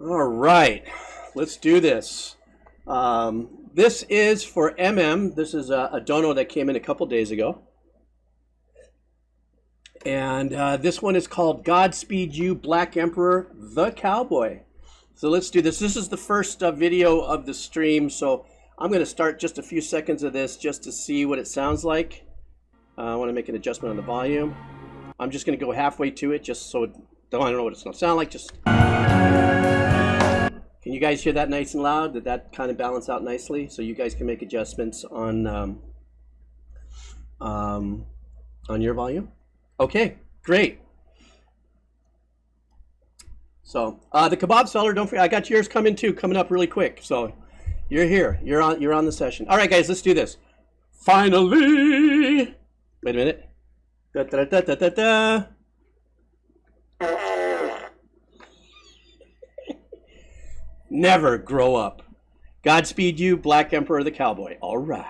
All right, let's do this. This is for MM. This is a dono that came in a couple days ago. And this one is called Godspeed You, Black Emperor, the Cowboy. So let's do this. This is the first video of the stream, so I'm going to start just a few seconds of this just to see what it sounds like. I want to make an adjustment on the volume. I'm just going to go halfway to it just so I don't know what it's going to sound like. Just can you guys hear that nice and loud? Did that kind of balance out nicely? So you guys can make adjustments on your volume. Okay, great. So the kebab seller, don't forget, I got yours coming up really quick. So you're here, you're on the session. All right, guys, let's do this. Finally, wait a minute. Da, da, da, da, da, da. Never grow up. Godspeed You, Black Emperor the Cowboy. All right.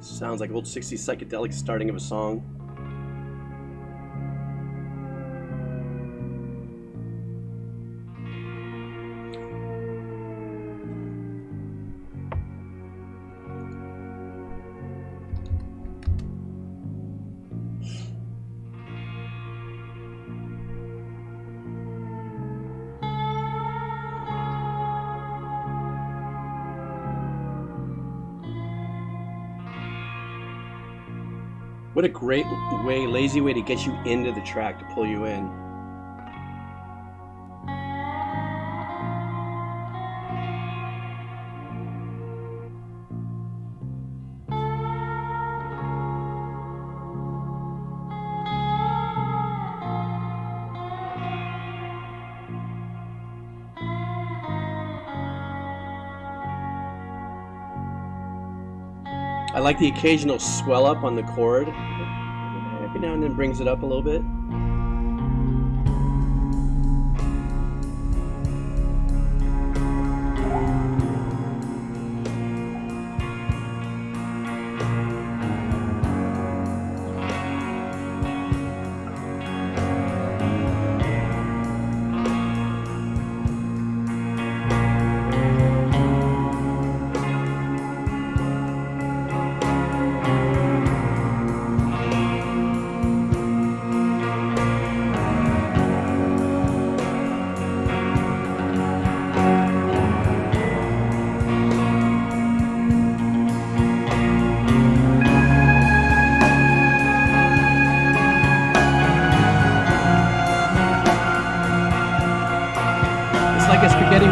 Sounds like old 60s psychedelic starting of a song. What a great way, lazy way to get you into the track, to pull you in. I like the occasional swell up on the chord. Every now and then brings it up a little bit.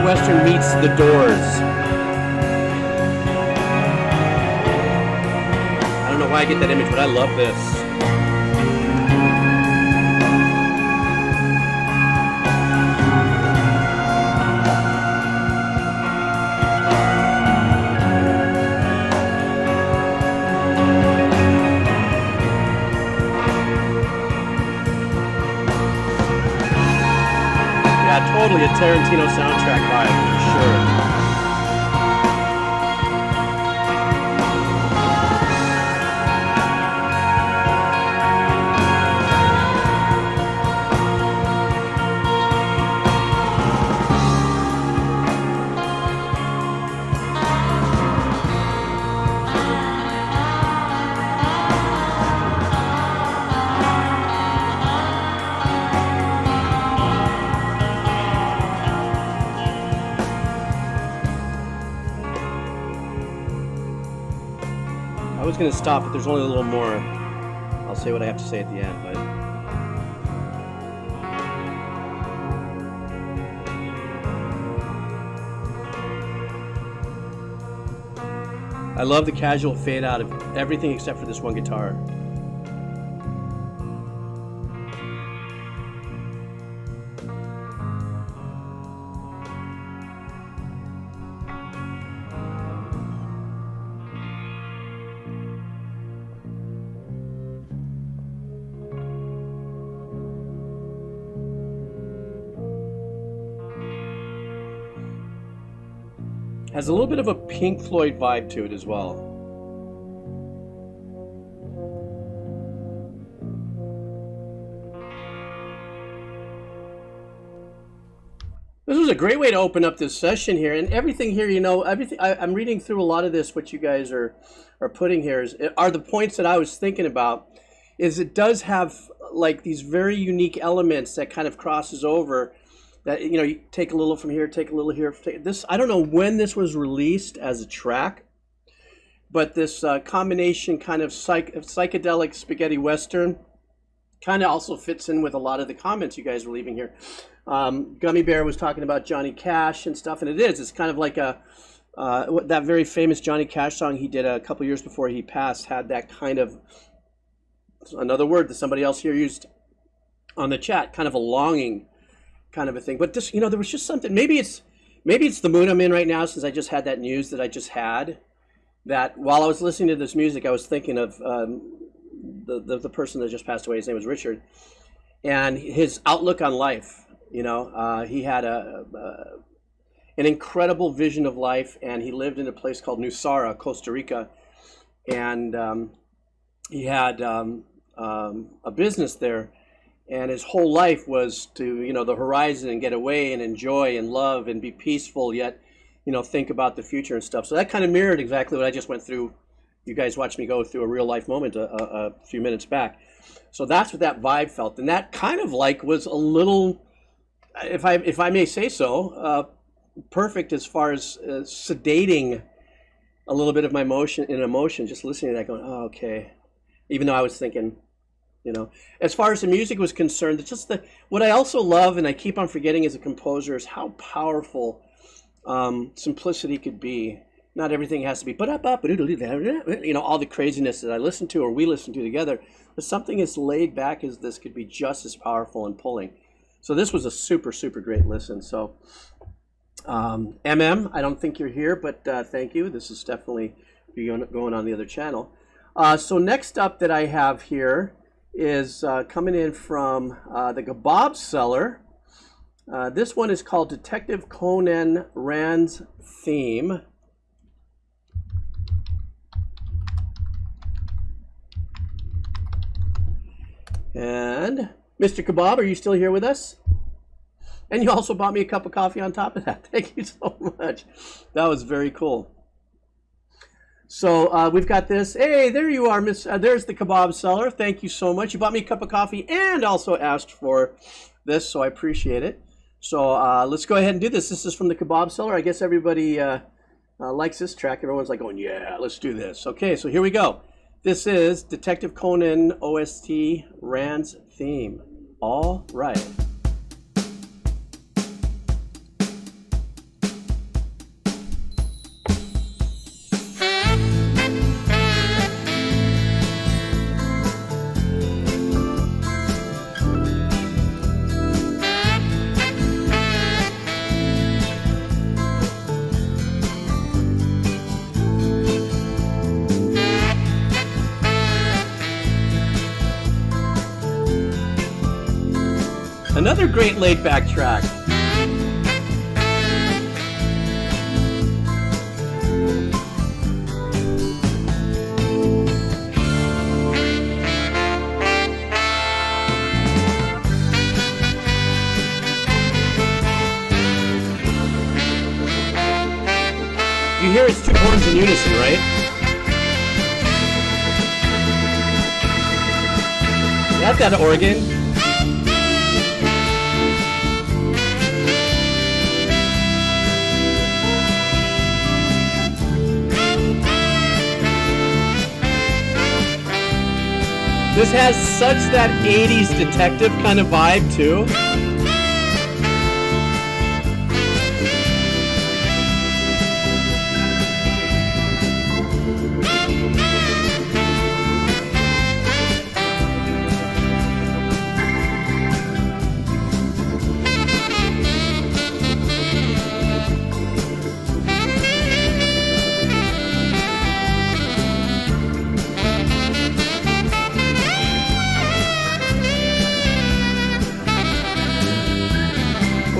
Western meets The Doors. I don't know why I get that image, but I love this. Totally a Tarantino soundtrack vibe, for sure. I was going to stop, but there's only a little more. I'll say what I have to say at the end, but I love the casual fade out of everything except for this one guitar. Has a little bit of a Pink Floyd vibe to it as well. This was a great way to open up this session here, and everything here, you know, everything I'm reading through a lot of this. What you guys are putting here are the points that I was thinking about. Is it does have like these very unique elements that kind of crosses over. That, you know, you take a little from here, take a little here. This, I don't know when this was released as a track, but this combination kind of psychedelic spaghetti western kind of also fits in with a lot of the comments you guys were leaving here. Gummy Bear was talking about Johnny Cash and stuff, and it's kind of like a that very famous Johnny Cash song he did a couple years before he passed had that kind of, another word that somebody else here used on the chat, kind of a longing kind of a thing. But this, you know, there was just something, maybe it's the mood I'm in right now, since I just had that news that I just had, that while I was listening to this music, I was thinking of the person that just passed away. His name was Richard, and his outlook on life. You know, he had an incredible vision of life, and he lived in a place called Nusara, Costa Rica, and he had a business there, and his whole life was to, you know, the horizon and get away and enjoy and love and be peaceful, yet, you know, think about the future and stuff. So that kind of mirrored exactly what I just went through. You guys watched me go through a real life moment a few minutes back. So that's what that vibe felt, and that kind of like was a little, if I may say so, perfect as far as sedating a little bit of my emotion, just listening to that, going, oh, okay. Even though I was thinking, you know, as far as the music was concerned, it's just what I also love, and I keep on forgetting as a composer, is how powerful simplicity could be. Not everything has to be, you know, all the craziness that I listen to or we listen to together. But something as laid back as this could be just as powerful and pulling. So this was a super, super great listen. So, MM, I don't think you're here, but thank you. This is definitely going on the other channel. So next up that I have here is coming in from the Kebab Seller. This one is called Detective Conan Rand's Theme. And Mr. Kebab, are you still here with us? And you also bought me a cup of coffee on top of that. Thank you so much. That was very cool. So we've got this. Hey, there you are, Miss. There's the Kebab Seller. Thank you so much. You bought me a cup of coffee and also asked for this, so I appreciate it. So let's go ahead and do this. This is from the Kebab Seller. I guess everybody likes this track. Everyone's like going, yeah, let's do this. Okay, so here we go. This is Detective Conan OST Rand's Theme. All right. Another great laid-back track. You hear it's two horns in unison, right? Is that organ? This has such that 80s detective kind of vibe too.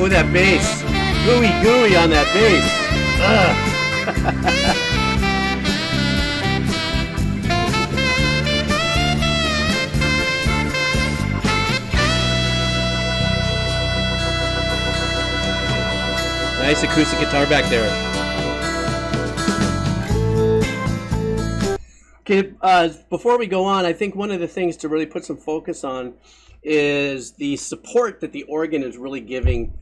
Oh, that bass. Gooey on that bass. Ugh. Nice acoustic guitar back there. Okay, before we go on, I think one of the things to really put some focus on is the support that the organ is really giving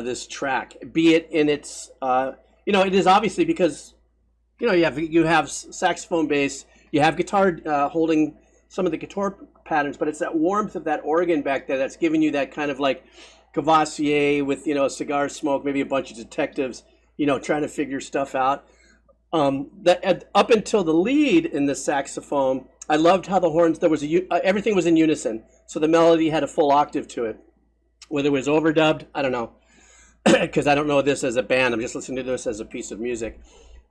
this track, be it in its, it is obviously because, you have saxophone bass, you have guitar holding some of the guitar patterns, but it's that warmth of that organ back there that's giving you that kind of like Cavassier with, a cigar smoke, maybe a bunch of detectives, trying to figure stuff out. Up until the lead in the saxophone, I loved how the horns, everything was in unison. So the melody had a full octave to it. Whether it was overdubbed, I don't know. Because I don't know this as a band. I'm just listening to this as a piece of music.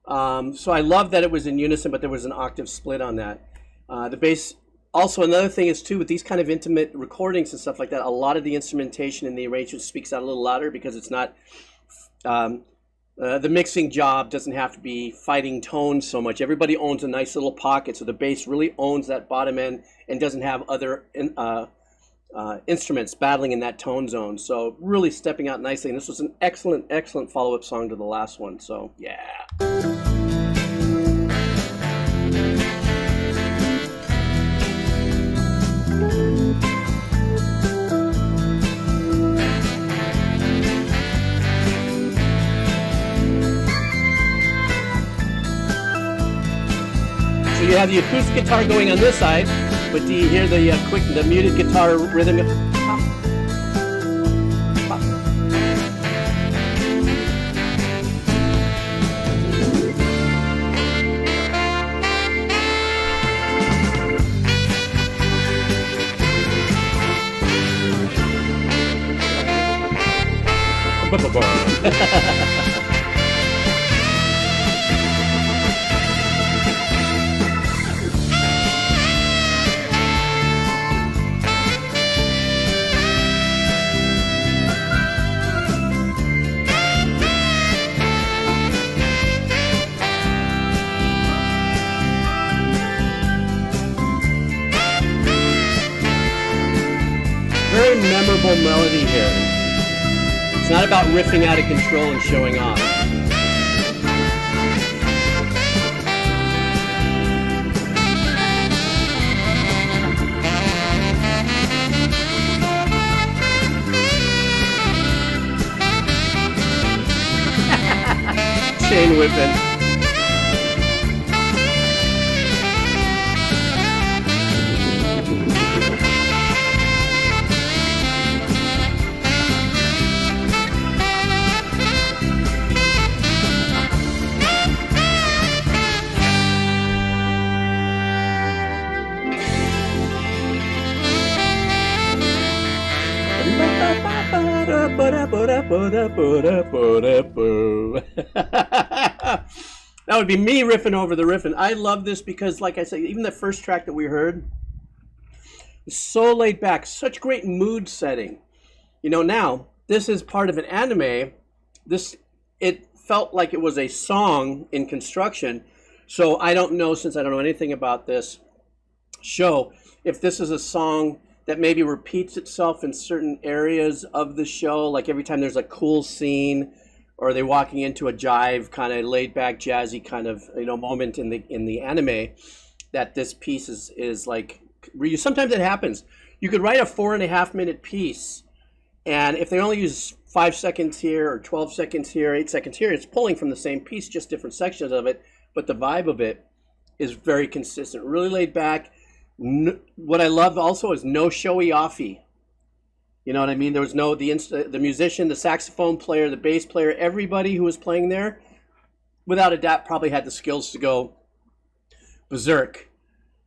So I love that it was in unison, but there was an octave split on that. The bass, also another thing is too, with these kind of intimate recordings and stuff like that, a lot of the instrumentation in the arrangement speaks out a little louder because it's not, the mixing job doesn't have to be fighting tones so much. Everybody owns a nice little pocket, so the bass really owns that bottom end and doesn't have other instruments battling in that tone zone. So really stepping out nicely, and this was an excellent, excellent follow-up song to the last one, so yeah. So you have the acoustic guitar going on this side, but do you hear the muted guitar rhythm? Very memorable melody here. It's not about riffing out of control and showing off. Chain whipping. That would be me riffing over the riffing. I love this because, like I said, even the first track that we heard is so laid back, such great mood setting. Now this is part of an anime. It felt like it was a song in construction. So I don't know, since I don't know anything about this show, if this is a song that maybe repeats itself in certain areas of the show, like every time there's a cool scene, or are they walking into a jive kind of laid back jazzy kind of moment in the anime, that this piece is like reused. Sometimes it happens. You could write a 4.5 minute piece, and if they only use 5 seconds here or 12 seconds here, 8 seconds here, it's pulling from the same piece, just different sections of it, but the vibe of it is very consistent, really laid back. What I love also is no showy offy. You know what I mean? There was no, the musician, the saxophone player, the bass player, everybody who was playing there, without a doubt, probably had the skills to go berserk.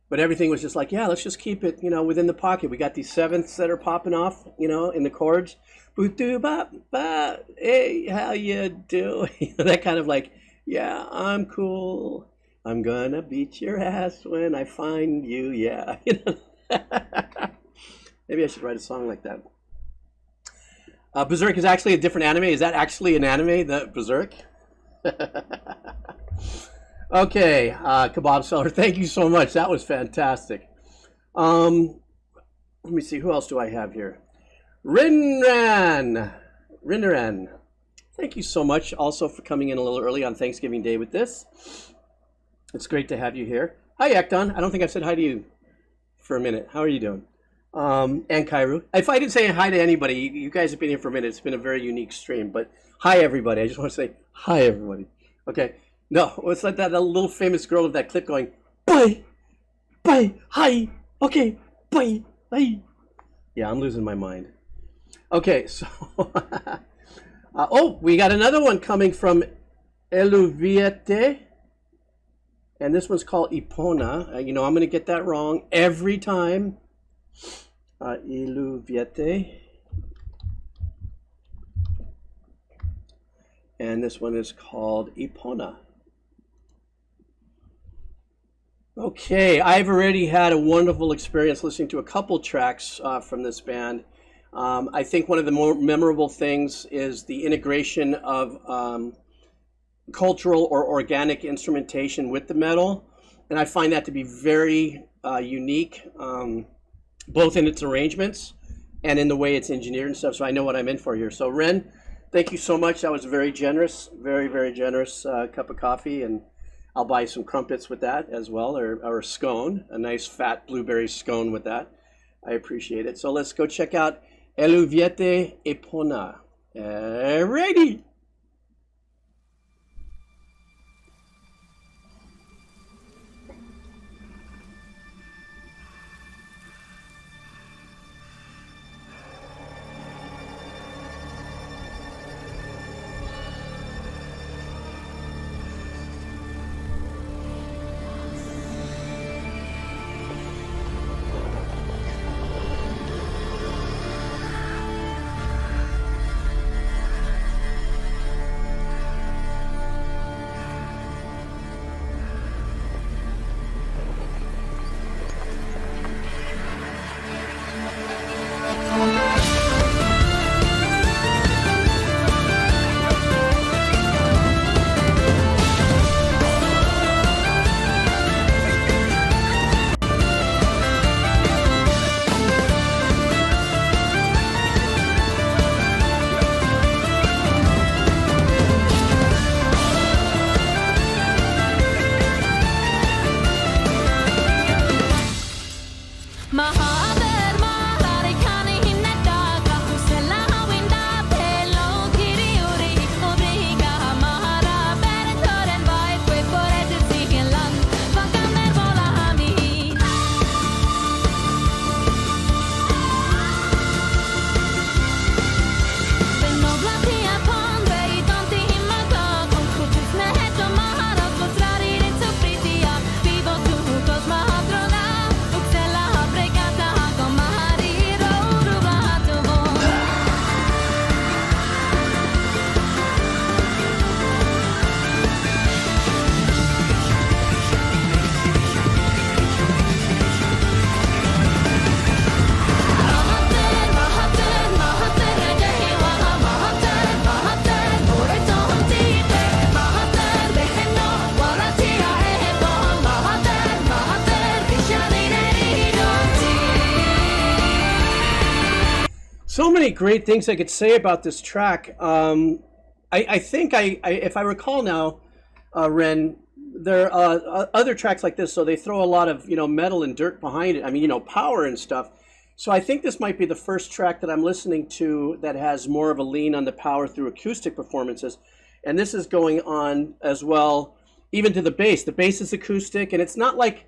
But everything was just like, yeah, let's just keep it, within the pocket. We got these sevenths that are popping off, in the chords. Boo-doo-ba-ba, hey, how you doing? That kind of like, yeah, I'm cool. I'm gonna beat your ass when I find you, yeah. Maybe I should write a song like that. Berserk is actually a different anime. Is that actually an anime, the Berserk? Okay, Kebab Seller, thank you so much. That was fantastic. Let me see, who else do I have here? Rinran, thank you so much also for coming in a little early on Thanksgiving Day with this. It's great to have you here. Hi, Ekton. I don't think I've said hi to you for a minute. How are you doing? And Kairu. If I didn't say hi to anybody, you guys have been here for a minute. It's been a very unique stream, but hi, everybody. I just want to say hi, everybody. Okay. No, it's like that little famous girl with that clip going, bye, hi, okay, bye. Yeah, I'm losing my mind. Okay, so oh, we got another one coming from Eluveitie, and this one's called Epona. You know, I'm going to get that wrong every time. Eluveitie, and this one is called Epona. Okay, I've already had a wonderful experience listening to a couple tracks from this band. I think one of the more memorable things is the integration of cultural or organic instrumentation with the metal. And I find that to be very unique, both in its arrangements and in the way it's engineered and stuff. So I know what I'm in for here. So Ren, thank you so much. That was very generous, very generous cup of coffee. And I'll buy some crumpets with that as well, or a scone, a nice fat blueberry scone with that. I appreciate it. So let's go check out Eluveitie Epona. Ready? So many great things I could say about this track. I think if I recall now, Ren, there are other tracks like this, so they throw a lot of metal and dirt behind it. I mean, power and stuff. So I think this might be the first track that I'm listening to that has more of a lean on the power through acoustic performances, and this is going on as well, even to the bass. The bass is acoustic, and it's not like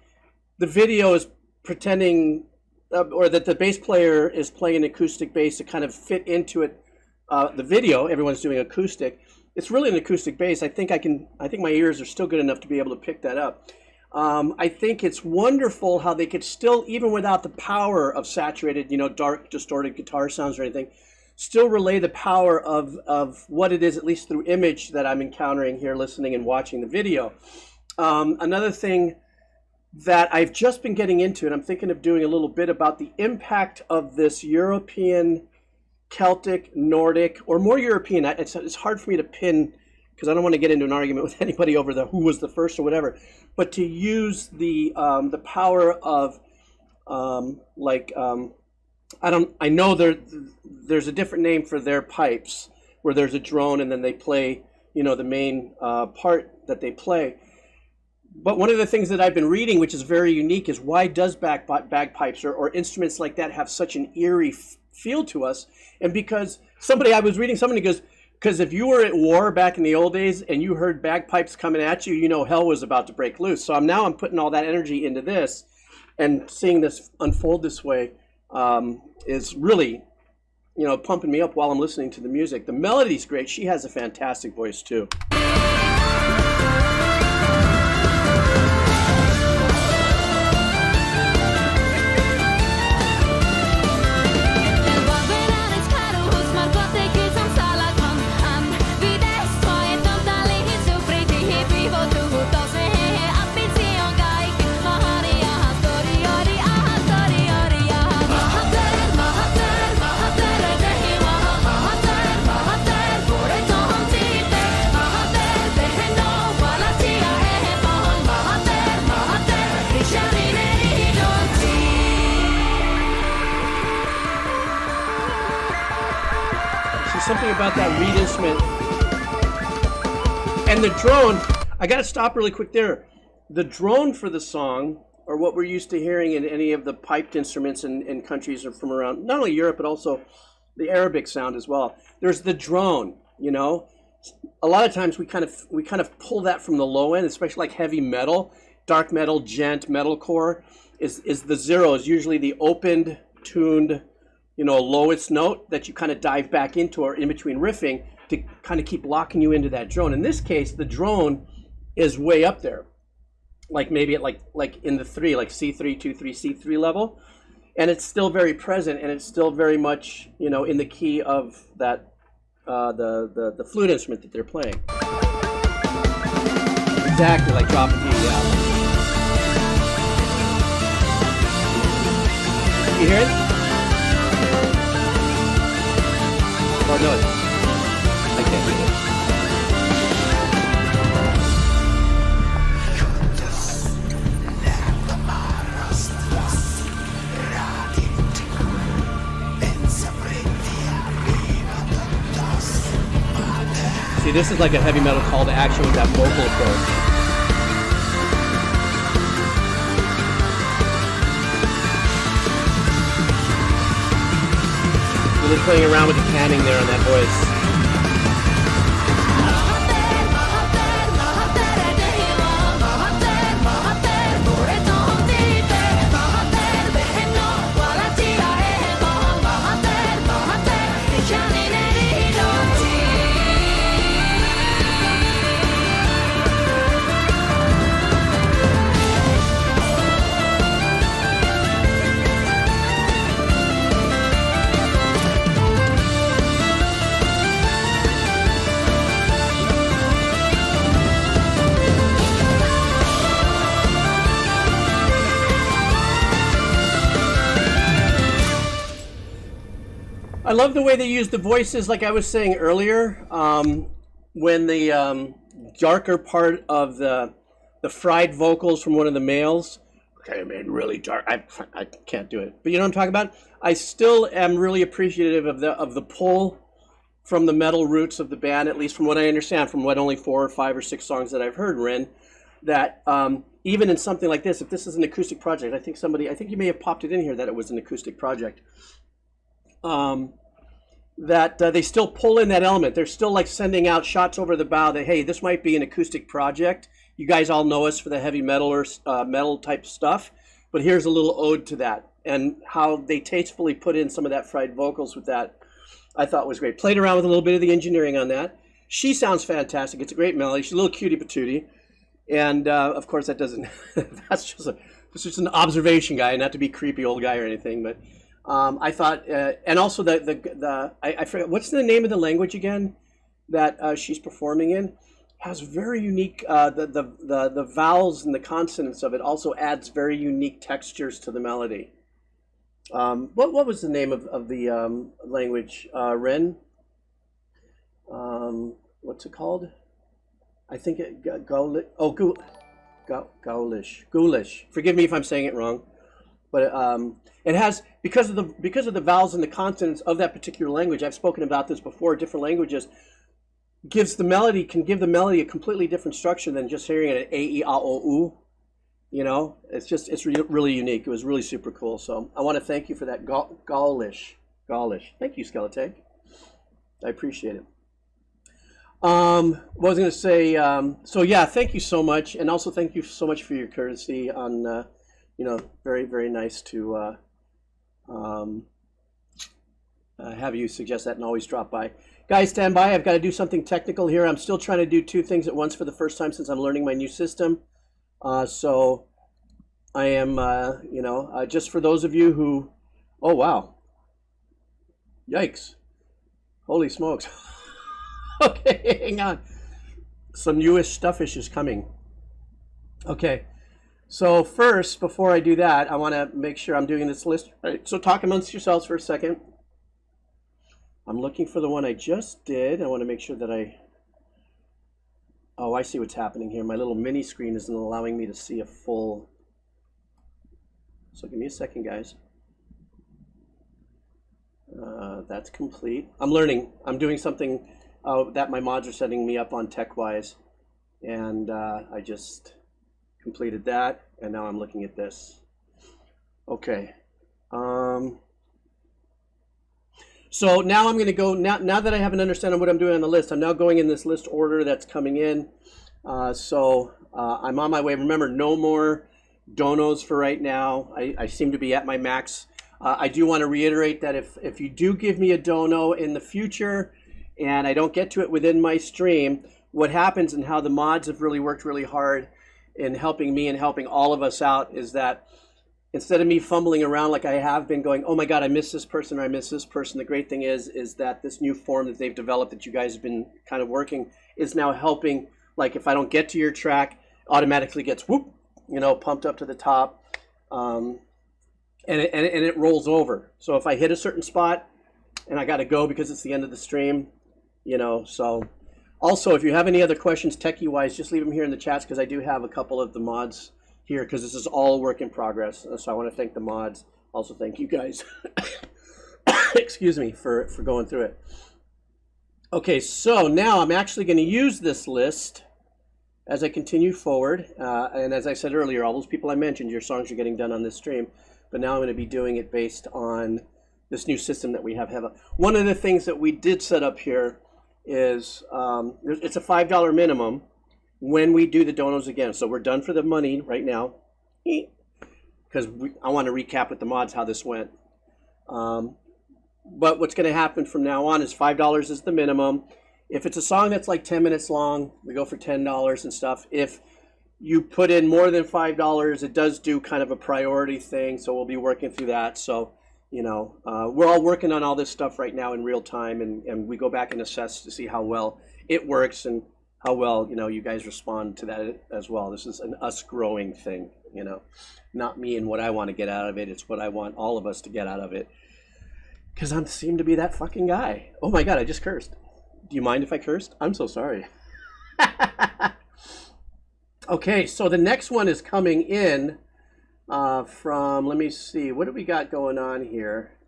the video is pretending. Or that the bass player is playing an acoustic bass to kind of fit into it. The video, everyone's doing acoustic. It's really an acoustic bass. I think my ears are still good enough to be able to pick that up. I think it's wonderful how they could still, even without the power of saturated, dark, distorted guitar sounds or anything, still relay the power of what it is, at least through image that I'm encountering here, listening and watching the video. Another thing that I've just been getting into, and I'm thinking of doing a little bit about the impact of this European, Celtic, Nordic, or more European. It's hard for me to pin because I don't want to get into an argument with anybody over the who was the first or whatever, but to use the power of I know there's a different name for their pipes where there's a drone and then they play, you know, the main part that they play. But one of the things that I've been reading, which is very unique, is why does bagpipes or instruments like that have such an eerie feel to us? And because I was reading somebody goes, because if you were at war back in the old days and you heard bagpipes coming at you, you know hell was about to break loose. So I'm putting all that energy into this, and seeing this unfold this way is really, you know, pumping me up while I'm listening to the music. The melody's great. She has a fantastic voice too. Something about that reed instrument and the drone. I got to stop really quick there. The drone for the song, or what we're used to hearing in any of the piped instruments in countries from around not only Europe but also the Arabic sound as well. There's the drone. You know, a lot of times we kind of pull that from the low end, especially like heavy metal, dark metal, gent, metalcore. Is the zero is usually the opened, tuned, you know, lowest note that you kind of dive back into or in between riffing to kind of keep locking you into that drone. In this case, the drone is way up there, like maybe at like in the 3, like C3, 2, 3, C3 level, and it's still very present, and it's still very much, you know, in the key of that the flute instrument that they're playing. Exactly like drop a D, yeah. You hear it? Or no, I can't do it. See, this is like a heavy metal call to action with that vocal approach. Really playing around with the panning there on that voice. I love the way they use the voices, like I was saying earlier, when the darker part of the fried vocals from one of the males, okay, I mean, really dark, I can't do it, but you know what I'm talking about? I still am really appreciative of the pull from the metal roots of the band, at least from what I understand, from what only 4 or 5 or 6 songs that I've heard, Ren, that even in something like this, if this is an acoustic project, I think you may have popped it in here that it was an acoustic project. That they still pull in that element. They're still like sending out shots over the bow that, hey, this might be an acoustic project. You guys all know us for the heavy metal or metal type stuff, but here's a little ode to that. And how they tastefully put in some of that fried vocals with that, I thought was great. Played around with a little bit of the engineering on that. She sounds fantastic. It's a great melody. She's a little cutie patootie. And of course that doesn't, that's just an observation, guy, not to be creepy old guy or anything, but I thought, and also I forget, what's the name of the language again that she's performing in? Has very unique, the vowels and the consonants of it also adds very unique textures to the melody. What was the name of the language, Ren? What's it called? I think it Ghoulish. Forgive me if I'm saying it wrong, but it has because of the vowels and the consonants of that particular language. I've spoken about this before. Different languages can give the melody a completely different structure than just hearing it at a e a o u. You know, it's really unique. It was really super cool. So I want to thank you for that. Ghoulish. Thank you, Skeletank. I appreciate it. What was I going to say? So yeah, thank you so much, and also thank you so much for your courtesy on, you know, very, very nice to have you suggest that and always drop by. Guys, stand by. I've got to do something technical here. I'm still trying to do two things at once for the first time since I'm learning my new system. So I am, you know, just for those of you who, oh wow, yikes, holy smokes. Okay, hang on. Some newish stuffish is coming. Okay, so first, before I do that, I want to make sure I'm doing this list. All right, so talk amongst yourselves for a second. I'm looking for the one I just did. I want to make sure that oh, I see what's happening here. My little mini screen isn't allowing me to see a full. So give me a second, guys. That's complete. I'm learning. I'm doing something that my mods are setting me up on TechWise, and I just completed that, and now I'm looking at this. Okay. So now I'm going to go, now that I have an understanding of what I'm doing on the list, I'm now going in this list order that's coming in. So I'm on my way. Remember, no more donos for right now. I seem to be at my max. I do want to reiterate that if you do give me a dono in the future and I don't get to it within my stream, what happens and how the mods have really worked really hard in helping me and helping all of us out is that instead of me fumbling around like I have been going, oh my God, I missed this person or I missed this person. The great thing is that this new form that they've developed that you guys have been kind of working is now helping. Like if I don't get to your track, automatically gets whoop, you know, pumped up to the top, and it rolls over. So if I hit a certain spot and I got to go because it's the end of the stream, you know. So also, if you have any other questions techie wise, just leave them here in the chats because I do have a couple of the mods here because this is all work in progress. So I want to thank the mods. Also thank you guys, excuse me, for going through it. Okay, so now I'm actually going to use this list as I continue forward. And as I said earlier, all those people I mentioned, your songs are getting done on this stream. But now I'm going to be doing it based on this new system that we have. One of the things that we did set up here is it's a $5 minimum when we do the donos again. So we're done for the money right now because I want to recap with the mods how this went. But what's going to happen from now on is $5 is the minimum. If it's a song that's like 10 minutes long, we go for $10 and stuff. If you put in more than $5, it does do kind of a priority thing. So we'll be working through that. So, you know, we're all working on all this stuff right now in real time. And we go back and assess to see how well it works and how well, you know, you guys respond to that as well. This is an us growing thing, you know, not me and what I want to get out of it. It's what I want all of us to get out of it. Because I seem to be that fucking guy. Oh my God, I just cursed. Do you mind if I cursed? I'm so sorry. Okay, so the next one is coming in from, let me see, what do we got going on here?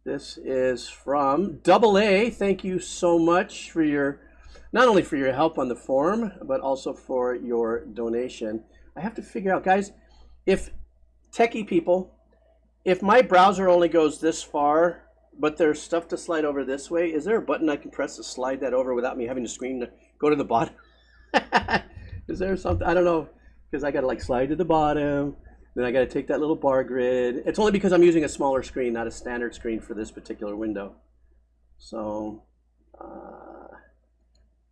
This is from Double A. Thank you so much for your, not only for your help on the forum, but also for your donation. I have to figure out, guys, if techie people, if my browser only goes this far, but there's stuff to slide over this way, is there a button I can press to slide that over without me having to screen to go to the bottom? Is there something? I don't know, because I got to like slide to the bottom, then I got to take that little bar grid. It's only because I'm using a smaller screen, not a standard screen for this particular window. So,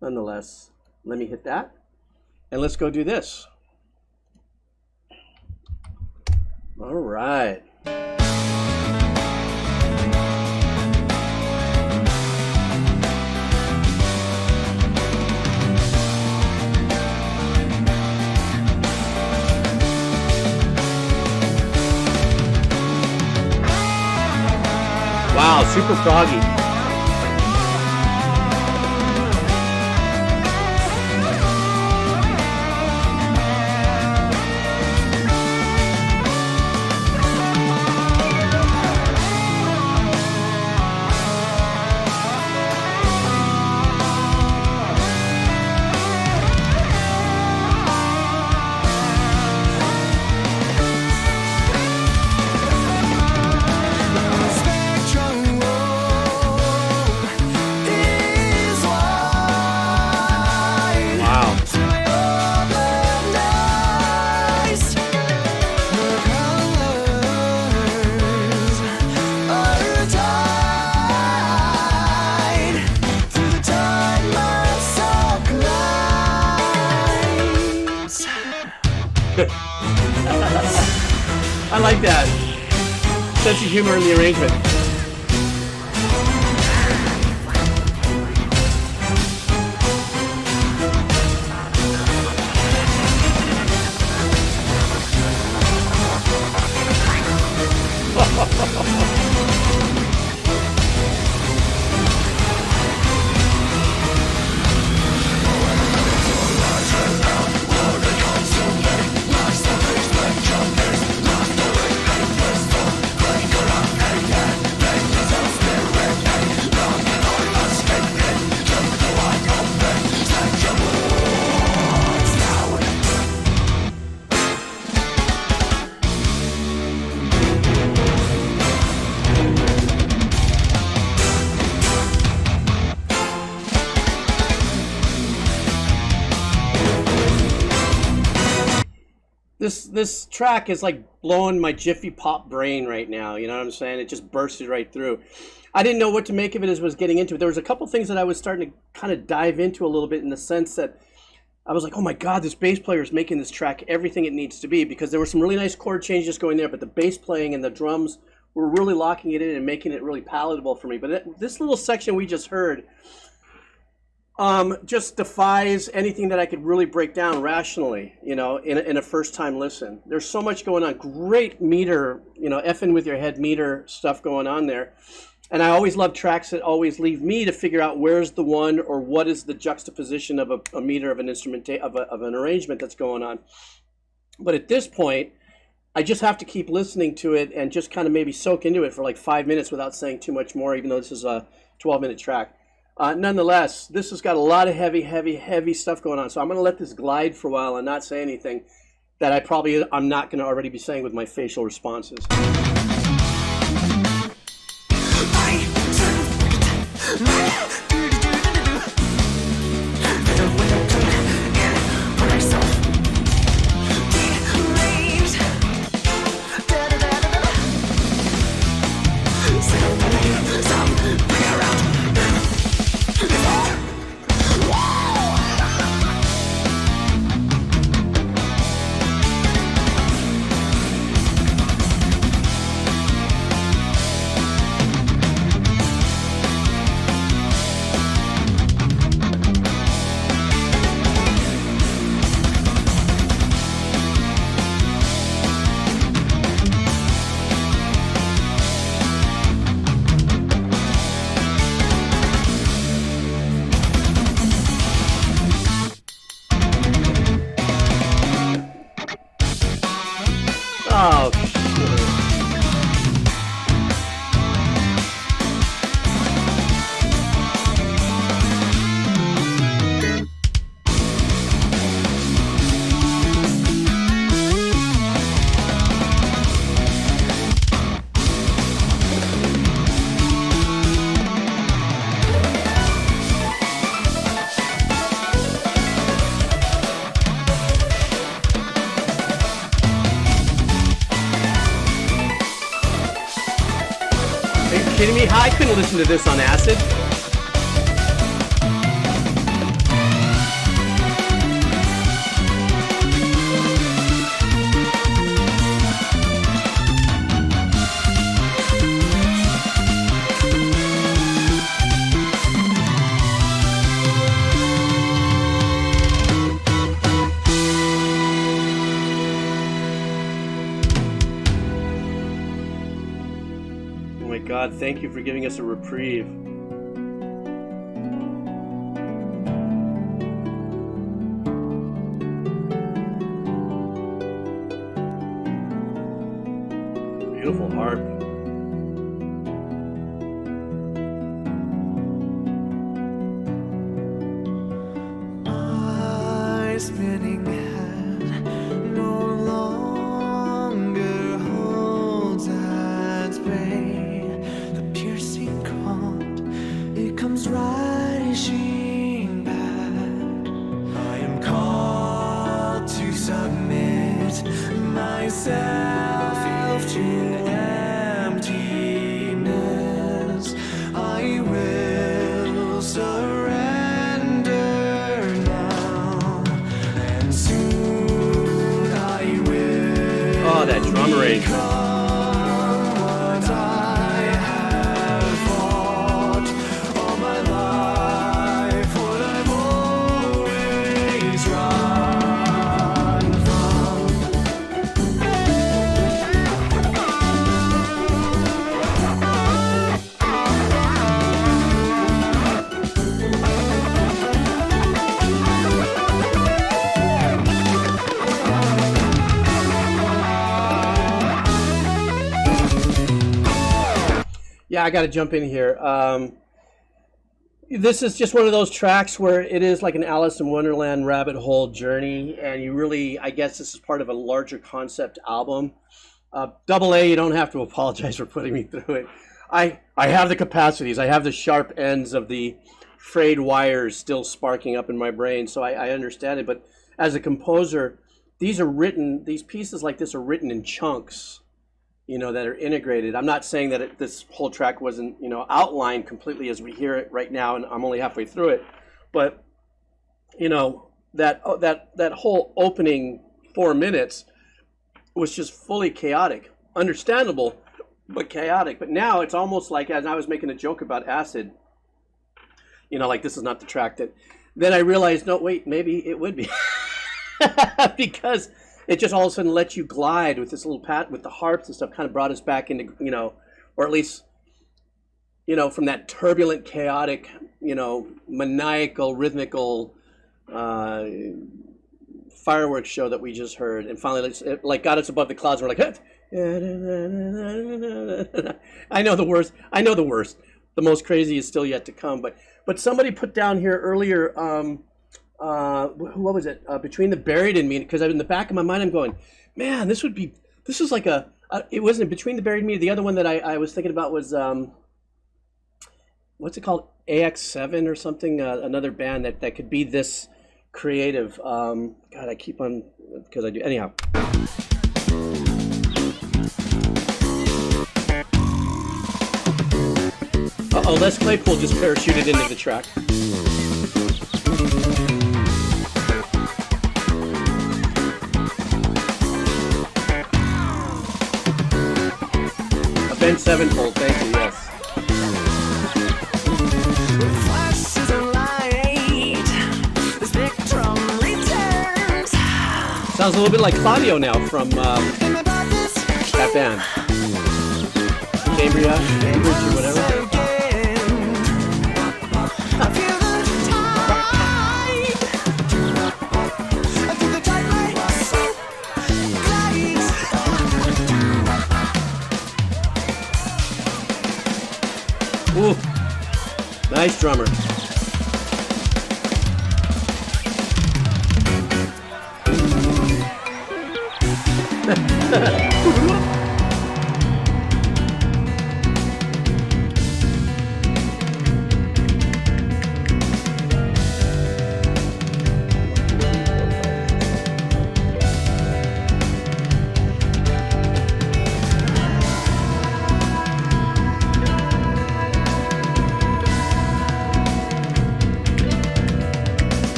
nonetheless, let me hit that, and let's go do this. All right. Wow, super froggy. like that. Sense of humor in the arrangement. This track is like blowing my Jiffy Pop brain right now. You know what I'm saying? It just bursted right through. I didn't know what to make of it as I was getting into it. There was a couple things that I was starting to kind of dive into a little bit, in the sense that I was like, oh my God, this bass player is making this track everything it needs to be, because there were some really nice chord changes going there, but the bass playing and the drums were really locking it in and making it really palatable for me. But this little section we just heard just defies anything that I could really break down rationally, you know, in a first-time listen. There's so much going on. Great meter, you know, effing with your head meter stuff going on there. And I always love tracks that always leave me to figure out where's the one, or what is the juxtaposition of a meter of an instrument, of an arrangement that's going on. But at this point, I just have to keep listening to it and just kind of maybe soak into it for like 5 minutes without saying too much more, even though this is a 12-minute track. Nonetheless, this has got a lot of heavy stuff going on. So I'm going to let this glide for a while and not say anything that I'm not going to already be saying with my facial responses. Kidding me? I couldn't listen to this on acid. God, thank you for giving us a reprieve. Beautiful harp. My spinning head no longer holds at bay. It comes rushing back. I am called to submit myself to emptiness. I will surrender now, and soon I will. Oh, that drum arrangement. Yeah, I got to jump in here. This is just one of those tracks where it is like an Alice in Wonderland rabbit hole journey, and you really, I guess this is part of a larger concept album. Double A, you don't have to apologize for putting me through it. I have the capacities. I have the sharp ends of the frayed wires still sparking up in my brain, so I understand it. But as a composer, these pieces like this are written in chunks, you know, that are integrated. I'm not saying that this whole track wasn't, you know, outlined completely as we hear it right now, and I'm only halfway through it. But, you know, that whole opening 4 minutes was just fully chaotic. Understandable, but chaotic. But now it's almost like, as I was making a joke about acid, you know, like this is not the track that, then I realized, no, wait, maybe it would be. Because it just all of a sudden let you glide with this little pat with the harps and stuff, kind of brought us back into, you know, or at least, you know, from that turbulent, chaotic, you know, maniacal, rhythmical fireworks show that we just heard. And finally, it like got us above the clouds. And we're like, I know the worst. I know the worst. The most crazy is still yet to come. But somebody put down here earlier, what was it? Between the Buried and Me, because in the back of my mind I'm going, man, this is like it wasn't Between the Buried and Me. The other one that I was thinking about was what's it called? AX7 or something, another band that could be this creative. God, I keep on, because I do. Anyhow. Uh-oh, Les Claypool just parachuted into the track. Ben Sevenfold, thank you, yes. Flashes of light, the spectrum returns. Sounds a little bit like Claudio now from that band. Cambridge or whatever. I feel the tide. I feel the tide glides. Ooh, nice drummer.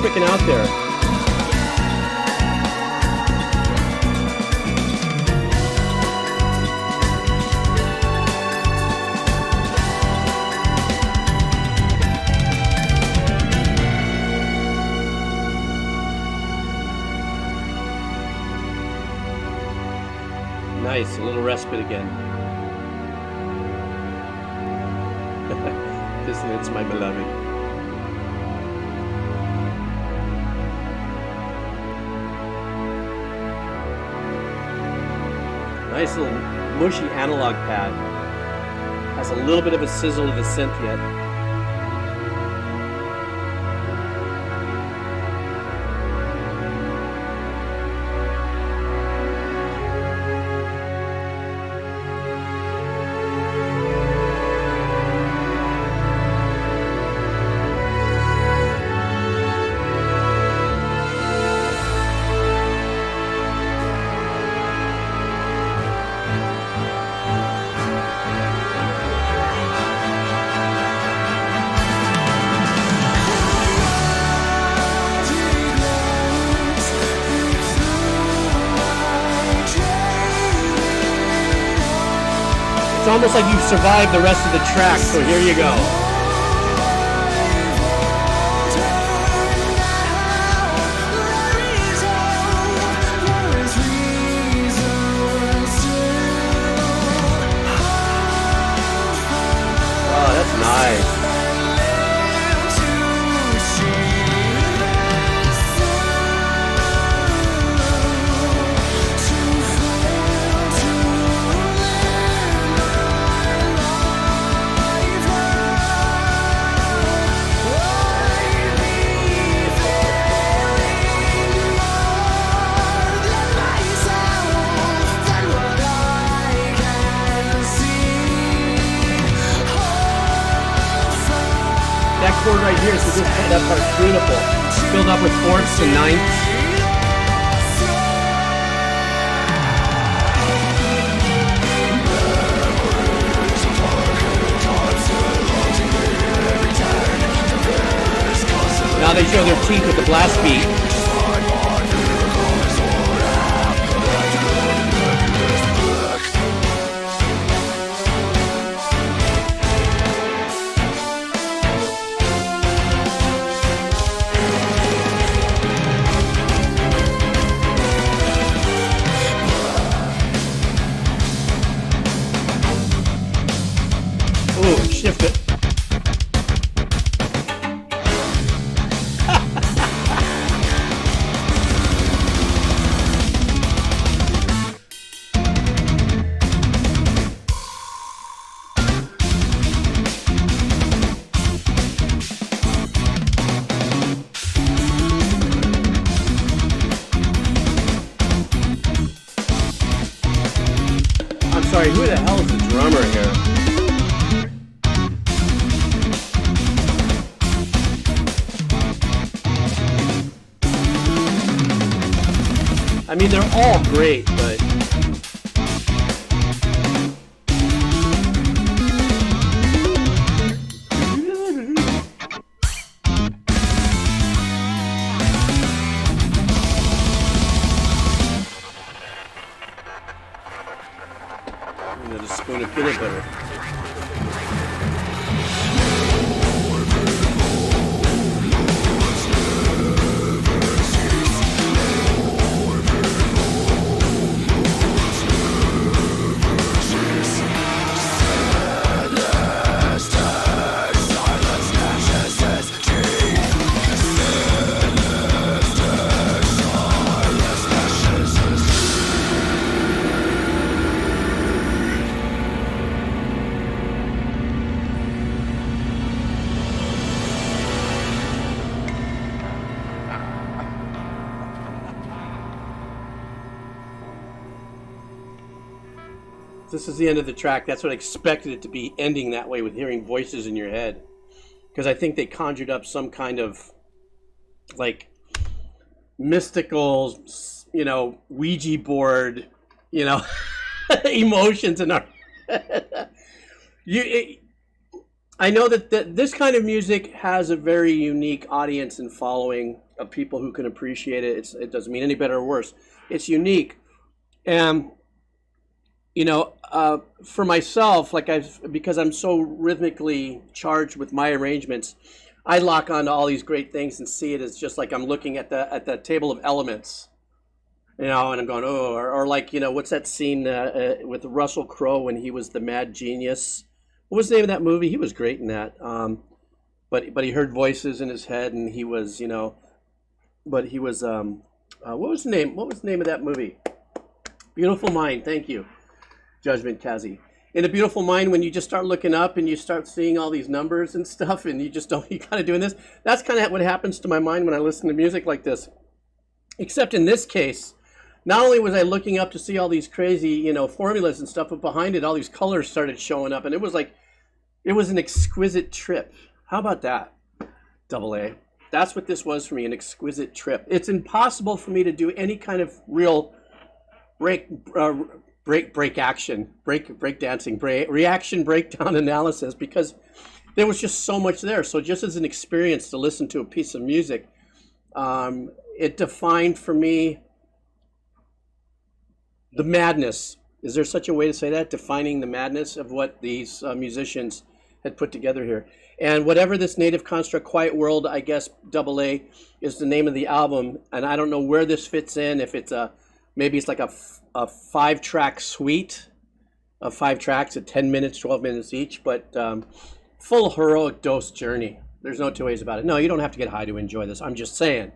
Freaking out there. Nice, a little respite again. Dissonance, my beloved. Nice little mushy analog pad. Has a little bit of a sizzle of the synth yet. It's almost like you've survived the rest of the track, so here you go. That chord right here, so that part's beautiful. Filled up with fourths and ninths. Now they show their teeth with the blast beat. Ooh, shift it. I'm sorry, who the hell is the drummer here? I mean, they're all great, but... I'm gonna just spoon of peanut butter. This is the end of the track. That's what I expected it to be, ending that way with hearing voices in your head. Because I think they conjured up some kind of, like, mystical, you know, Ouija board, you know, emotions in our I know that this kind of music has a very unique audience and following of people who can appreciate it. It doesn't mean any better or worse. It's unique. And you know, for myself, like because I'm so rhythmically charged with my arrangements, I lock onto all these great things and see it as just like I'm looking at the table of elements, you know, and I'm going, oh, or like, you know, what's that scene with Russell Crowe when he was the mad genius? What was the name of that movie? He was great in that. But he heard voices in his head, and he was, you know, but he was what was the name? What was the name of that movie? Beautiful Mind. Thank you. Judgment Kazi. In A Beautiful Mind, when you just start looking up and you start seeing all these numbers and stuff, and you just don't, you kind of doing this, that's kind of what happens to my mind when I listen to music like this. Except in this case, not only was I looking up to see all these crazy, you know, formulas and stuff, but behind it, all these colors started showing up, and it was like, it was an exquisite trip. How about that? Double A. That's what this was for me, an exquisite trip. It's impossible for me to do any kind of real reaction breakdown analysis, because there was just so much there. So just as an experience to listen to a piece of music, it defined for me the madness. Is there such a way to say that? Defining the madness of what these musicians had put together here. And whatever this Native Construct Quiet World, I guess Double A is the name of the album, and I don't know where this fits in, if it's maybe it's like a 5-track suite of 5 tracks at 10 minutes, 12 minutes each. But full heroic dose journey. There's no two ways about it. No, you don't have to get high to enjoy this. I'm just saying,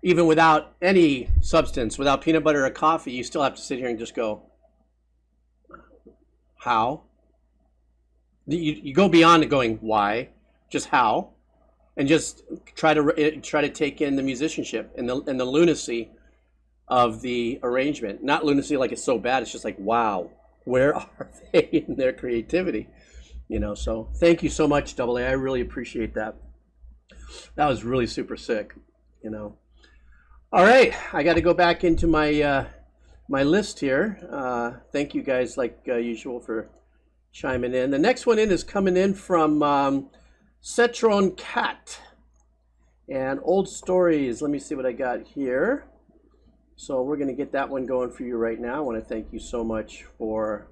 even without any substance, without peanut butter or coffee, you still have to sit here and just go, how? You go beyond to going, why? Just how? And just try to take in the musicianship and the lunacy of the arrangement. Not lunacy like it's so bad. It's just like, wow, where are they in their creativity? You know, so thank you so much, Double A. I really appreciate that. That was really super sick, you know. All right, I got to go back into my my list here. Thank you guys, like usual, for chiming in. The next one in is coming in from Cetron Cat. And Old Stories, let me see what I got here. So we're going to get that one going for you right now. I want to thank you so much for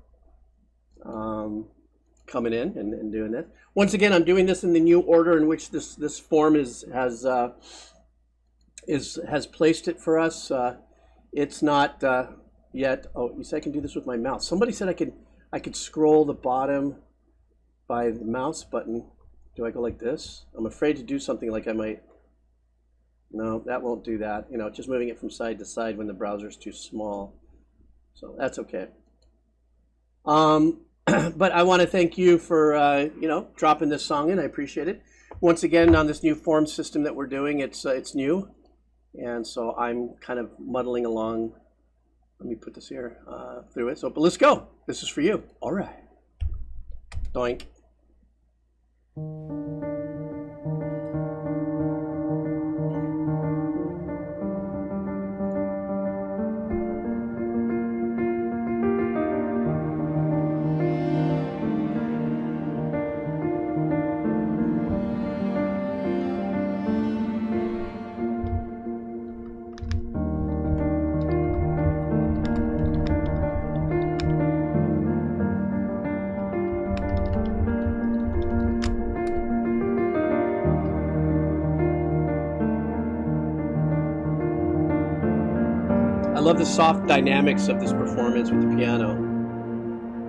coming in and doing this. Once again, I'm doing this in the new order in which this form has placed it for us. It's not yet. Oh, you said I can do this with my mouse. Somebody said I could scroll the bottom by the mouse button. Do I go like this? I'm afraid to do something like I might. No, that won't do that. You know, just moving it from side to side when the browser's too small. So that's okay. But I want to thank you for, you know, dropping this song in. I appreciate it. Once again, on this new form system that we're doing, it's new. And so I'm kind of muddling along. Let me put this here through it. So, but let's go. This is for you. All right. Doink. I love the soft dynamics of this performance with the piano.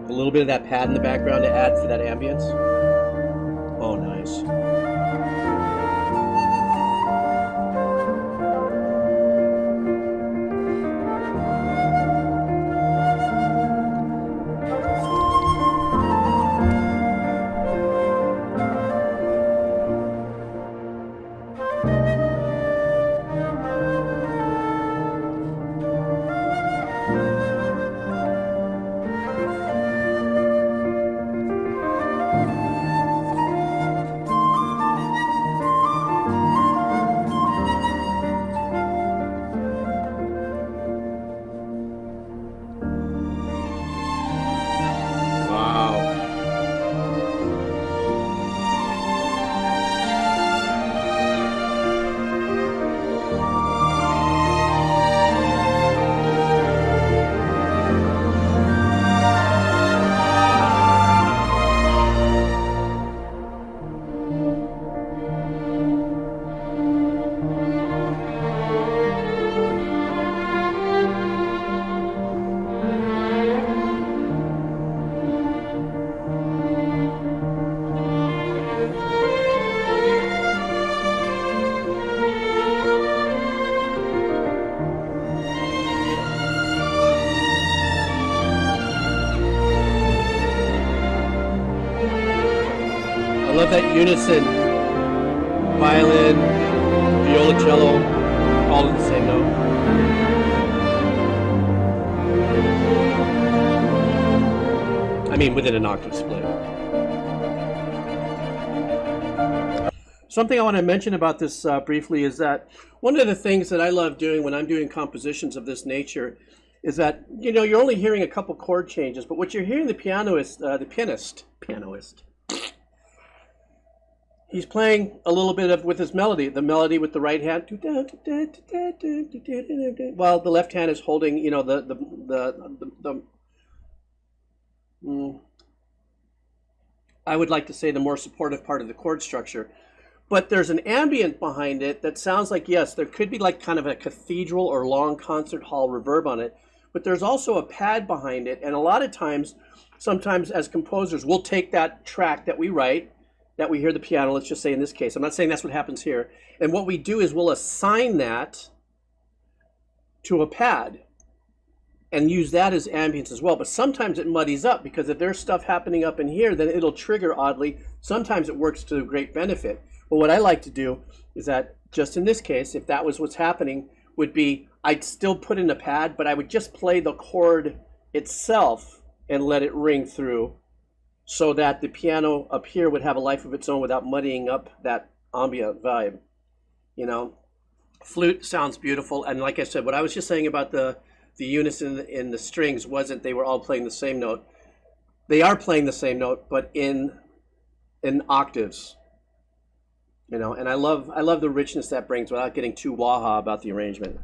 A little bit of that pad in the background to add for that ambience. Oh, nice. That unison, violin, viola, cello, all in the same note. I mean, within an octave split. Something I want to mention about this briefly is that one of the things that I love doing when I'm doing compositions of this nature is that, you know, you're only hearing a couple chord changes, but what you're hearing the pianist, he's playing a little bit of with his melody, the melody with the right hand, while the left hand is holding, you know, I would like to say the more supportive part of the chord structure. But there's an ambient behind it that sounds like, yes, there could be like kind of a cathedral or long concert hall reverb on it, but there's also a pad behind it. And a lot of times, sometimes as composers, we'll take that track that we write, that we hear the piano, let's just say in this case, I'm not saying that's what happens here. And what we do is we'll assign that to a pad and use that as ambience as well. But sometimes it muddies up, because if there's stuff happening up in here, then it'll trigger oddly. Sometimes it works to great benefit. But what I like to do is that, just in this case, if that was what's happening, would be I'd still put in a pad, but I would just play the chord itself and let it ring through, so that the piano up here would have a life of its own without muddying up that ambient vibe. You know, flute sounds beautiful. And like I said, what I was just saying about the unison in the strings wasn't they were all playing the same note. They are playing the same note, but in octaves. You know, and I love the richness that brings without getting too wah-ha about the arrangement.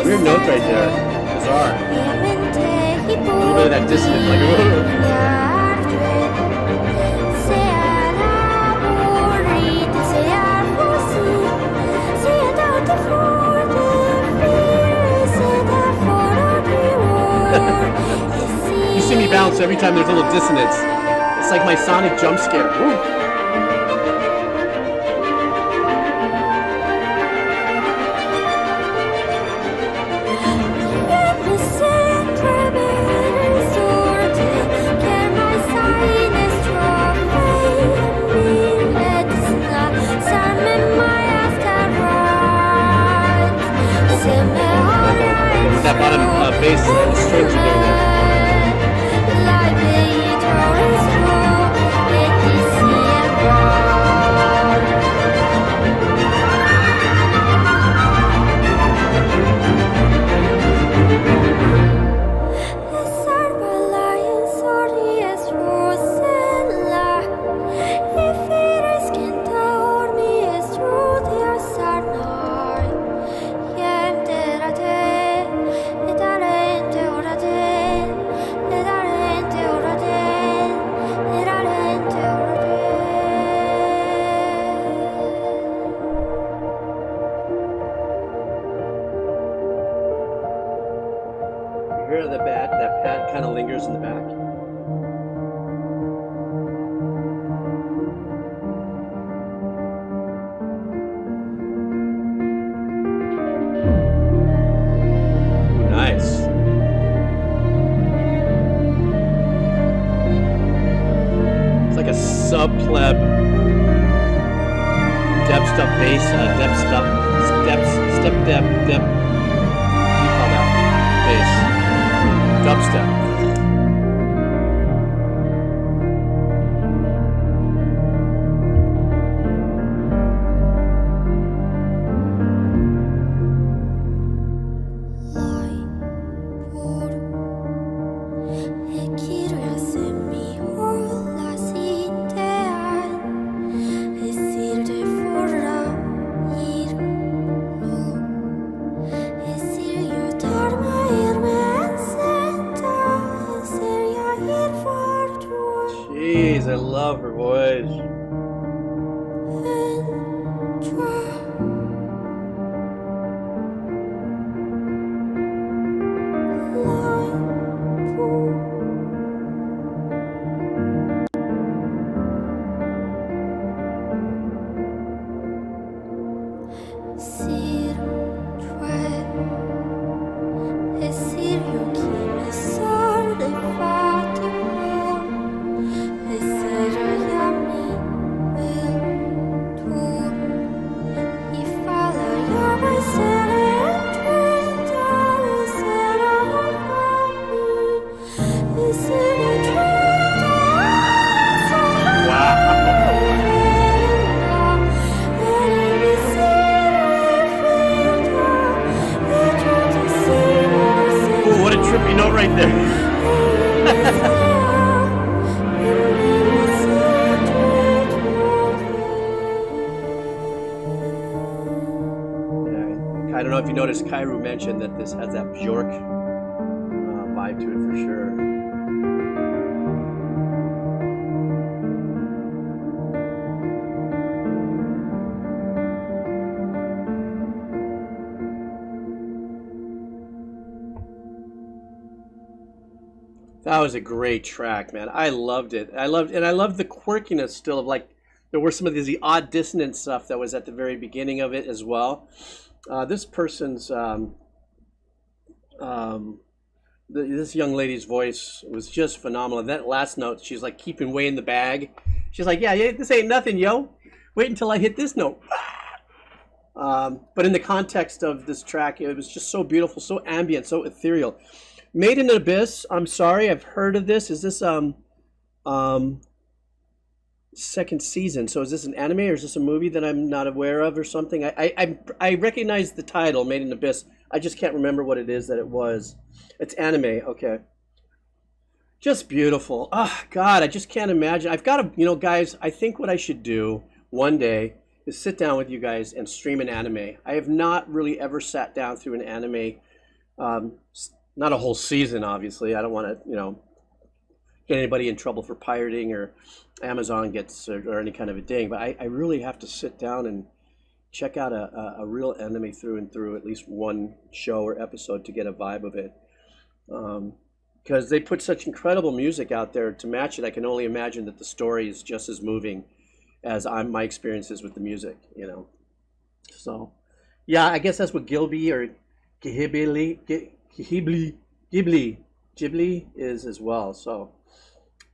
Weird note right there. Bizarre. A little bit of that dissonance, like You see me bounce every time there's a little dissonance. It's like my sonic jump scare. Woo. That bottom bass strings are doing that. That pad kind of lingers in the back. Ooh, nice. It's like a sub-pleb depth-stuff bass, step. What do you call that? Bass. Dubstep. Jeez, I love her voice. Trippy note right there. I don't know if you noticed, Kairu mentioned that this has that Bjork vibe to it for sure. That was a great track, man. I loved it. I loved the quirkiness still of like there were some of the odd dissonant stuff that was at the very beginning of it as well. This person's this young lady's voice was just phenomenal. That last note, she's like keeping way in the bag. She's like, yeah, this ain't nothing, yo. Wait until I hit this note. But in the context of this track, it was just so beautiful, so ambient, so ethereal. Made in Abyss. I'm sorry, I've heard of this. Is this second season? So is this an anime or is this a movie that I'm not aware of or something? I recognize the title, Made in Abyss. I just can't remember what it is that it was. It's anime, okay. Just beautiful. Oh, God, I just can't imagine. I've got to, you know, guys, I think what I should do one day is sit down with you guys and stream an anime. I have not really ever sat down through an anime, not a whole season, obviously. I don't want to, you know, get anybody in trouble for pirating or Amazon gets or any kind of a ding, but I really have to sit down and check out a real anime through and through, at least one show or episode to get a vibe of it. Because they put such incredible music out there to match it. I can only imagine that the story is just as moving as my experiences with the music, you know. So, yeah, I guess that's what Ghibli is as well. So,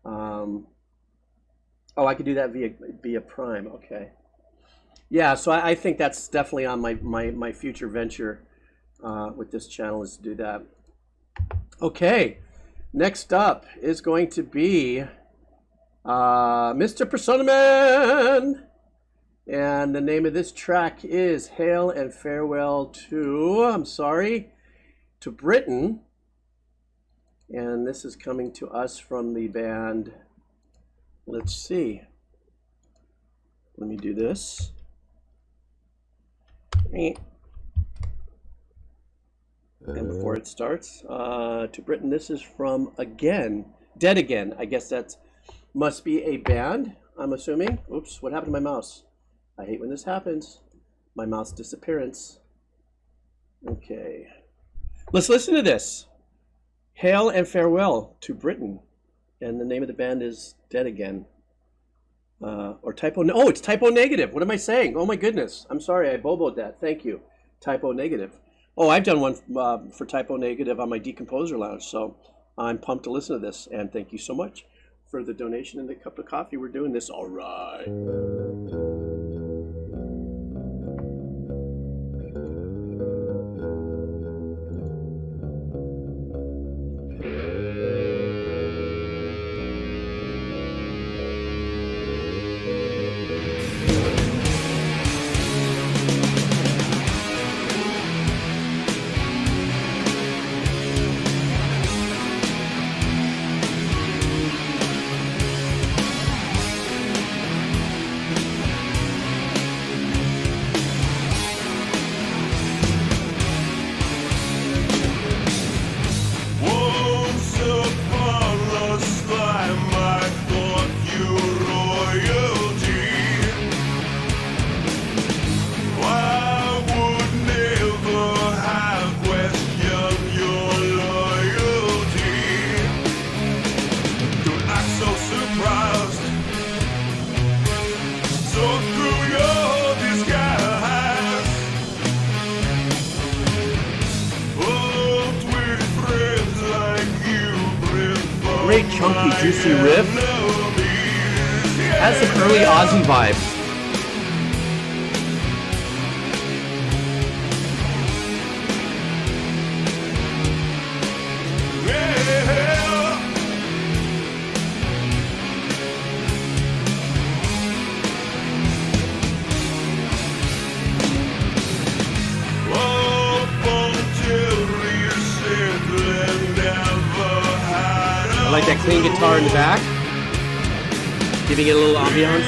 oh, I could do that via Prime. Okay. Yeah, so I think that's definitely on my future venture with this channel is to do that. Okay, next up is going to be Mr. Persona Man. And the name of this track is Hail and Farewell to Britain. And this is coming to us from the band, let's see. Let me do this. And before it starts, to Britain, this is from Dead Again. I guess that must be a band, I'm assuming. Oops, what happened to my mouse? I hate when this happens. My mouse disappearance. Okay. Let's listen to this. Hail and Farewell to Britain. And the name of the band is Dead Again. Or typo. Oh, it's typo negative. What am I saying? Oh my goodness. I'm sorry. I boboed that. Thank you. Typo negative. Oh, I've done one for typo negative on my Decomposer Lounge. So I'm pumped to listen to this. And thank you so much for the donation and the cup of coffee. We're doing this all right. Great chunky juicy riff. Has some early Ozzy vibes. I like that clean guitar in the back, giving it a little ambiance.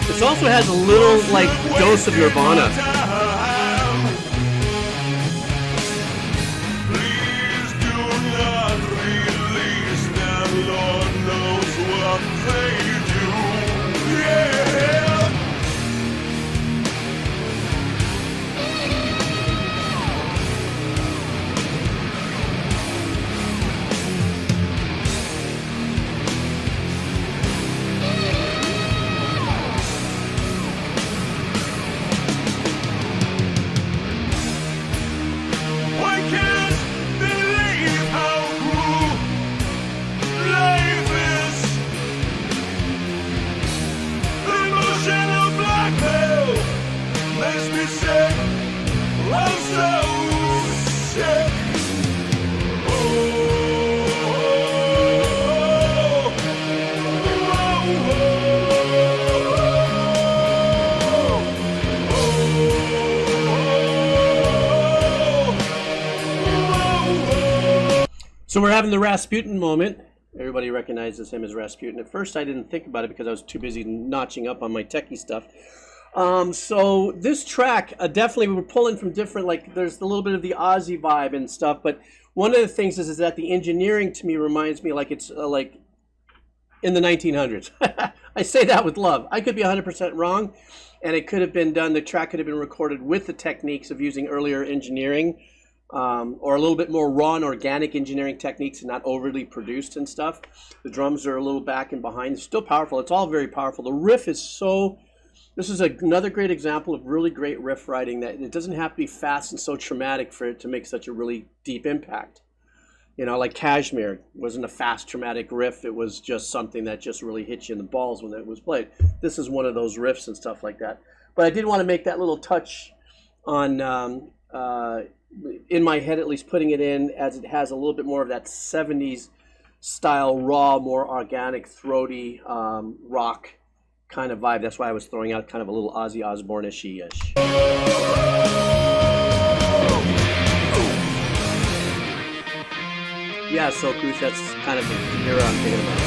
This also has a little like dose of Nirvana. Please do not release them, Lord knows what they do. Yeah. I'm so sick. Oh, So we're having the Rasputin moment. Everybody recognizes him as Rasputin. At first, I didn't think about it because I was too busy notching up on my techie stuff. So this track, definitely we're pulling from different, like there's a little bit of the Aussie vibe and stuff, but one of the things is that the engineering to me reminds me like it's like in the 1900s. I say that with love. I could be 100% wrong, and it could have been done, the track could have been recorded with the techniques of using earlier engineering, or a little bit more raw and organic engineering techniques and not overly produced and stuff. The drums are a little back and behind. It's still powerful. It's all very powerful. The riff is so... This is another great example of really great riff writing, that it doesn't have to be fast and so traumatic for it to make such a really deep impact. You know, like Kashmir wasn't a fast traumatic riff. It was just something that just really hit you in the balls when it was played. This is one of those riffs and stuff like that. But I did want to make that little touch on, in my head at least, putting it in as it has a little bit more of that 70s style, raw, more organic, throaty rock kind of vibe. That's why I was throwing out kind of a little Ozzy Osbourne-ish. Yeah, so Cruz, that's kind of the era I'm thinking about.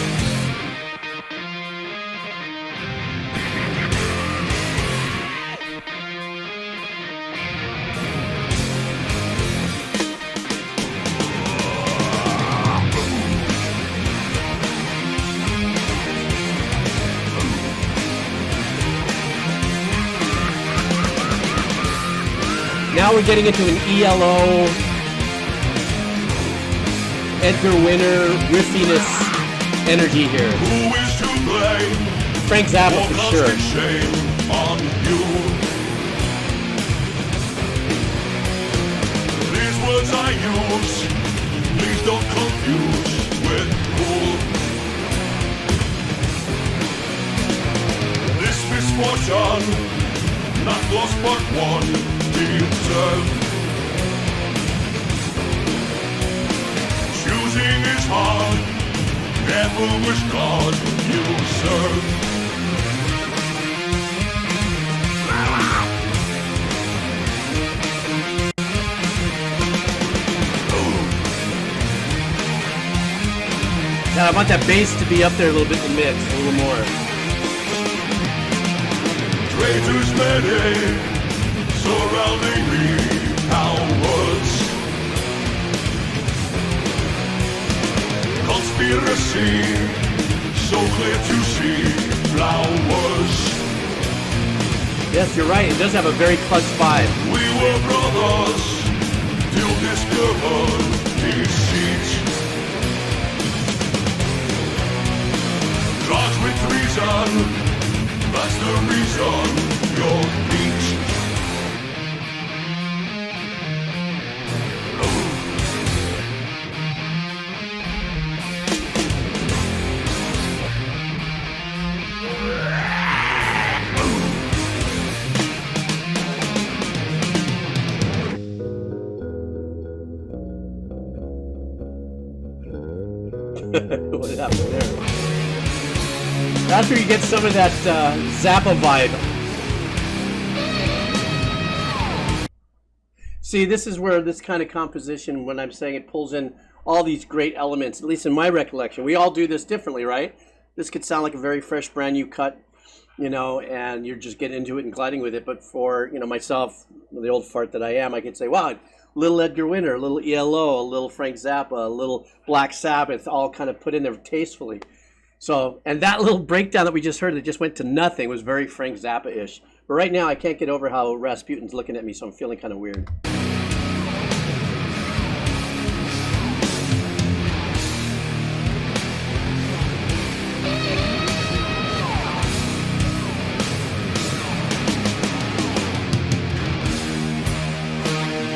Now we're getting into an ELO, Edgar Winter, riffiness energy here. who is to blame? Frank Zappa For for sure. constant shame on you. These words I use, please don't confuse with cool. This misfortune, not lost but won, deserved. Choosing is hard, careful which God you serve. Now I want that bass to be up there a little bit in the mix, a little more. Traitors many, surrounding me, cowards. Conspiracy, so clear to see, flowers. Yes, you're right. It does have a very clutch vibe. We were brothers, till discovered deceit. Charged with treason, that's the reason you're beat. What happened there? That's where you get some of that Zappa vibe. See, this is where this kind of composition, when I'm saying it pulls in all these great elements, at least in my recollection. We all do this differently, right? This could sound like a very fresh, brand new cut, you know, and you're just getting into it and gliding with it. But for, you know, myself, the old fart that I am, I could say, wow, little Edgar Winter, a little ELO, a little Frank Zappa, a little Black Sabbath, all kind of put in there tastefully. So, and that little breakdown that we just heard that just went to nothing was very Frank Zappa-ish. But right now, I can't get over how Rasputin's looking at me, so I'm feeling kind of weird.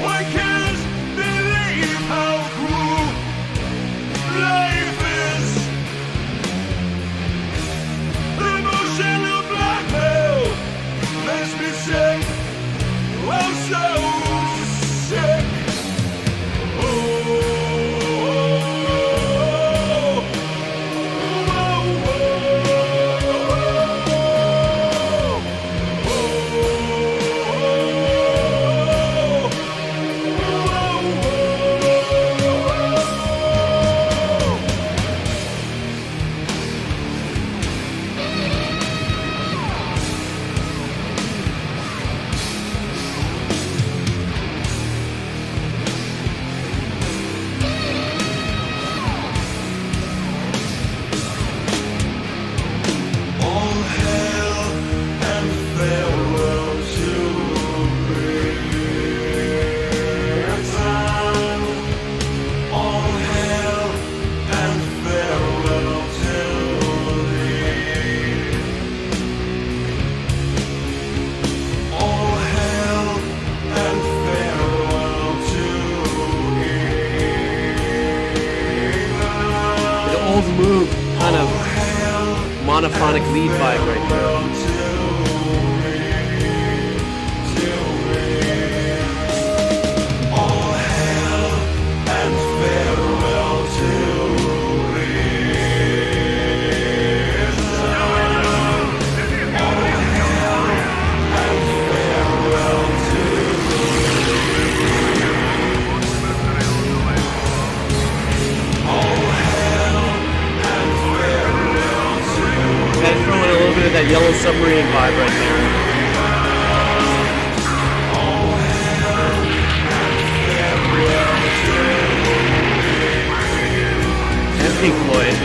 I can't believe how cruel life is. Emotional blackmail makes me sick, oh so smooth kind of monophonic lead vibe right there. That Yellow Submarine vibe right there. And Pink Floyd.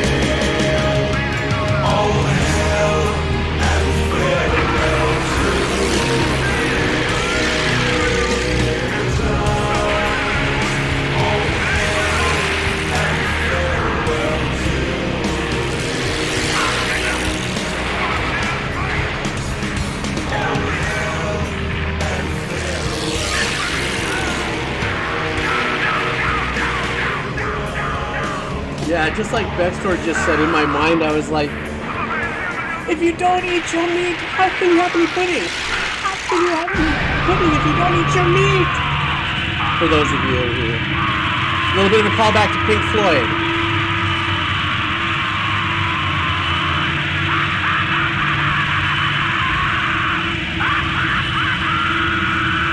Yeah, just like Betstor just said, in my mind I was like, if you don't eat your meat, how can you have any pudding? How can you have any pudding if you don't eat your meat? For those of you over here. A little bit of a callback to Pink Floyd.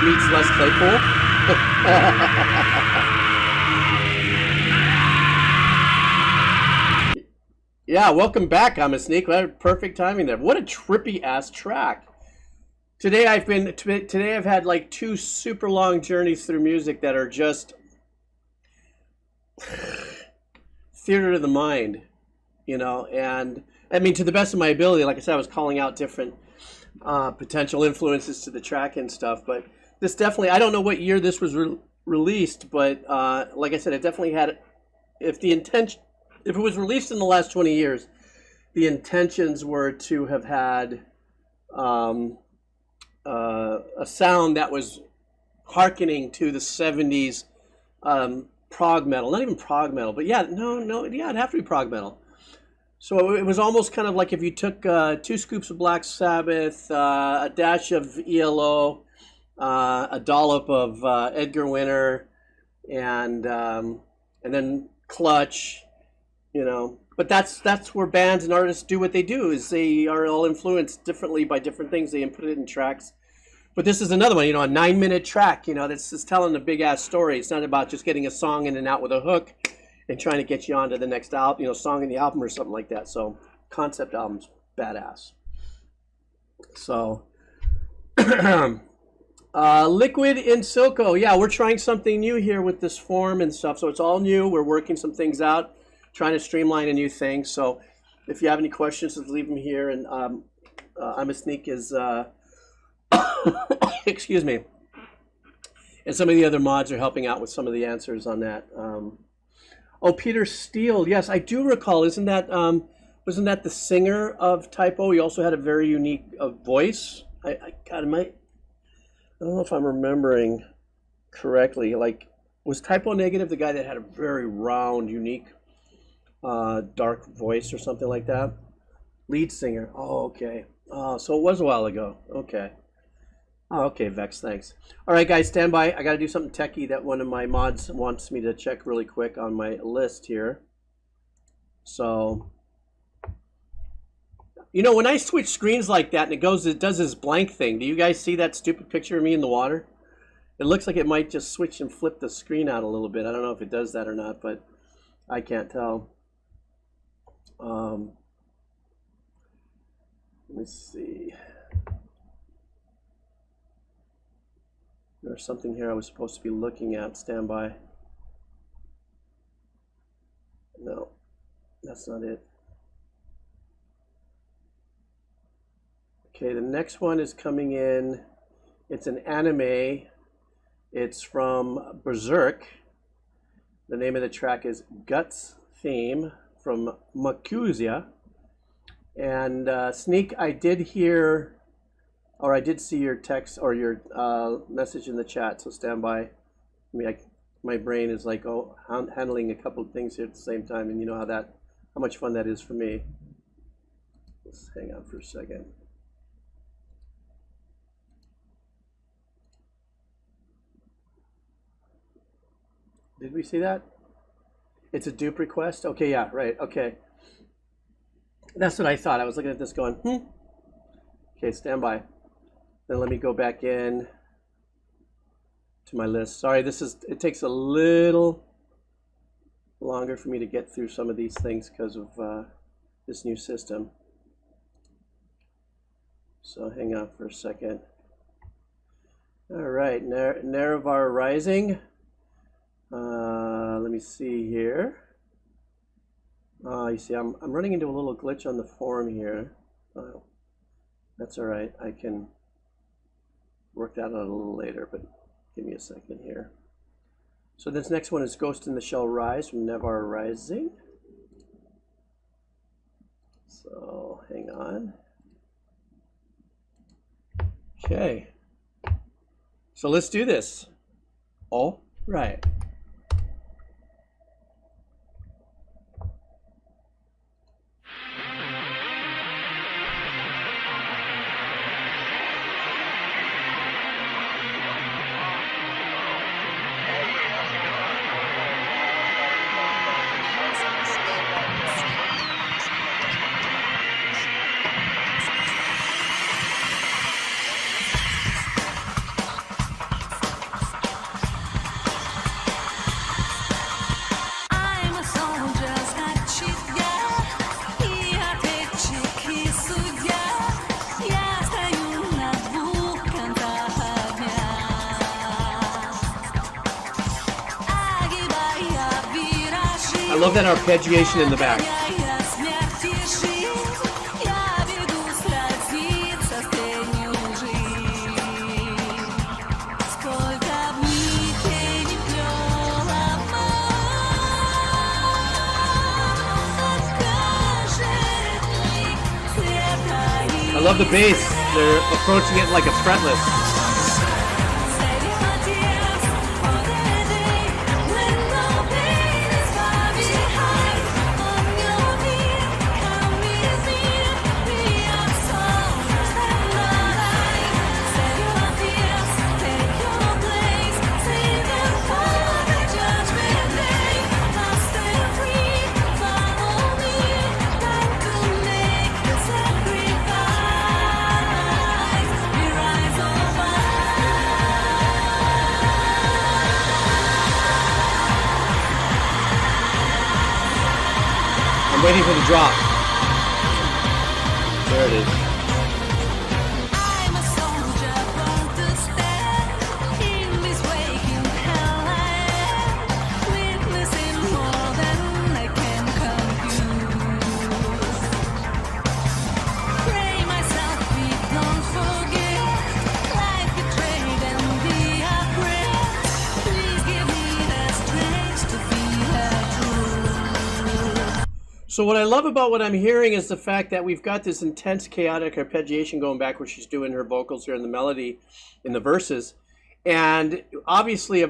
Meets Les Claypool. Yeah, welcome back. I'm a Sneak. Perfect timing there. What a trippy ass track. Today I've had like 2 super long journeys through music that are just theater of the mind, you know. And I mean, to the best of my ability, like I said, I was calling out different potential influences to the track and stuff. But this definitely, I don't know what year this was released, but like I said, it definitely had, if it was released in the last 20 years, the intentions were to have had a sound that was hearkening to the 70s prog metal. Not even prog metal, but yeah, it'd have to be prog metal. So it was almost kind of like if you took 2 scoops of Black Sabbath, a dash of ELO, a dollop of Edgar Winter, and then Clutch. You know, but that's where bands and artists do what they do, is they are all influenced differently by different things. They input it in tracks. But this is another one, you know, a 9-minute track, you know, that's just telling a big ass story. It's not about just getting a song in and out with a hook and trying to get you onto the next album, you know, song in the album or something like that. So concept album's badass. So Liquid in Silco. Yeah, we're trying something new here with this form and stuff. So it's all new. We're working some things out, trying to streamline a new thing. So if you have any questions, just leave them here. And I'm a Sneak is, excuse me. And some of the other mods are helping out with some of the answers on that. Oh, Peter Steele. Yes, I do recall. Wasn't that the singer of Typo? He also had a very unique voice. I don't know if I'm remembering correctly. Like, was Typo Negative the guy that had a very round, unique, dark voice or something like that? Lead singer. Oh, okay. So it was a while ago. Okay. Oh, okay, Vex, thanks. All right, guys, stand by. I got to do something techie that one of my mods wants me to check really quick on my list here. So, you know, when I switch screens like that and it does this blank thing, do you guys see that stupid picture of me in the water? It looks like it might just switch and flip the screen out a little bit. I don't know if it does that or not, but I can't tell. Let me see. There's something here I was supposed to be looking at. Stand by. No, that's not it. Okay, the next one is coming in. It's an anime. It's from Berserk. The name of the track is Guts Theme from Makusia. And Sneak, I did hear, or I did see your text or your message in the chat, so stand by. I mean, my brain is like handling a couple of things here at the same time, and you know how that how much fun that is for me. Let's hang on for a second. Did we see that? It's a dupe request? Okay, yeah, right, okay. That's what I thought. I was looking at this going, Okay, stand by. Then let me go back in to my list. Sorry, it takes a little longer for me to get through some of these things because of this new system. So hang on for a second. All right, Nerevar Rising. Let me see here. You see, I'm running into a little glitch on the form here. That's all right. I can work that out a little later, but give me a second here. So this next one is Ghost in the Shell Rise from Nerevar Rising. So hang on. Okay. So let's do this. All right. I love that arpeggiation in the back. I love the bass. They're approaching it like a fretless. I'm waiting for the drop. There it is. I'm a soldier born to stand in this waking hell I am, witnessing more than I can compute. Pray myself, please don't forget, life betrayed and be a breath. Please give me the strength to be a true. So what I love about what I'm hearing is the fact that we've got this intense chaotic arpeggiation going back where she's doing her vocals here in the melody in the verses. And obviously,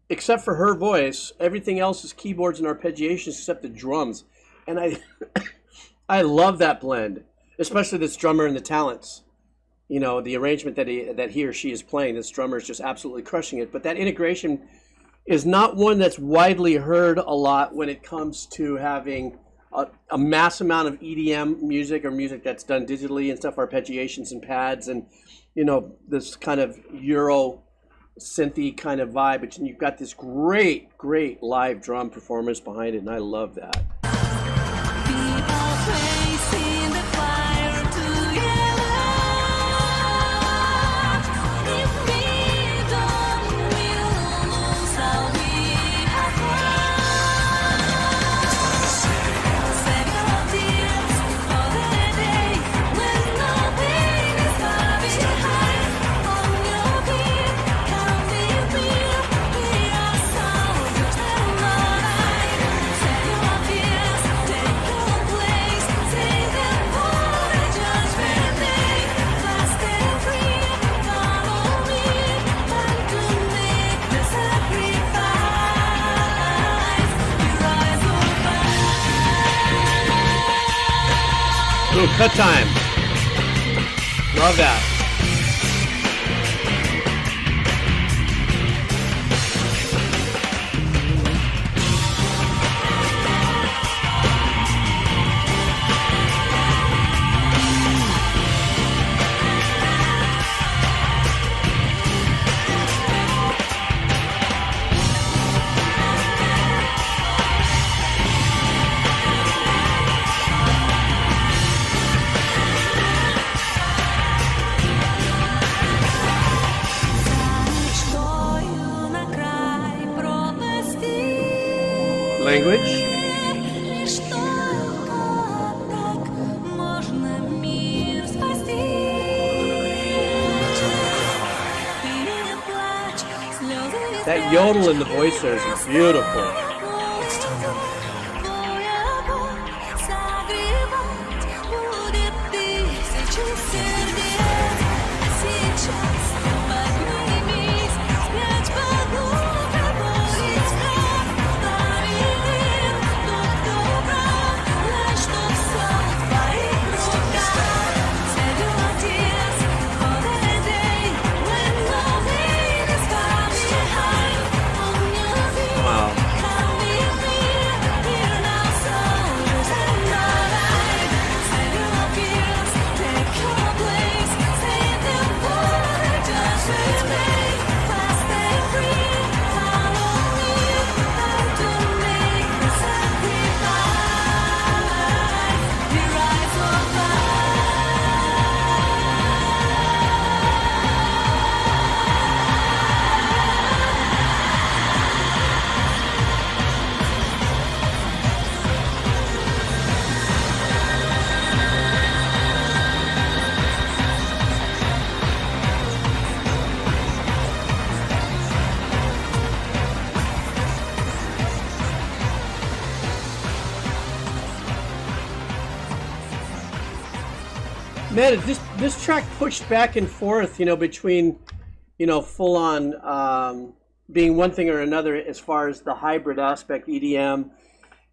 except for her voice, everything else is keyboards and arpeggiations except the drums. And I love that blend, especially this drummer and the talents. You know, the arrangement that he or she is playing, this drummer is just absolutely crushing it. But that integration is not one that's widely heard a lot when it comes to having a mass amount of EDM music or music that's done digitally and stuff, arpeggiations and pads and, you know, this kind of Euro synthy kind of vibe. But you've got this great live drum performance behind it, and I love that. People facing the fire together. If we don't, we'll lose all we have won. Save your tears for the day when no pain is far behind. On your feet, come with me. We are soldiers and not I. Save your tears. Ooh, cut time. Love that. Language. That yodel in the voice there is beautiful. Man, this track pushed back and forth, between, full on being one thing or another as far as the hybrid aspect, EDM,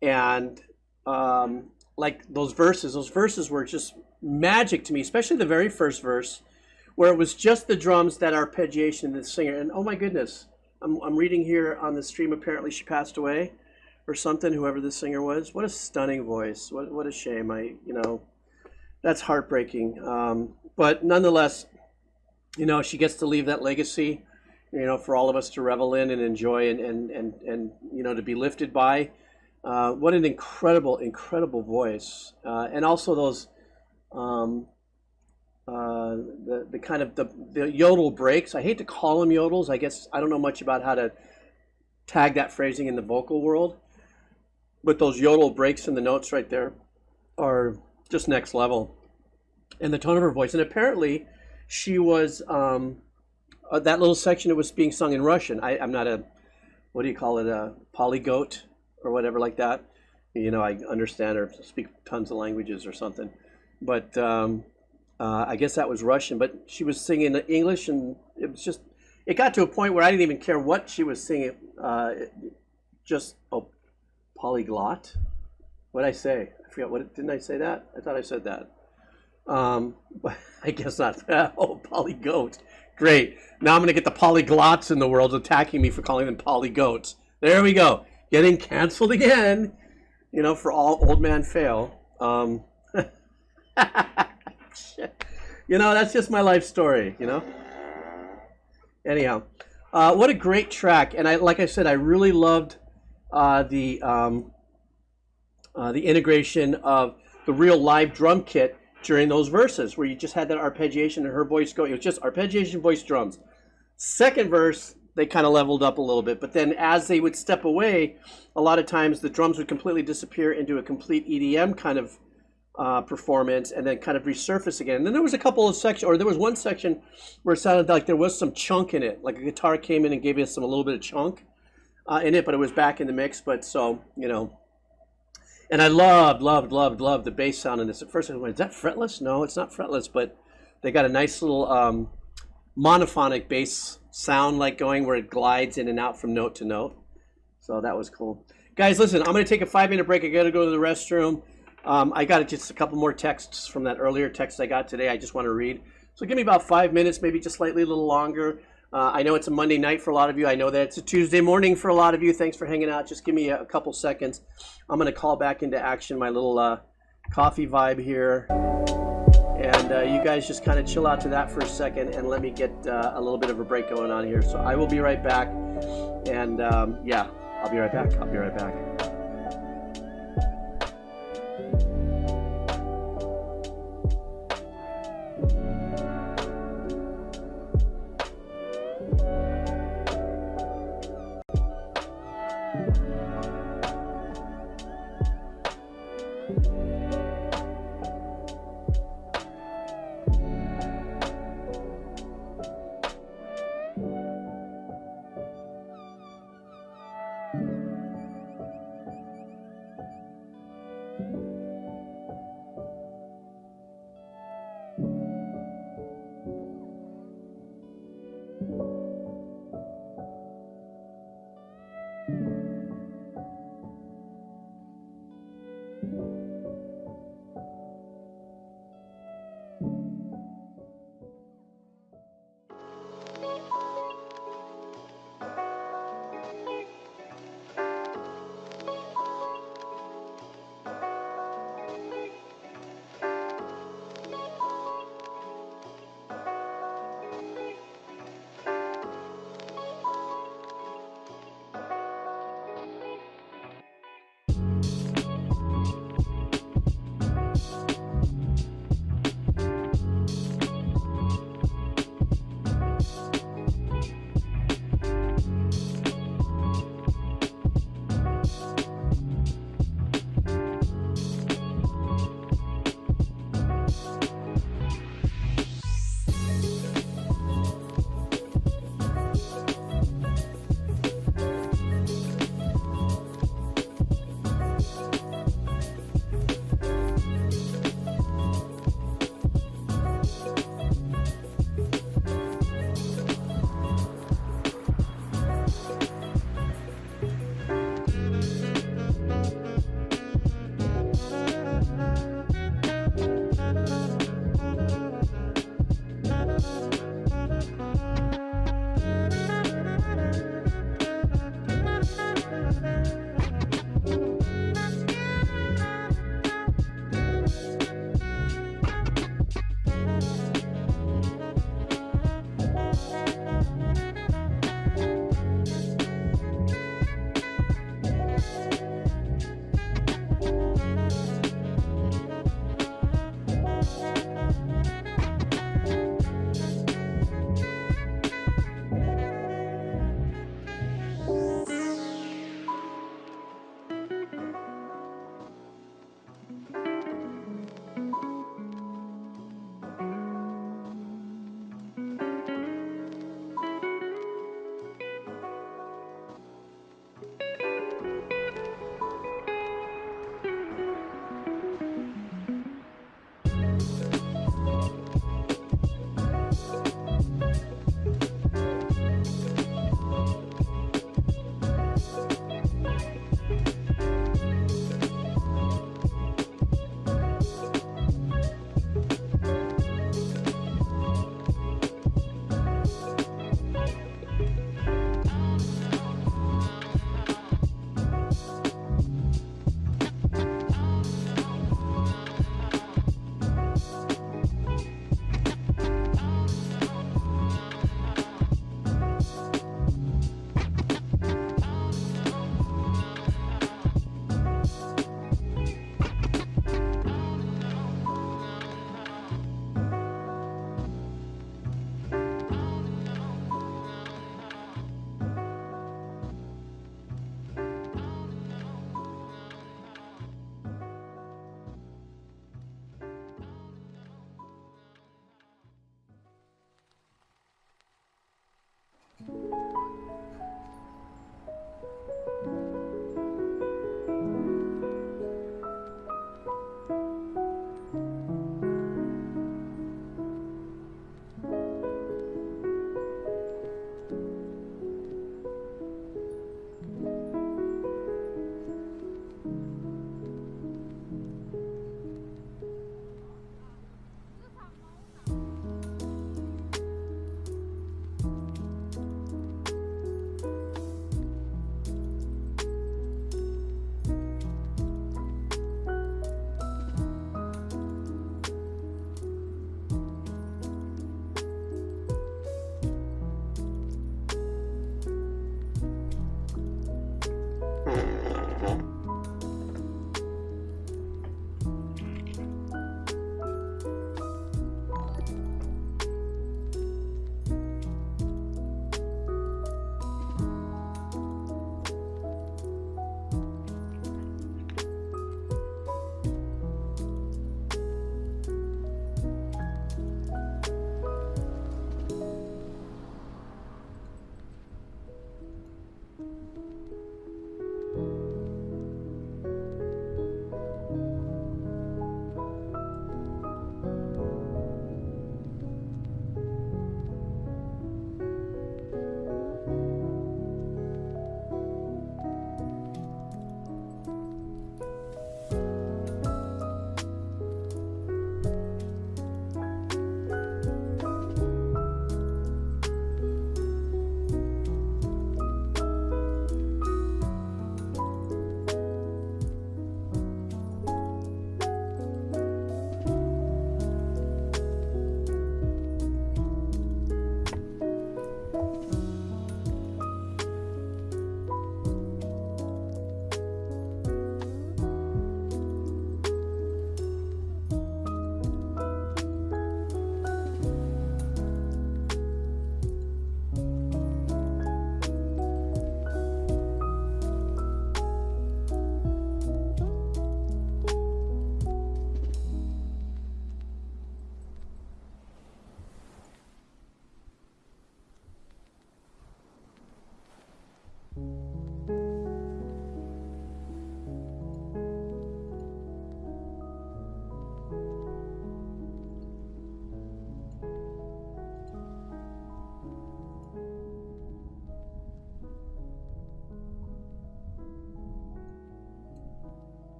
and like those verses. Those verses were just magic to me, especially the very first verse, where it was just the drums, that arpeggiation, and the singer. And oh my goodness, I'm reading here on the stream. Apparently, she passed away, or something. Whoever the singer was, what a stunning voice. What a shame. That's heartbreaking. But nonetheless, she gets to leave that legacy, for all of us to revel in and enjoy and to be lifted by. What an incredible, incredible voice. And also those, the kind of the yodel breaks. I hate to call them yodels. I guess I don't know much about how to tag that phrasing in the vocal world. But those yodel breaks in the notes right there are just next level. And the tone of her voice. And apparently she was, that little section that was being sung in Russian. I'm not a polyglot or whatever like that. I understand or speak tons of languages or something. But I guess that was Russian. But she was singing English, and it got to a point where I didn't even care what she was singing. Polyglot? What did I say? I forgot. Didn't I say that? I thought I said that. But I guess not. Oh, polygoat. Great. Now I'm going to get the polyglots in the world attacking me for calling them polygoats. There we go. Getting canceled again, for all old man fail. That's just my life story, Anyhow, what a great track. And like I said, I really loved the integration of the real live drum kit during those verses, where you just had that arpeggiation and her voice going. It was just arpeggiation, voice, drums. Second verse, they kind of leveled up a little bit, but then as they would step away, a lot of times the drums would completely disappear into a complete EDM kind of performance, and then kind of resurface again. And then there was a couple of sections, or there was one section where it sounded like there was some chunk in it, like a guitar came in and gave us a little bit of chunk in it, but it was back in the mix. But so, and I loved the bass sound in this. At first I went, is that fretless? No, it's not fretless, but they got a nice little monophonic bass sound going where it glides in and out from note to note. So that was cool. Guys, listen, I'm going to take a 5-minute break. I got to go to the restroom. I got just a couple more texts from that earlier text I got today. I just want to read. So give me about 5 minutes, maybe just slightly a little longer. I know it's a Monday night for a lot of you. I know that it's a Tuesday morning for a lot of you. Thanks for hanging out. Just give me a couple seconds. I'm going to call back into action my little coffee vibe here. And you guys just kind of chill out to that for a second and let me get a little bit of a break going on here. So I will be right back. And yeah, I'll be right back. I'll be right back.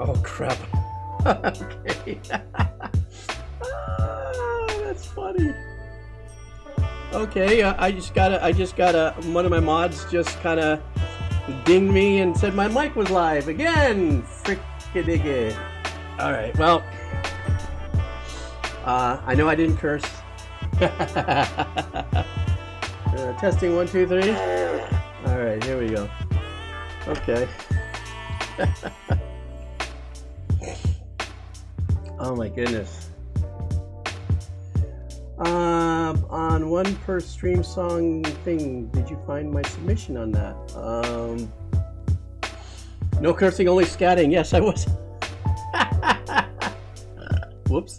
Oh crap. Okay. That's funny. Okay, I just got one of my mods just kind of dinged me and said my mic was live again. Frickadiggy. All right, well, I know I didn't curse. Testing 1, 2, 3. All right, here we go. Okay. Oh my goodness. On one per stream song thing, did you find my submission on that? No cursing, only scatting. Yes, I was. Whoops.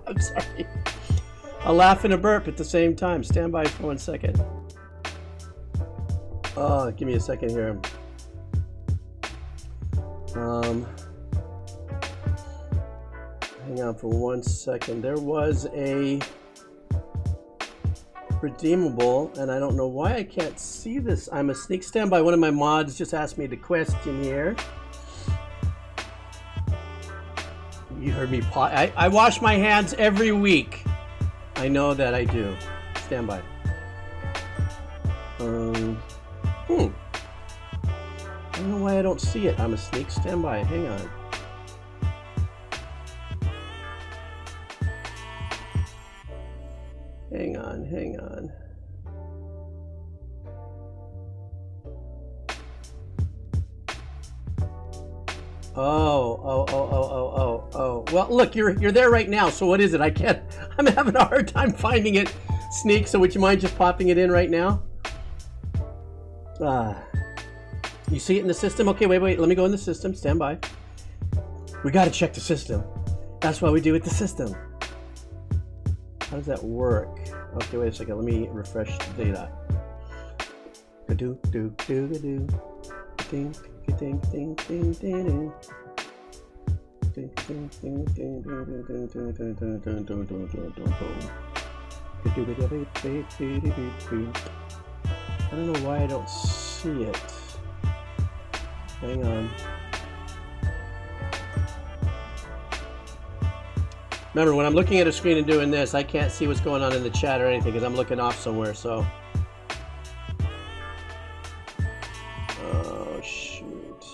I'm sorry. A laugh and a burp at the same time. Stand by for 1 second. Oh, give me a second here. Hang on for 1 second. There was a redeemable, and I don't know why I can't see this. I'm a sneak. Standby. One of my mods just asked me the question here. You heard me I wash my hands every week. I know that I do. Standby. I don't know why I don't see it. I'm a sneak. Standby. Hang on. Hang on. Oh. Well, look, you're there right now. So what is it? I'm having a hard time finding it, Sneak. So would you mind just popping it in right now? You see it in the system? Okay, wait. Let me go in the system. Stand by. We got to check the system. That's what we do with the system. How does that work? Okay, wait a second. Let me refresh the data. Ding, ding, ding, ding, ding, ding. I don't know why I don't see it. Hang on. Remember, when I'm looking at a screen and doing this, I can't see what's going on in the chat or anything because I'm looking off somewhere, so. Oh, shoot.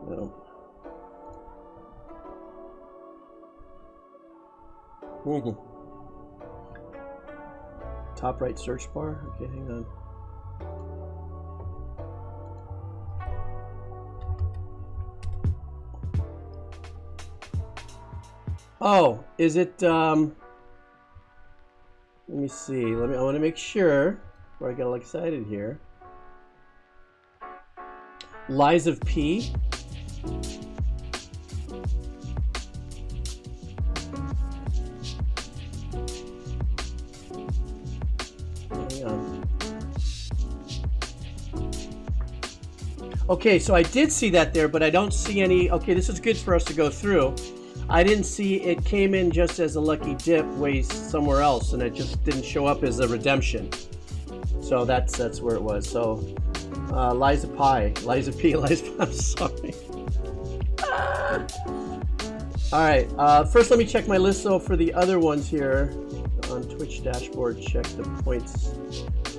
No. Top right search bar? Okay, hang on. Oh, is it, let me see. I want to make sure before I get all excited here. Lies of P. Hang on. Okay, so I did see that there, but I don't see any. Okay, this is good for us to go through. I didn't see it came in just as a lucky dip way somewhere else, and it just didn't show up as a redemption. So that's where it was. So Liza P, I'm sorry. All right, first let me check my list though for the other ones here on Twitch dashboard. Check the points.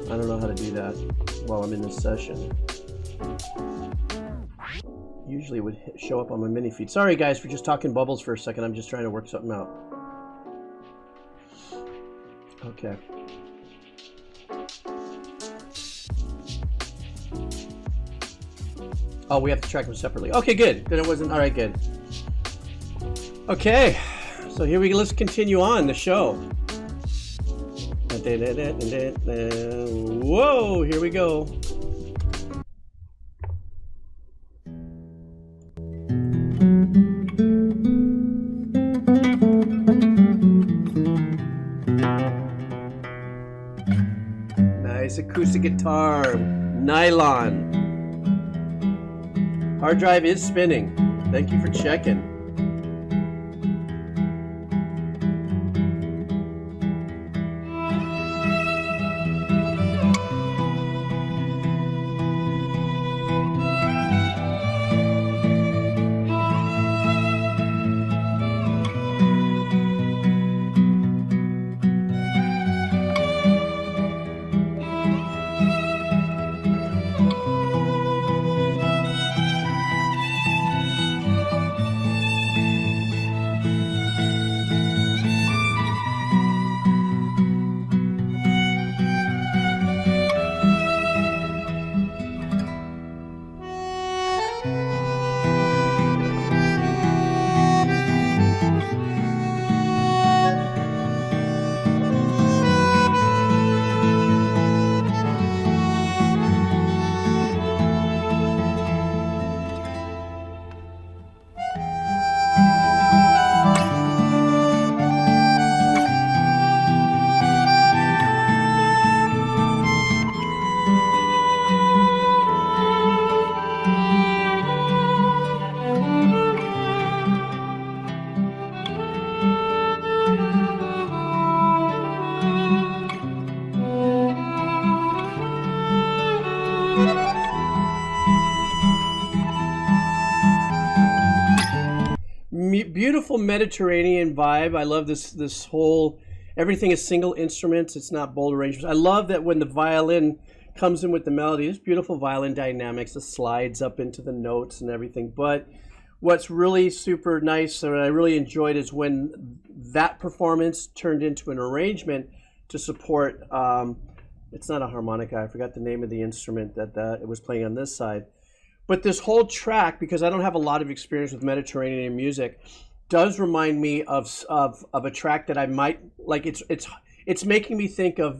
I don't know how to do that while I'm in this session. Usually would show up on my mini feed. Sorry guys for just talking bubbles for a second. I'm just trying to work something out. Okay. Oh, we have to track them separately. Okay, good. Then it wasn't. All right, good. Okay, so here we go. Let's continue on the show. Whoa, here we go. Nice acoustic guitar, nylon. Hard drive is spinning. Thank you for checking. beautiful Mediterranean vibe. I love this whole, everything is single instruments. It's not bold arrangements. I love that when the violin comes in with the melody, there's beautiful violin dynamics. It slides up into the notes and everything. But what's really super nice and I really enjoyed is when that performance turned into an arrangement to support, it's not a harmonica, I forgot the name of the instrument that it was playing on this side. But this whole track, because I don't have a lot of experience with Mediterranean music, does remind me of a track that I might like. It's making me think of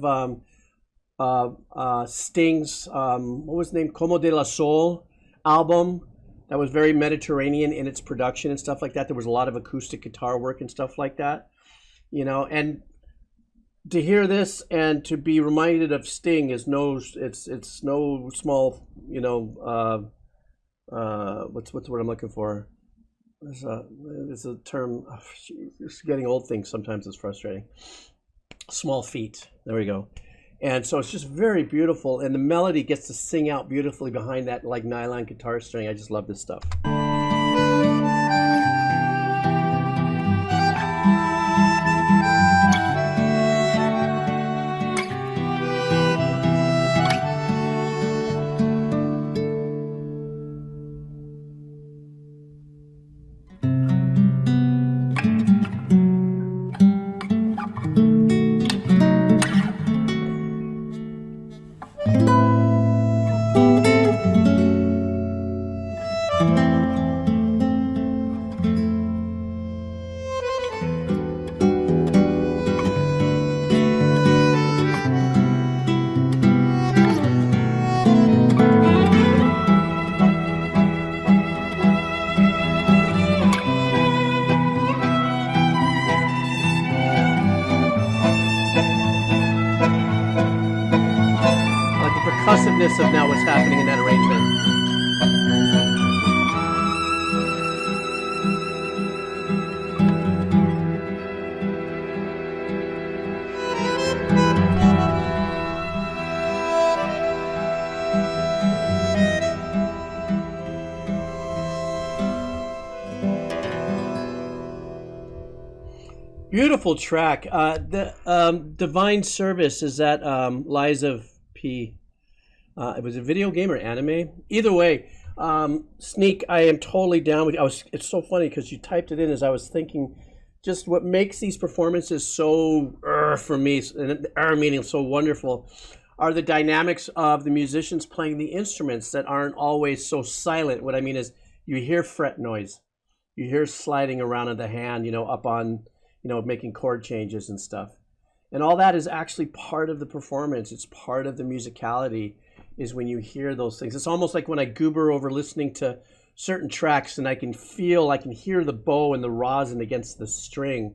Sting's what was the name, Como de la Sol album. That was very Mediterranean in its production and stuff like that. There was a lot of acoustic guitar work and stuff like that, you know. And to hear this and to be reminded of Sting is it's no small, you know. What's the word I'm looking for? There's a term. Oh, geez, getting old things sometimes is frustrating. Small feat. There we go. And so it's just very beautiful, and the melody gets to sing out beautifully behind that like nylon guitar string. I just love this stuff. Percussiveness of now what's happening in that arrangement. Beautiful track. The Divine Service is that Liza P. It was a video game or anime. Either way, Sneak, I am totally down with you. It's so funny because you typed it in as I was thinking. Just what makes these performances so for me, meaning so wonderful, are the dynamics of the musicians playing the instruments that aren't always so silent. What I mean is, you hear fret noise, you hear sliding around of the hand, you know, up on, you know, making chord changes and stuff, and all that is actually part of the performance. It's part of the musicality. Is when you hear those things. It's almost like when I goober over listening to certain tracks and I can hear the bow and the rosin against the string,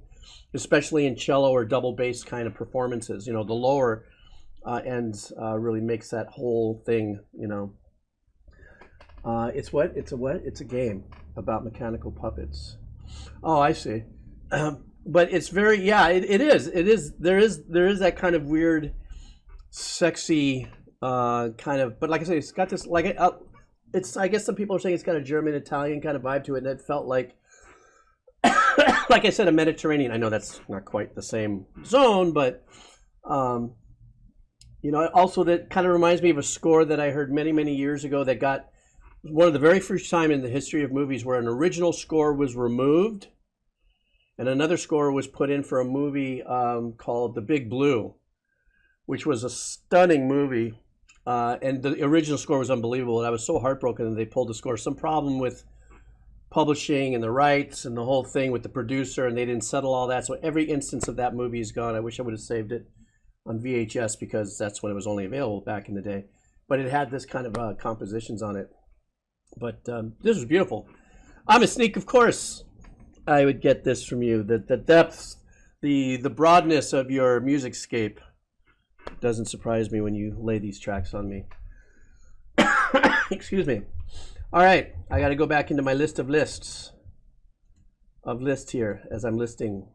especially in cello or double bass kind of performances. You know, the lower ends really makes that whole thing, you know. It's a game about mechanical puppets. Oh, I see. But it's very, yeah, it is. There is that kind of weird, sexy, kind of, but like I said, it's got this like it's. I guess some people are saying it's got a German Italian kind of vibe to it, and it felt like, like I said, a Mediterranean. I know that's not quite the same zone, but you know, also that kind of reminds me of a score that I heard many years ago that got one of the very first time in the history of movies where an original score was removed, and another score was put in for a movie called The Big Blue, which was a stunning movie. And the original score was unbelievable, and I was so heartbroken that they pulled the score. Some problem with publishing and the rights and the whole thing with the producer, and they didn't settle all that. So every instance of that movie is gone. I wish I would have saved it on VHS because that's when it was only available back in the day. But it had this kind of compositions on it. But this was beautiful. I'm a Sneak, of course. I would get this from you. The depth, the broadness of your music scape. Doesn't surprise me when you lay these tracks on me. Excuse me. All right, I got to go back into my list of lists here as I'm listing.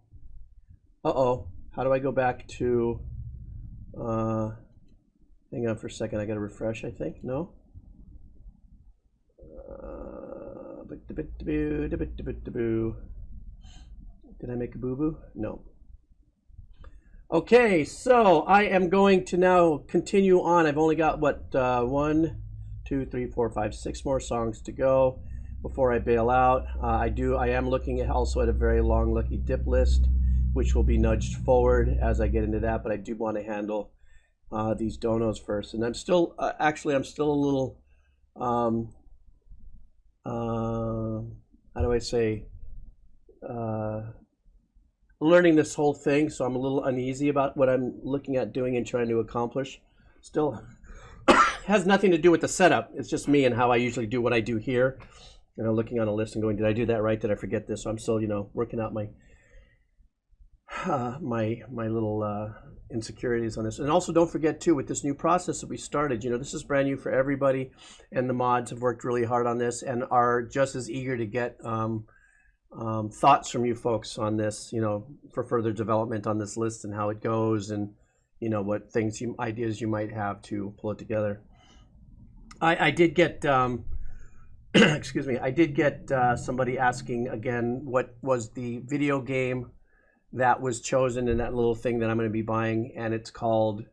Uh-oh, how do I go back to, hang on for a second, I got to refresh, I think, no? Did I make a boo-boo? No. Okay, so I am going to now continue on. I've only got, what, 1, 2, 3, 4, 5, 6 more songs to go before I bail out. I am looking at also at a very long Lucky Dip list, which will be nudged forward as I get into that, but I do want to handle these donos first. And I'm still, actually, I'm still a little, how do I say, learning this whole thing, so I'm a little uneasy about what I'm looking at doing and trying to accomplish. Still has nothing to do with the setup. It's just me and how I usually do what I do here. You know, looking on a list and going, did I do that right? Did I forget this? So I'm still, you know, working out my my little insecurities on this. And also don't forget too, with this new process that we started, you know, this is brand new for everybody, and the mods have worked really hard on this and are just as eager to get thoughts from you folks on this, you know, for further development on this list and how it goes, and you know what things ideas you might have to pull it together. I did get excuse me, I did get somebody asking again what was the video game that was chosen in that little thing that I'm going to be buying, and it's called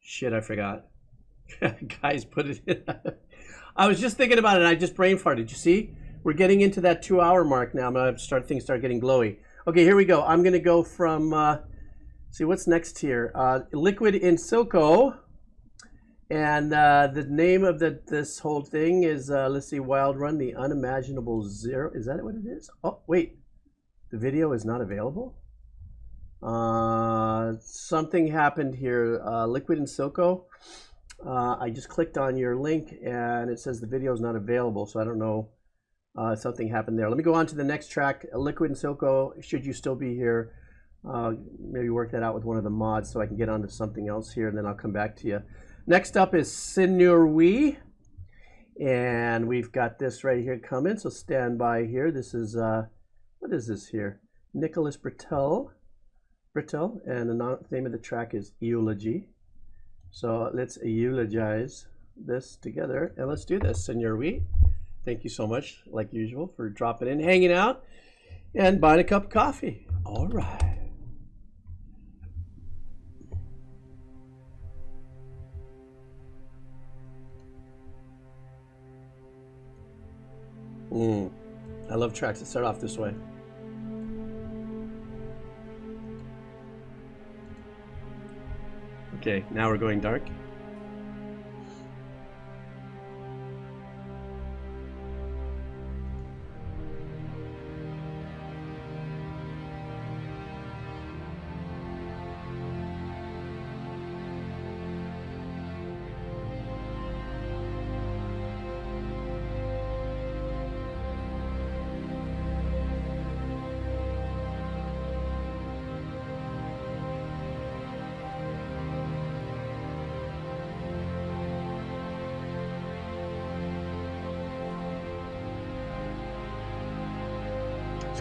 shit, I forgot. Guys, put it in. I was just thinking about it and I just brain farted. You see, we're getting into that 2-hour mark now. I'm gonna start getting glowy. Okay, here we go. I'm gonna go from see what's next here. Liquid in Silco, and the name of this whole thing is let's see, Wild Run, the Unimaginable Zero. Is that what it is? Oh wait, the video is not available. Something happened here. Liquid in Silco. I just clicked on your link and it says the video is not available, so I don't know. Something happened there. Let me go on to the next track, Liquid and Silco, Should You Still Be Here. Maybe work that out with one of the mods so I can get on to something else here, and then I'll come back to you. Next up is Sinurwi, and we've got this right here coming, so stand by here. This is, what is this here? Nicholas Britell, and the name of the track is Eulogy. So let's eulogize this together, and let's do this, Sinurwi. Thank you so much, like usual, for dropping in, hanging out, and buying a cup of coffee. All right. I love tracks that start off this way. Okay, now we're going dark.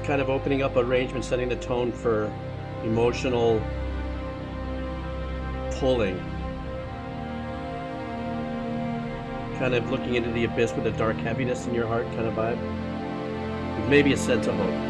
Kind of opening up arrangement, setting the tone for emotional pulling. Kind of looking into the abyss with a dark heaviness in your heart kind of vibe. Maybe a sense of hope.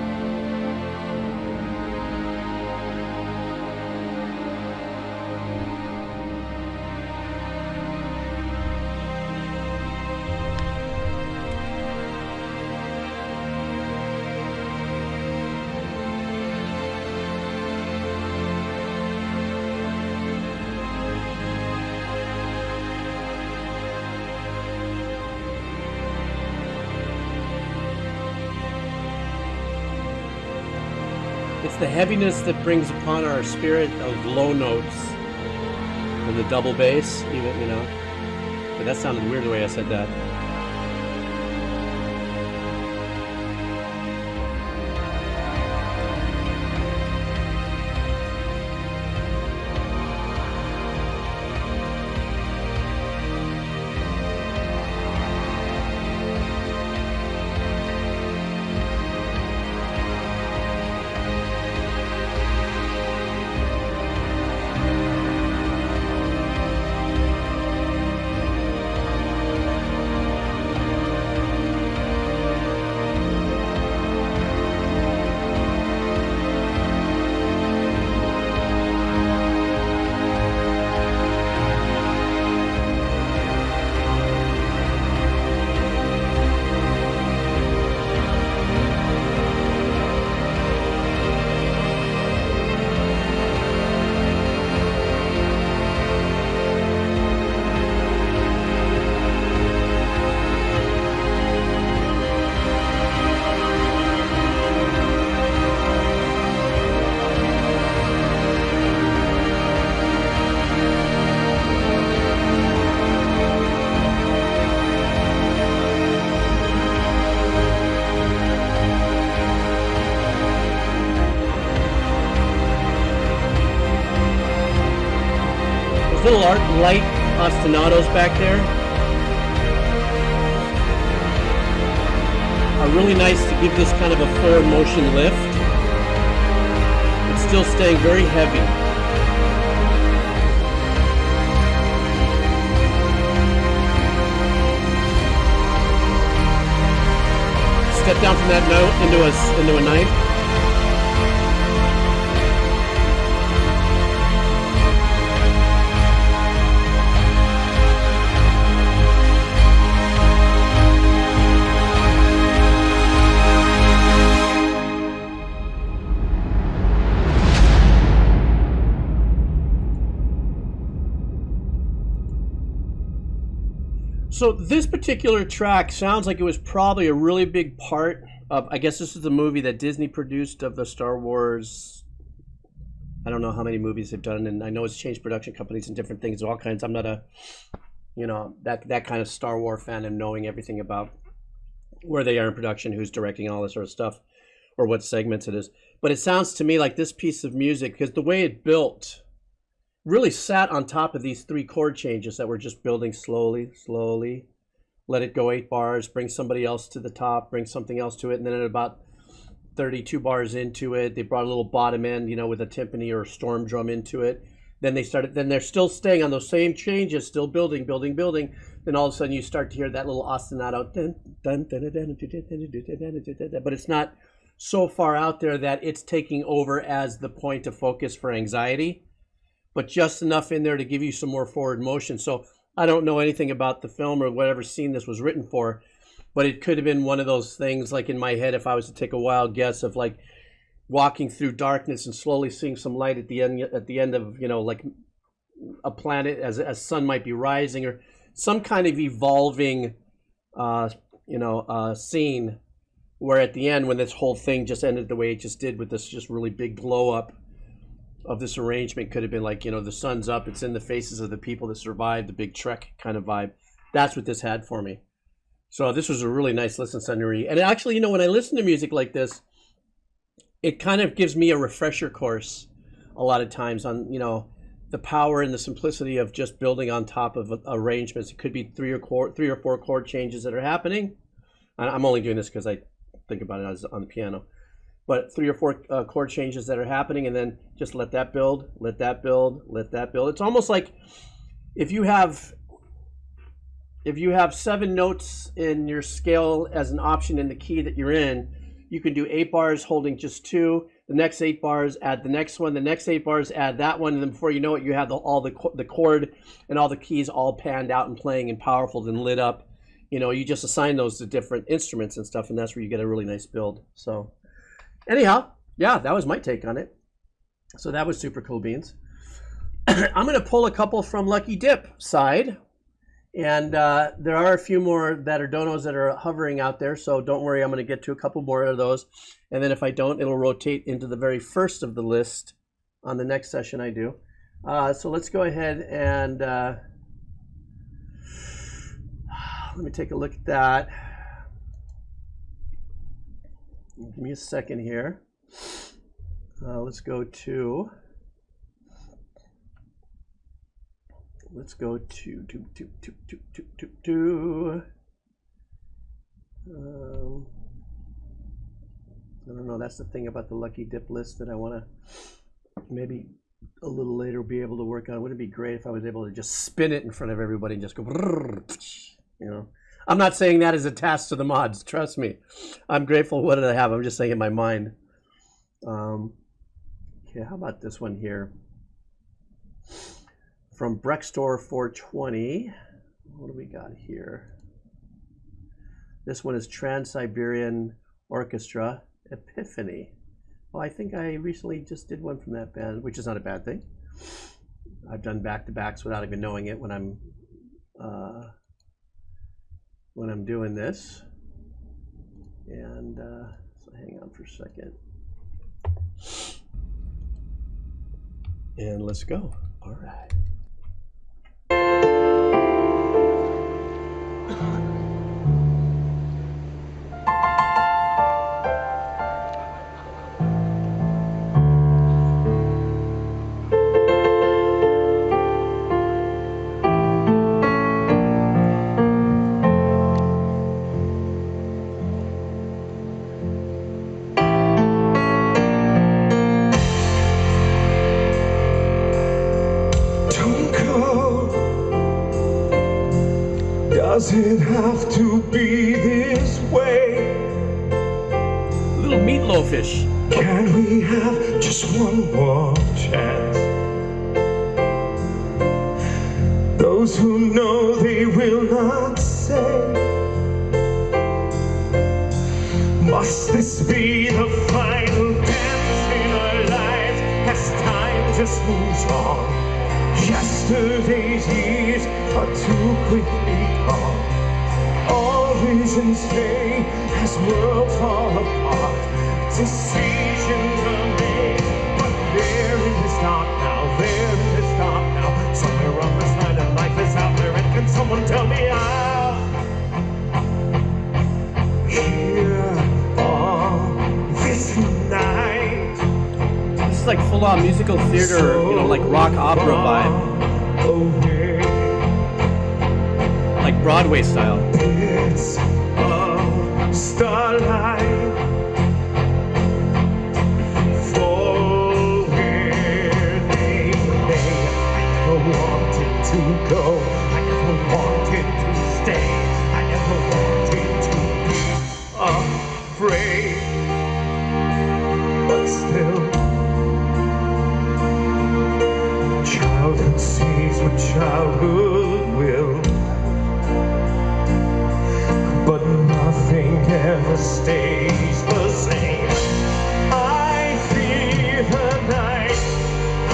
It's the heaviness that brings upon our spirit of low notes and the double bass, even, you know. But that sounded weird the way I said that. little light ostinatos back there are really nice to give this kind of a forward motion lift. It's still staying very heavy. Step down from that note into a ninth. So this particular track sounds like it was probably a really big part of, I guess this is the movie that Disney produced of the Star Wars. I don't know how many movies they've done, and I know it's changed production companies and different things, all kinds. I'm not a, that kind of Star Wars fan and knowing everything about where they are in production, who's directing, all this sort of stuff, or what segments it is. But it sounds to me like this piece of music, because the way it built really sat on top of these 3 chord changes that were just building slowly, let it go 8 bars, bring somebody else to the top, bring something else to it, and then at about 32 bars into it, they brought a little bottom end, with a timpani or storm drum into it. Then they're still staying on those same changes, still building. Then all of a sudden you start to hear that little ostinato, but it's not so far out there that it's taking over as the point of focus for anxiety, but just enough in there to give you some more forward motion. So I don't know anything about the film or whatever scene this was written for, but it could have been one of those things, like in my head, if I was to take a wild guess, of like walking through darkness and slowly seeing some light at the end of, like a planet as sun might be rising, or some kind of evolving scene where at the end, when this whole thing just ended the way it just did, with this just really big glow up of this arrangement, could have been like, the sun's up, it's in the faces of the people that survived, the big trek kind of vibe. That's what this had for me. So this was a really nice listen, Sunnery. And actually, when I listen to music like this, it kind of gives me a refresher course a lot of times on, the power and the simplicity of just building on top of arrangements. It could be 3 or 4 chord changes that are happening. I'm only doing this because I think about it as on the piano. But 3 or 4 chord changes that are happening, and then just let that build, let that build, let that build. It's almost like if you have 7 notes in your scale as an option in the key that you're in, you can do 8 bars holding just 2. The next 8 bars, add the next one. The next 8 bars, add that one. And then before you know it, you have all the chord and all the keys all panned out and playing and powerful and lit up. You just assign those to different instruments and stuff, and that's where you get a really nice build. So anyhow, yeah, that was my take on it. So that was super cool beans. I'm going to pull a couple from Lucky Dip side. And there are a few more that are donos that are hovering out there. So don't worry, I'm going to get to a couple more of those. And then if I don't, it'll rotate into the very first of the list on the next session I do. So let's go ahead and let me take a look at that. Give me a second here. Let's go to I don't know, that's the thing about the Lucky Dip list that I want to maybe a little later be able to work on. Wouldn't it be great if I was able to just spin it in front of everybody and just go, I'm not saying that as a task to the mods, trust me. I'm grateful what did I have. I'm just saying in my mind. Okay, how about this one here? From Brextor 420. What do we got here? This one is Trans-Siberian Orchestra, Epiphany. Well, I think I recently just did one from that band, which is not a bad thing. I've done back-to-backs without even knowing it when I'm doing this. And so hang on for a second. And let's go. All right. Does it have to be this way? Little meatloafish. Can we have just one more chance? Those who know they will not say. Must this be the final dance in our lives as time just moves on? Yesterday's years are too quickly gone. All visions fade as worlds fall apart. Decisions are made, but they're in this dark now, they're in this dark now. Somewhere on this line of life is out there, and can someone tell me how? Here on this night, This is like full-on musical theater, you know, like rock opera vibe, away. like Broadway style. It's a starlight for where they lay. I never wanted to go. I never wanted to stay. I never wanted to be afraid. But still, childhood sees what childhood will. But nothing ever stays the same. I fear the night. I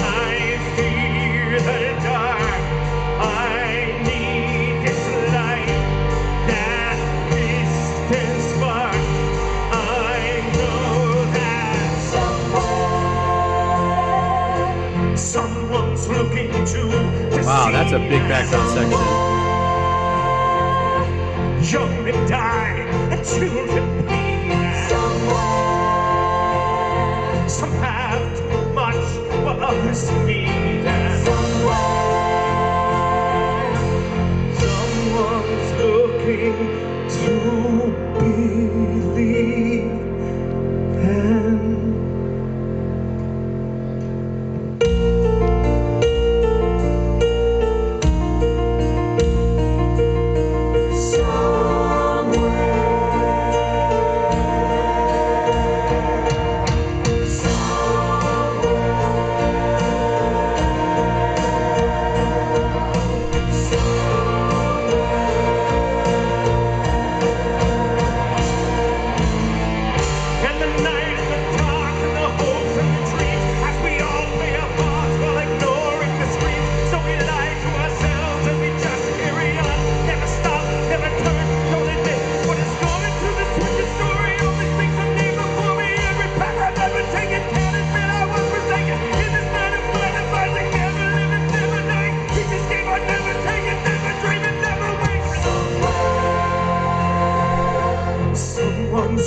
fear the dark. I need this light, that distant spark. I know that someone's looking to Wow, that's a big background section. young and die, and children bleed. Some have too much, while others need. Someone's looking to believe. And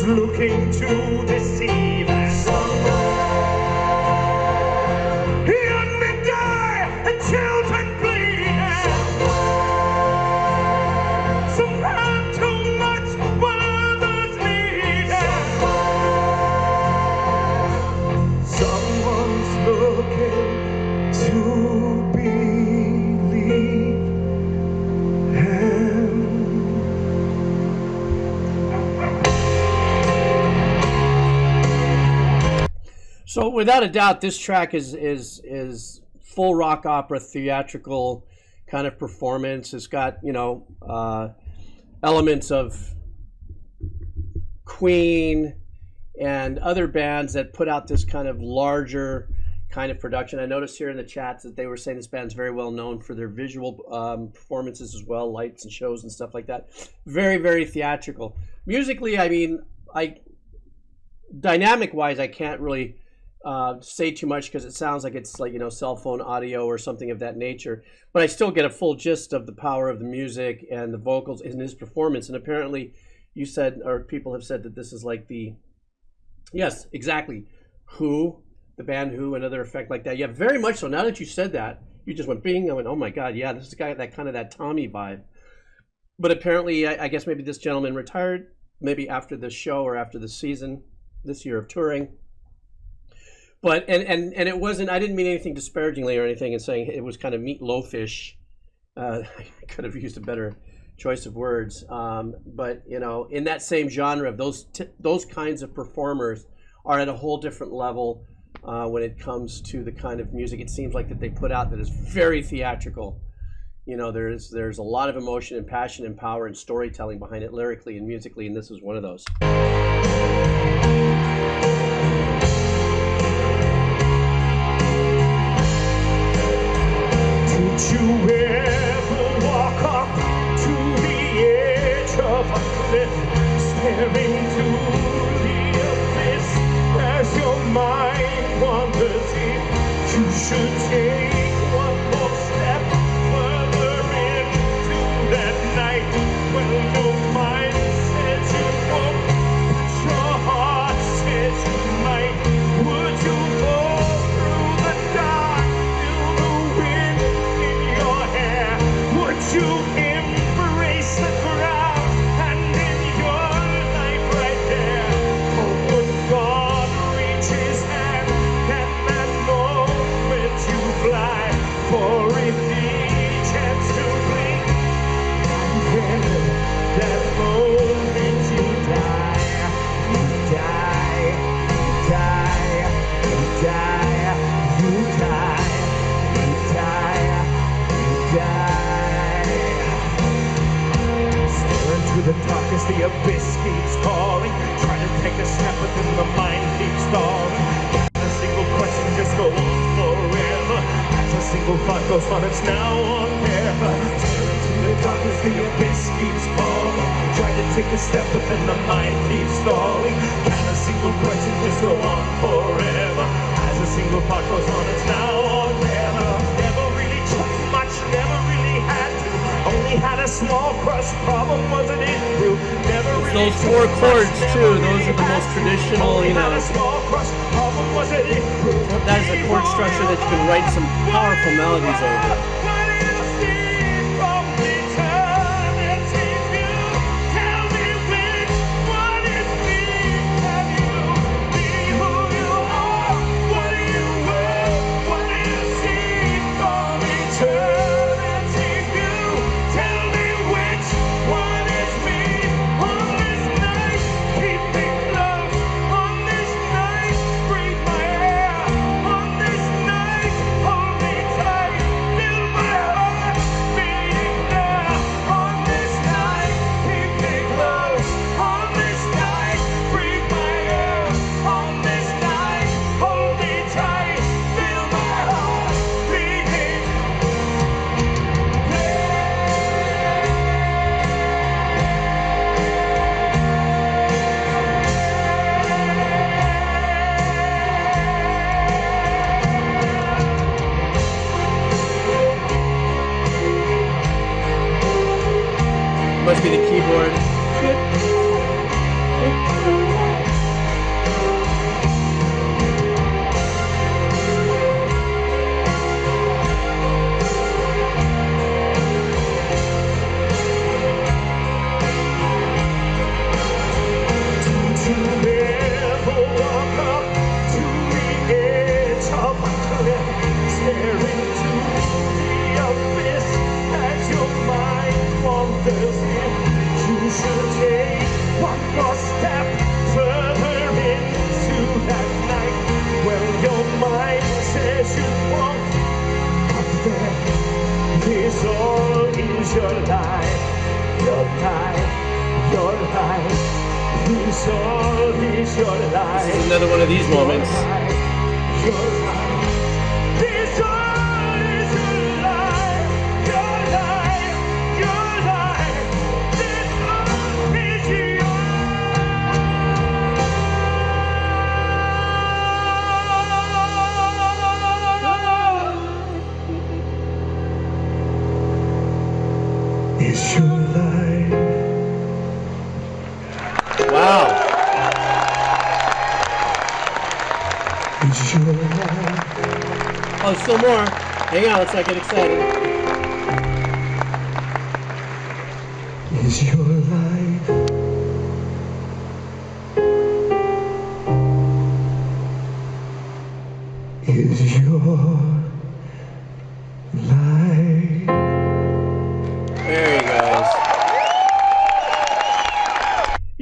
looking to deceive us. Young men die and children bleed. Some have too much, while others need. Someone's looking to believe. And So without a doubt, this track is full rock opera theatrical kind of performance. It's got, you know, elements of Queen and other bands that put out this kind of larger kind of production. I noticed here in the chats that they were saying this band's very well known for their visual performances as well, lights and shows and stuff like that. Very, very theatrical. Musically, I mean, dynamic-wise, I can't really say too much because it sounds like it's like, you know, cell phone audio or something of that nature. But I still get a full gist of the power of the music and the vocals in his performance. And apparently, you said, or people have said, that this is like the, yes, exactly, Who, the band Who, another effect like that. Yeah, very much so. Now that you said that, you just went bing. I went, oh my God, yeah, this is got that kind of that Tommy vibe. But apparently, I guess maybe this gentleman retired, maybe after the show or after the season, this year of touring. But and it wasn't. I didn't mean anything disparagingly or anything in saying it was kind of meatloafish. I could have used a better choice of words. But you know, in that same genre of those kinds of performers are at a whole different level when it comes to the kind of music it seems like that they put out that is very theatrical. You know, there's a lot of emotion and passion and power and storytelling behind it lyrically and musically, and this is one of those. Did you ever walk up to the edge of a cliff, staring into the abyss as your mind wanders in? You should take one more step further into that night when your mind says you won't, but your heart says you might. Would you fall through the dark, feel the wind in your hair? Would you embrace the crowd and in your life right there? Or would God reach his hand at that moment you fly for refuge and to blink? And then that moment you die, you die, you die, you die, you die, you die, you die. Stare into the darkness, the abyss keeps calling. Try to take a step, but then the mind keeps stalling. A single question just goes on forever. As a single thought goes on, it's now or never. Stare into the darkness, the abyss keeps calling. Try to take a step, but then the mind keeps stalling. Can a single question just go on forever? As a single thought goes on, it's now or never. Never really took much, never really had to. Only had a small crush, problem wasn't it through. Never really Those took four much, chords never too, really those are the had most to. traditional, Only you had know. a small crush, problem wasn't it through. That is a chord structure that you can write some powerful melodies over. What do you see from eternity view? Tell me which one is me and you. Be who you are. What do you wear? What do you see from eternity view? Tell me which one is me on this night. Keep me close on this night. Breathe my air on this night. Hold me tight. Feel my heart beating now on this night. Keep me close on this night. Breathe my air on this night. Hold me tight. Feel my heart beating. Must be the keyboard. Did you ever walk up to the edge of a cliff, stare into the abyss as your mind wanders in? You should take one more step further into that night when your mind says you won't. But then this all is your life, your life, your life. This all is your life. This is another one of these moments. Your life. This all is your life, your life, your life. This all is yours. Is your life. Wow. Is your life. Oh, still more. Hang on, let's not get excited. Is your life. Is your life. There he goes.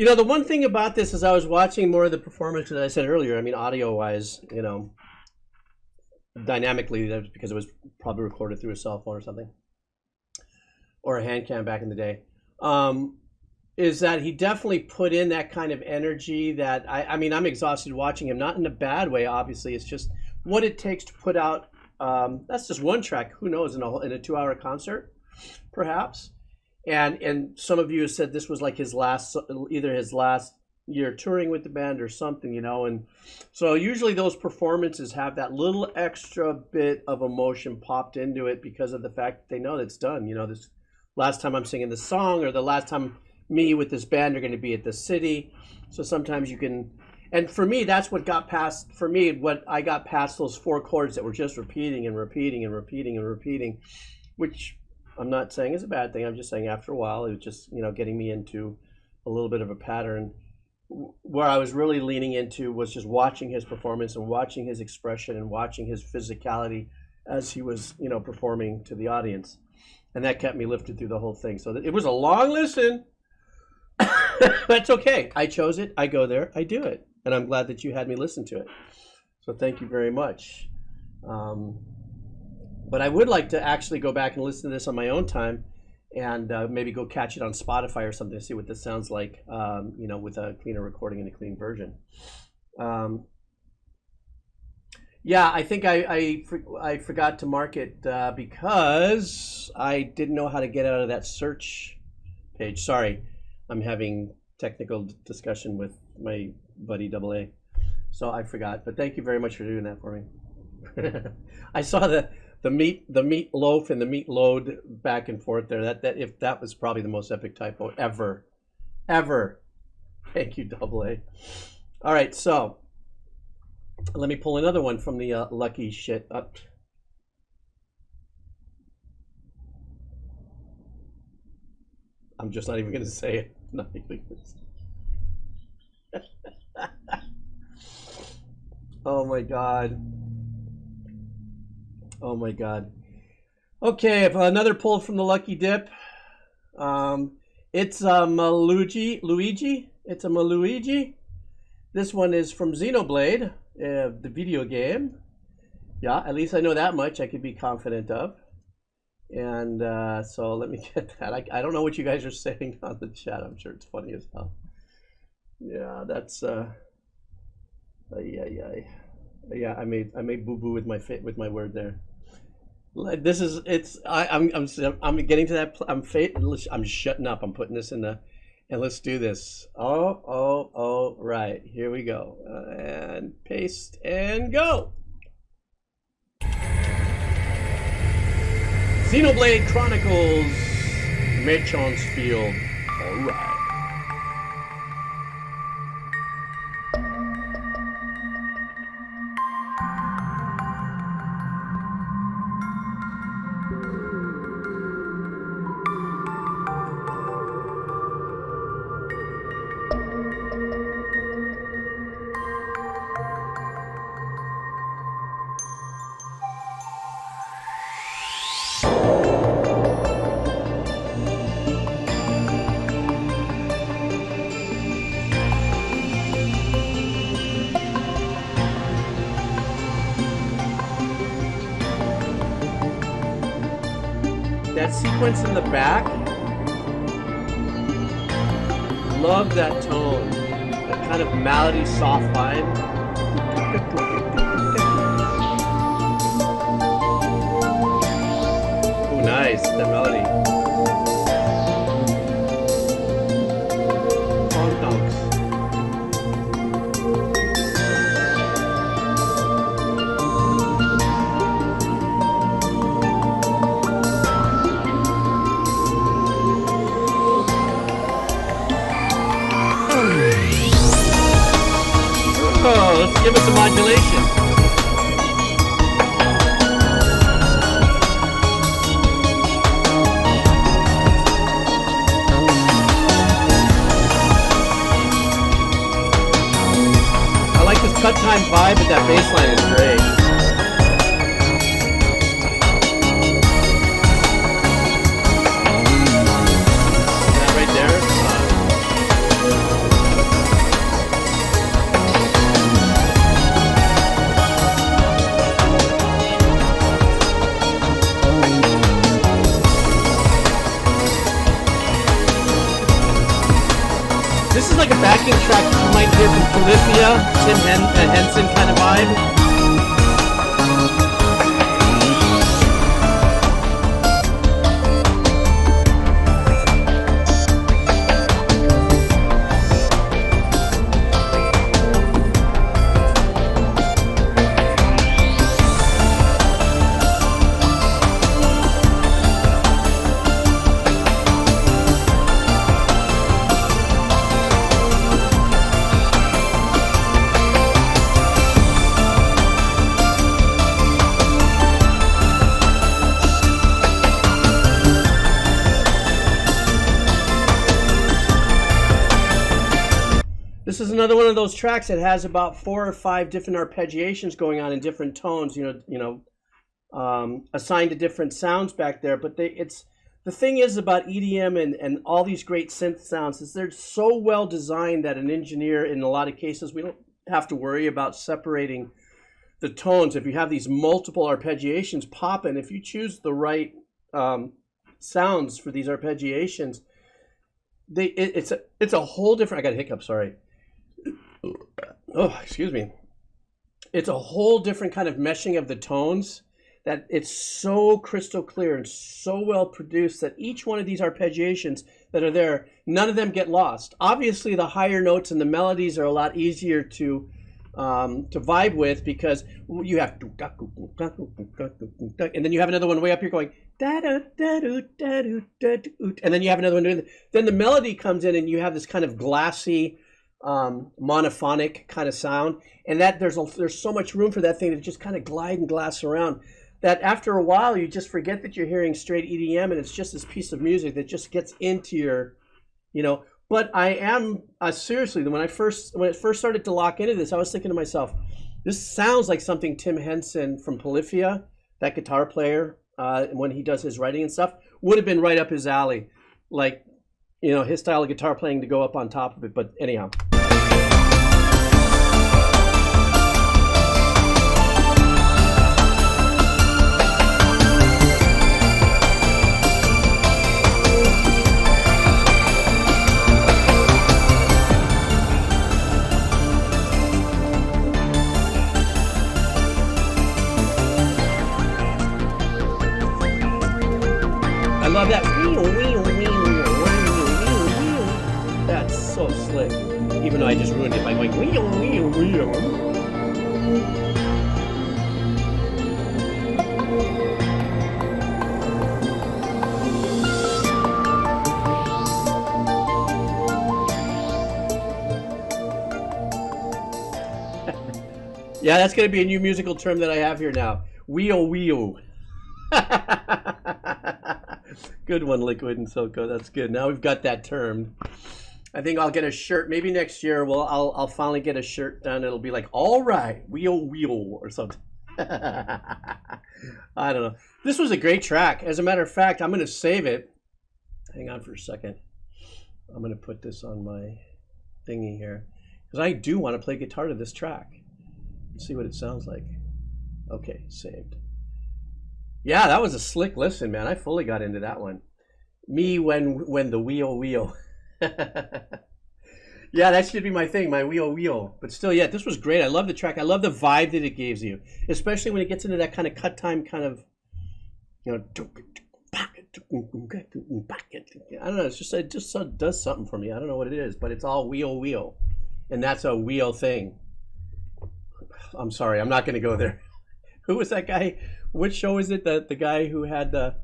You know, the one thing about this is I was watching more of the performance, as I said earlier. I mean, audio-wise, you know, dynamically, that was because it was probably recorded through a cell phone or something, or a hand cam back in the day. Is that he definitely put in that kind of energy that I mean, I'm exhausted watching him, not in a bad way, obviously. It's just what it takes to put out. That's just one track. Who knows, in a 2-hour concert, perhaps. And some of you have said this was like his last, either his last year touring with the band or something, you know. And so usually those performances have that little extra bit of emotion popped into it because of the fact that they know it's done. You know, this last time I'm singing this song, or the last time me with this band are going to be at the city. So sometimes you can, and for me, that's what got past, for me, what I got past those 4 chords that were just repeating and repeating and repeating and repeating, which I'm not saying is a bad thing. I'm just saying after a while, it was just, you know, getting me into a little bit of a pattern. Where I was really leaning into was just watching his performance and watching his expression and watching his physicality as he was, you know, performing to the audience. And that kept me lifted through the whole thing. So it was a long listen, but it's okay. I chose it. I go there. I do it. And I'm glad that you had me listen to it. So thank you very much. But I would like to actually go back and listen to this on my own time, and maybe go catch it on Spotify or something to see what this sounds like, you know, with a cleaner recording and a clean version. Yeah, I think I forgot to mark it because I didn't know how to get out of that search page. Sorry, I'm having technical discussion with my buddy AA. So I forgot, but thank you very much for doing that for me. I saw the meat loaf and the meat load back and forth there. That was probably the most epic typo ever. Thank you, AA. All right, so let me pull another one from the lucky shit up. I'm just not even going to say it. Not even gonna say it. Oh my god. Oh my god. Okay, another pull from the lucky dip. It's a Luigi. It's a Luigi. This one is from Xenoblade, the video game. Yeah, at least I know that much I could be confident of. And so let me get that. I don't know what you guys are saying on the chat. I'm sure it's funny as hell. Yeah, that's yeah, I made boo boo with my word there. This is I'm getting to that. I'm shutting up. I'm putting this in the, and let's do this. Oh, right. Here we go. And paste and go. Xenoblade Chronicles, Mechonis Field. All right. That sequence in the back, love that tone, that kind of melody, soft line. Oh, nice, that melody. Honk donks. Oh, let's give it some modulation. I like this cut time vibe, but that bass line is great. That right there. backing track you might hear from Polyphia, Henson kind of vibe. This is another one of those tracks that has about 4 or 5 different arpeggiations going on in different tones, assigned to different sounds back there. But the thing is about EDM and all these great synth sounds is they're so well designed that an engineer, in a lot of cases, we don't have to worry about separating the tones. If you have these multiple arpeggiations popping, if you choose the right sounds for these arpeggiations, it's a whole different. I got a hiccup. Sorry. Oh, excuse me. It's a whole different kind of meshing of the tones that it's so crystal clear and so well produced that each one of these arpeggiations that are there, none of them get lost. Obviously, the higher notes and the melodies are a lot easier to vibe with because you have, and then you have another one way up here going, and then you have another one doing, then the melody comes in and you have this kind of glassy, monophonic kind of sound, and that there's so much room for that thing to just kind of glide and glass around that after a while you just forget that you're hearing straight EDM and it's just this piece of music that just gets into your, But I am seriously, when it first started to lock into this, I was thinking to myself, this sounds like something Tim Henson from Polyphia, that guitar player, when he does his writing and stuff, would have been right up his alley, like his style of guitar playing to go up on top of it. But anyhow. I love that. That's so slick. Even though I just ruined it by going wheel, wheel, wheel. Yeah, that's going to be a new musical term that I have here now. Wheel, wheel. Good one, Liquid and Silco. That's good. Now we've got that term. I think I'll get a shirt. Maybe next year I'll finally get a shirt done. It'll be like, all right, wheel, wheel, or something. I don't know. This was a great track. As a matter of fact, I'm going to save it. Hang on for a second. I'm going to put this on my thingy here because I do want to play guitar to this track. Let's see what it sounds like. Okay, saved. Yeah, that was a slick listen, man. I fully got into that one. Me when the wheel wheel. Yeah, that should be my thing, my wheel wheel. But still, yeah, this was great. I love the track. I love the vibe that it gives you, especially when it gets into that kind of cut time kind of, I don't know. It just does something for me. I don't know what it is, but it's all wheel wheel, and that's a wheel thing. I'm sorry, I'm not going to go there. Who was that guy? Which show is it? The guy who had that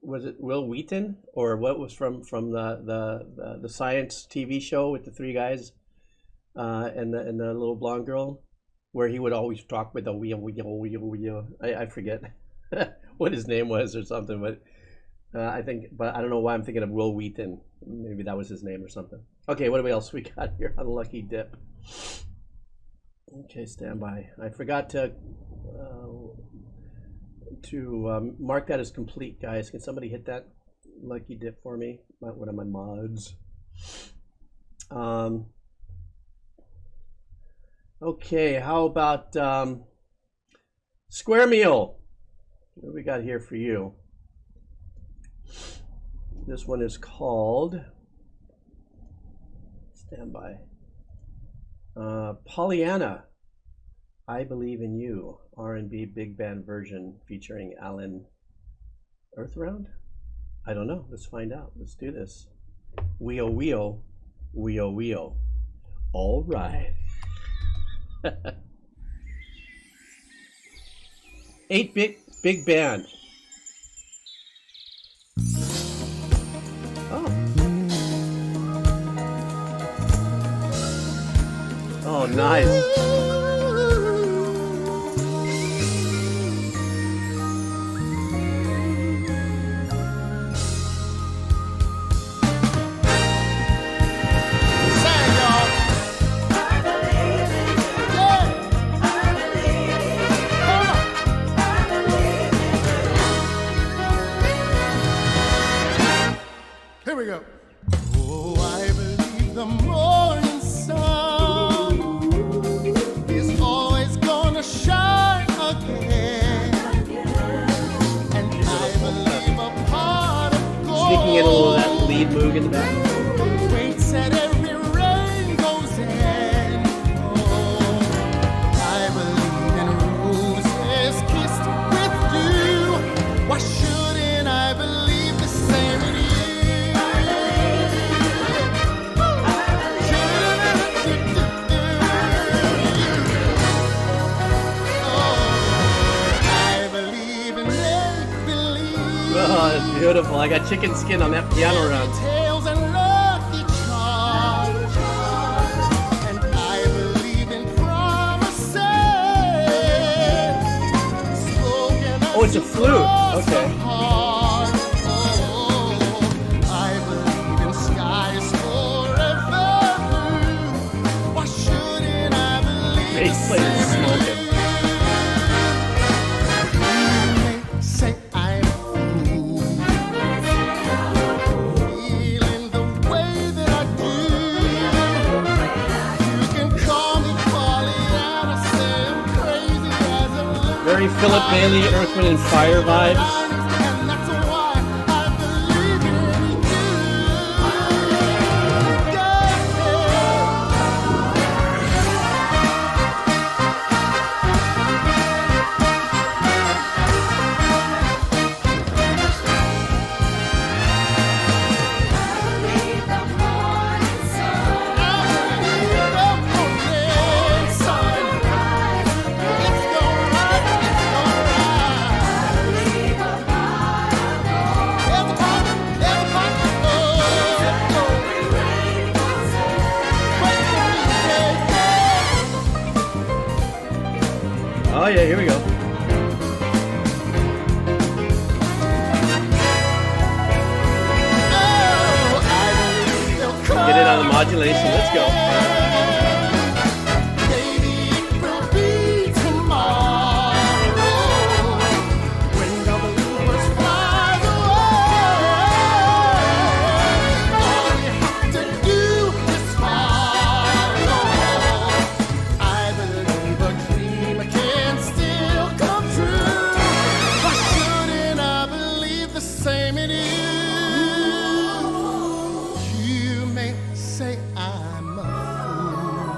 was it Will Wheaton or what was from the science TV show with the 3 guys and the little blonde girl, where he would always talk with the wheel. I forget what his name was or something, but I don't know why I'm thinking of Will Wheaton. Maybe that was his name or something. Okay, what else we got here? Unlucky dip. Okay, stand by. I forgot to mark that as complete, guys. Can somebody hit that lucky dip for me? One of my mods. Okay, how about Square Meal? What do we got here for you? This one is called Stand by. Pollyanna, I Believe in You, R&B big band version featuring Alan Earthround? I don't know. Let's find out. Let's do this. Weo weo, weo weo. All right. 8-bit big band. Oh. Oh, nice. Here we go. Oh, I believe the morning sun is always gonna shine again. And I believe a pot of gold Sneaking in a little of that lead moog in the back. waits at every rainbow's end. Oh, I believe in roses kissed with dew. Why shouldn't I believe the same in you? Oh, it's beautiful. I got chicken skin on that piano run. Tales and lucky charms, and I believe in promises. Oh, it's a flute. Okay. I believe in skies forever blue. Why shouldn't I believe Bass the player is same? smoking. Say I'm a fool, feeling the way that I do. You can call me Pollyanna, say I'm crazy as a little Very Philip Bailey, Earth, Wind, and Fire vibes. and that's why I believe in you. Oh yeah, here we go. Get it on the modulation. Let's go. Maybe it will be tomorrow when the bluebirds fly away. All you have to do is follow. I believe a dream can still come true. Why shouldn't I believe the same in you? You may say I'm a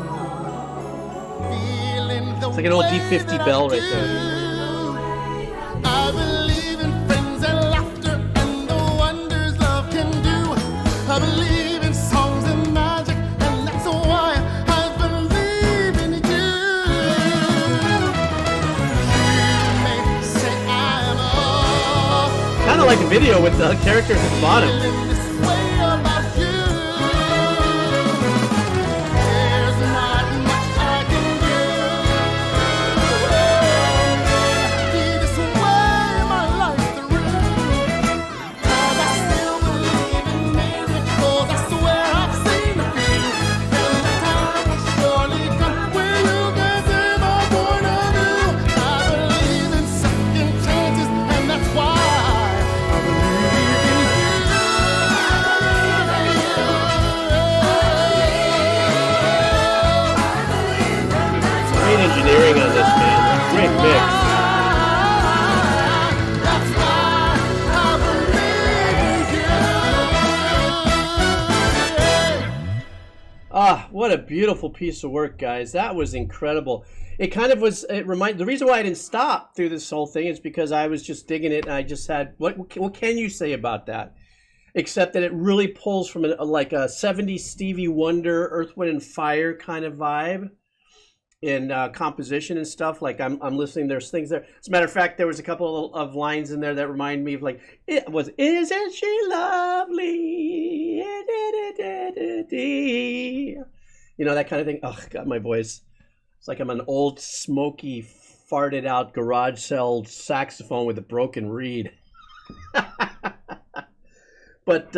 fool, feeling the It's like an old way D50 that I bell right do. there. I believe in friends and laughter and the wonders love can do. I believe in songs and magic, and that's why I believe in you. You may say I'm a Kind of like a video with the characters at the bottom. feeling this way about you. There's not much I can do. Be this way my life through. 'Cause I still believe in miracles. I swear I've seen a few. And the time will surely come when you can see my point of view. I believe in second chances, and that's why I believe in Great engineering on this, man. Great mix. That's why I believe in you. Oh, what a beautiful piece of work, guys. That was incredible. It kind of was, the reason why I didn't stop through this whole thing is because I was just digging it, and I just had, what can you say about that? Except that it really pulls from like a 70s Stevie Wonder, Earth, Wind, and Fire kind of vibe in composition and stuff. Like I'm listening, there's things there. As a matter of fact, there was a couple of lines in there that remind me of like, isn't she lovely? You know, that kind of thing. Oh, God, my voice. It's like I'm an old, smoky, farted out garage cell saxophone with a broken reed. But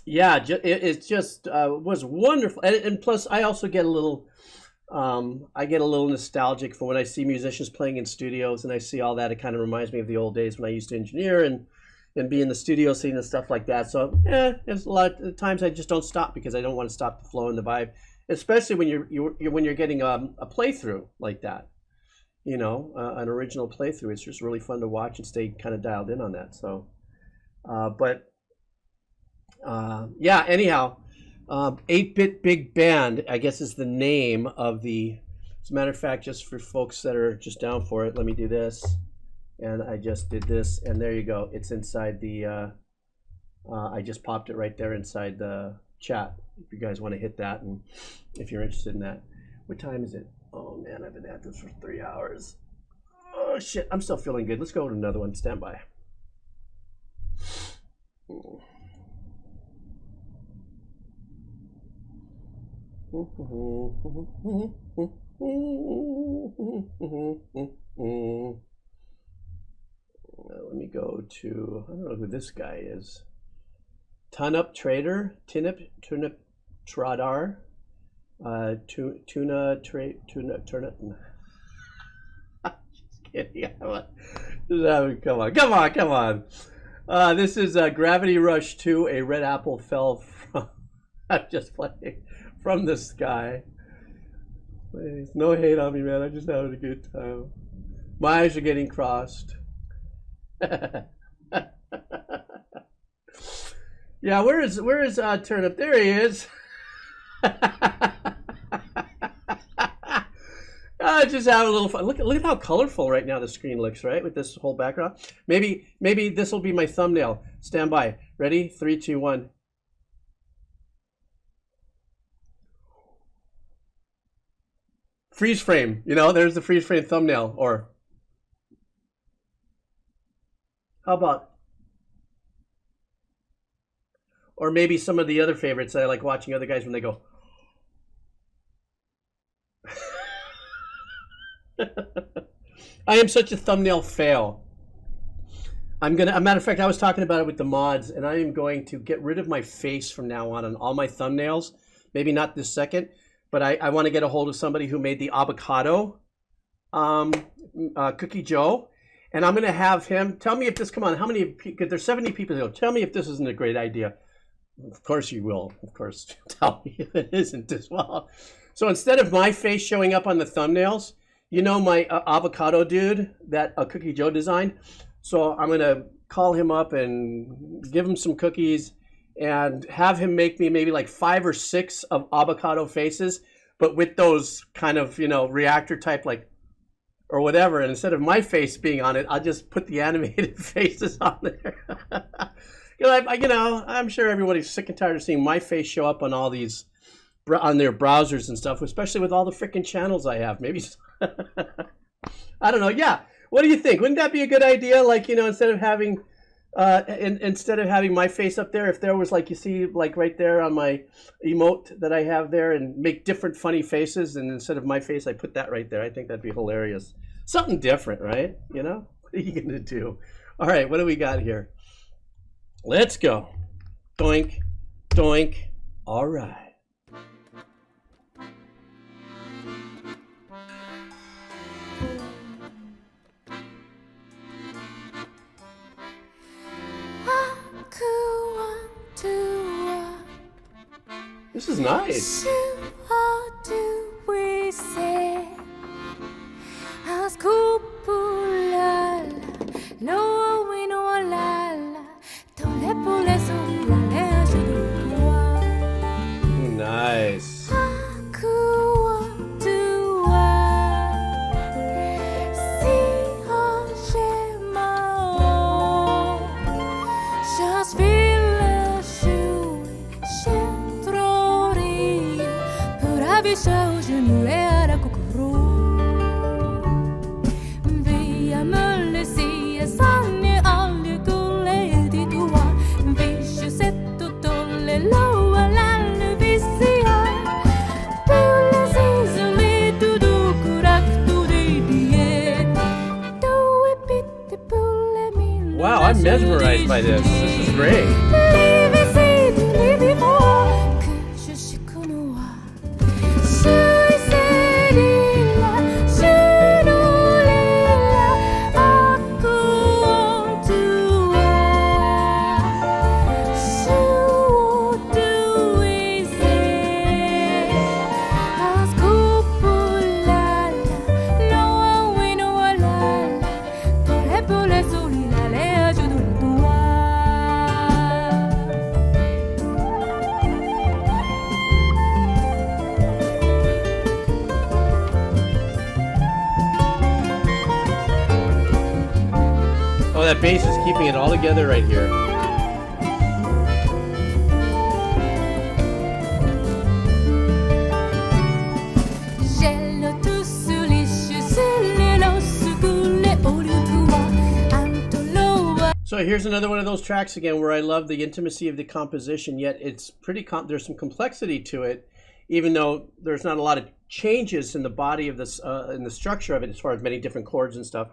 yeah, it just was wonderful. And plus, I also get a little, nostalgic for when I see musicians playing in studios and I see all that. It kind of reminds me of the old days when I used to engineer and be in the studio scene and stuff like that. So yeah, there's a lot of times I just don't stop because I don't want to stop the flow and the vibe. Especially when you're getting a playthrough like that, you know, an original playthrough. It's just really fun to watch and stay kind of dialed in on that. So, yeah. Anyhow, 8-Bit Big Band, I guess, is the name of the. As a matter of fact, just for folks that are just down for it, let me do this, and I just did this, and there you go. It's inside the. I just popped it right there inside the chat. If you guys want to hit that, and if you're interested in that. What time is it? Oh man, I've been at this for 3 hours. Oh shit, I'm still feeling good. Let's go to another one. Stand by. Let me go to, I don't know who this guy is. Tunnup Trader, Turnip Tradar, Tuna. Just kidding. Come on. This is Gravity Rush 2, A Red Apple Fell from. I'm just playing from the sky. Please, no hate on me, man. I'm just having a good time. My eyes are getting crossed. Yeah, where is Turnip? There he is. Just have a little fun. Look at how colorful right now the screen looks, right? With this whole background. Maybe this will be my thumbnail. Stand by. Ready? 3, 2, 1. Freeze frame. You know, there's the freeze frame thumbnail. Or how about? Or maybe some of the other favorites. I like watching other guys when they go. I am such a thumbnail fail. A matter of fact, I was talking about it with the mods, and I am going to get rid of my face from now on all my thumbnails. Maybe not this second, but I want to get a hold of somebody who made the avocado Cookie Joe, and I'm going to have him tell me if this. Come on, how many? Because there's 70 people here. Tell me if this isn't a great idea. Of course you will. Of course, tell me if it isn't as well. So instead of my face showing up on the thumbnails, you know my avocado dude that Cookie Joe designed. So I'm gonna call him up and give him some cookies and have him make me maybe like 5 or 6 of avocado faces, but with those kind of, you know, reactor type, like, or whatever. And instead of my face being on it, I'll just put the animated faces on there. You know, I'm sure everybody's sick and tired of seeing my face show up on all these, on their browsers and stuff, especially with all the freaking channels I have. Maybe, I don't know. Yeah. What do you think? Wouldn't that be a good idea? Like, you know, instead of having my face up there, if there was, like, you see, like right there on my emote that I have there, and make different funny faces, and instead of my face, I put that right there. I think that'd be hilarious. Something different, right? You know? What are you gonna do? All right, what do we got here? Let's go. Doink, doink. All right. This is nice. What do we say? Nice. muet à la kokoro. Via me laisser sanne alle gulle di tua. Visce setto tolle loa l'alvisia. Tu les isole tu du curaktu di die. Tu e pitte pulle mille. Wow, I'm mesmerized by this. This is great. Oh, that bass is keeping it all together right here. So here's another one of those tracks again where I love the intimacy of the composition, yet it's pretty there's some complexity to it, even though there's not a lot of changes in the body of this, in the structure of it as far as many different chords and stuff.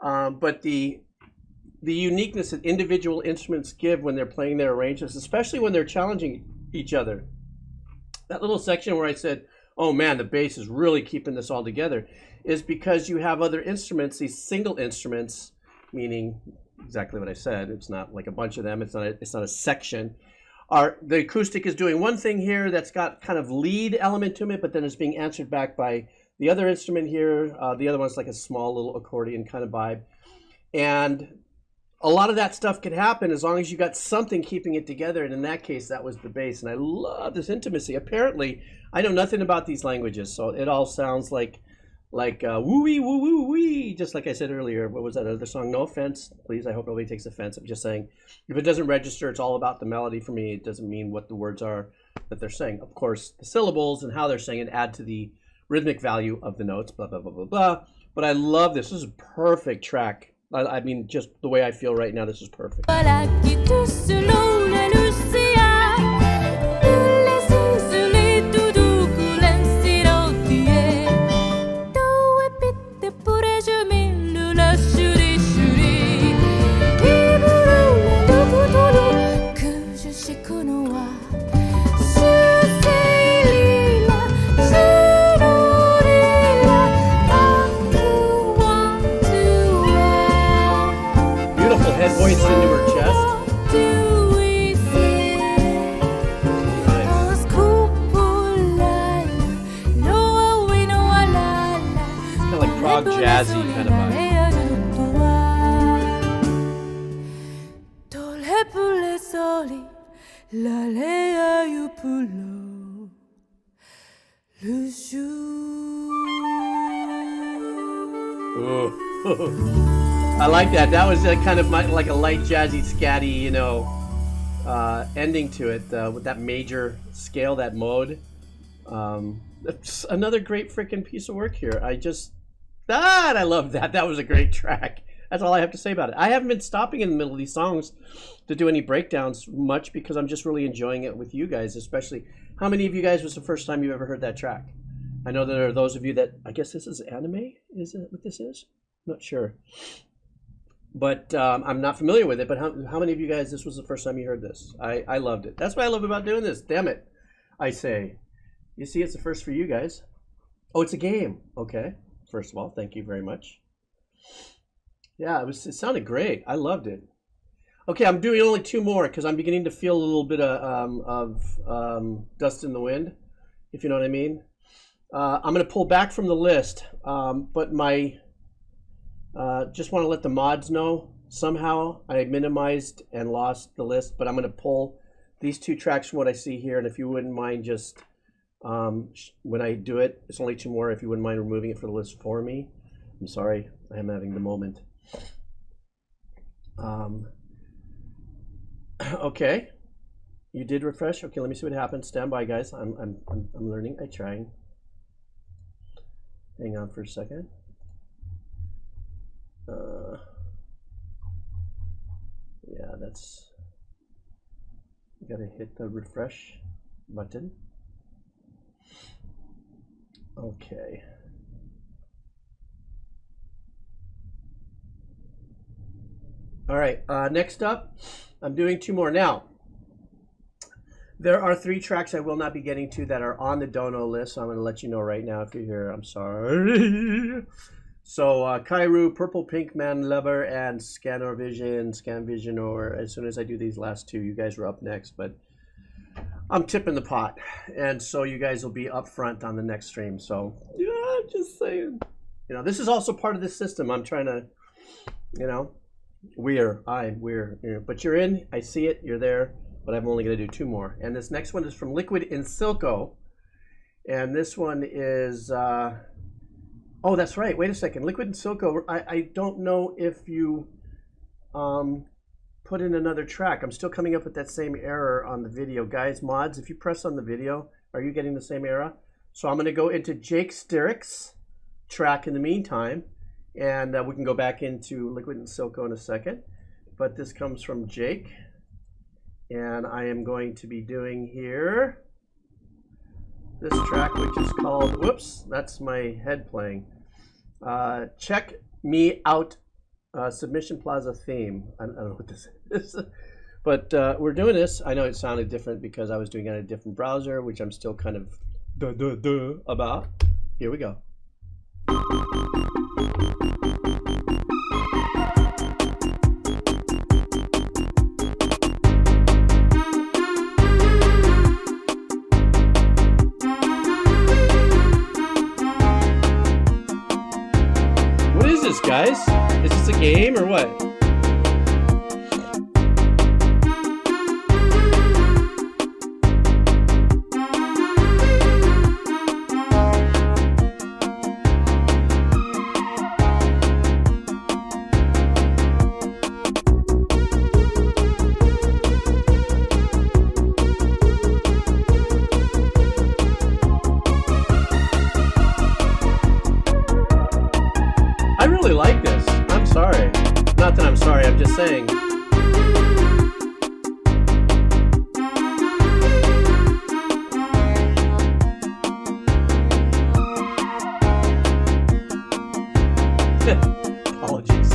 But the uniqueness that individual instruments give when they're playing their arrangements, especially when they're challenging each other. That little section where I said, oh man, the bass is really keeping this all together, is because you have other instruments, these single instruments, meaning exactly what I said. It's not like a bunch of them. It's not a section. The acoustic is doing one thing here that's got kind of lead element to it, but then it's being answered back by the other instrument here. The other one's like a small little accordion kind of vibe. And a lot of that stuff could happen as long as you got something keeping it together. And in that case, that was the bass. And I love this intimacy. Apparently, I know nothing about these languages, so it all sounds like woo-wee, woo-woo-wee, just like I said earlier. What was that other song? No offense, please. I hope nobody takes offense. I'm just saying, if it doesn't register, it's all about the melody for me. It doesn't mean what the words are that they're saying. Of course, the syllables and how they're saying it add to the rhythmic value of the notes, blah, blah, blah, blah, blah. But I love this. This is a perfect track. I mean, just the way I feel right now, this is perfect. Voice into her chest. Nice. Kind of like prog jazzy kind of vibe. Ooh. I like that. That was kind of like a light jazzy, scatty, you know, ending to it with that major scale, that mode. It's another great freaking piece of work here. I love that. That was a great track. That's all I have to say about it. I haven't been stopping in the middle of these songs to do any breakdowns much because I'm just really enjoying it with you guys, especially. How many of you guys was the first time you ever heard that track? I know there are those of you that, I guess this is anime? Is it what this is? I'm not sure. But I'm not familiar with it. But how many of you guys, this was the first time you heard this? I loved it. That's what I love about doing this. Damn it, I say. You see, it's the first for you guys. Oh, it's a game. Okay. First of all, thank you very much. Yeah, it sounded great. I loved it. Okay, I'm doing only two more because I'm beginning to feel a little bit of dust in the wind, if you know what I mean. I'm going to pull back from the list, but just want to let the mods know. Somehow I minimized and lost the list, but I'm going to pull these two tracks from what I see here, and if you wouldn't mind just, when I do it, it's only two more, if you wouldn't mind removing it from the list for me. I'm sorry, I am having the moment. Okay, you did refresh. Okay, let me see what happens. Stand by, guys. I'm learning. I'm trying. Hang on for a second. Yeah, that's, you gotta hit the refresh button. Okay. All right, next up, I'm doing 2 more. Now, there are 3 tracks I will not be getting to that are on the dono list, so I'm going to let you know right now if you're here. I'm sorry. So, Kairu, Purple Pink Man Lover, and Scanvision, or as soon as I do these last 2, you guys are up next, but I'm tipping the pot, and so you guys will be up front on the next stream. So, yeah, just saying. You know, this is also part of this system. I'm trying to, you know, we're, you know, but you're in, I see it, you're there, but I'm only going to do 2 more. And this next one is from Liquid in Silco, and this one is, oh, that's right, wait a second, Liquid in Silco, I don't know if you put in another track. I'm still coming up with that same error on the video. Guys, mods, if you press on the video, are you getting the same error? So I'm going to go into Jake Sterrick's track in the meantime, and we can go back into Liquid and Silco in a second. But this comes from Jake, and I am going to be doing here this track, which is called, whoops, that's my head playing. Check Me Out Submission Plaza theme. I don't know what this is. But we're doing this. I know it sounded different because I was doing it on a different browser, which I'm still kind of about. Here we go. What is this, guys? Is this a game or what? I really like this. I'm sorry. Not that I'm sorry, I'm just saying. Apologies.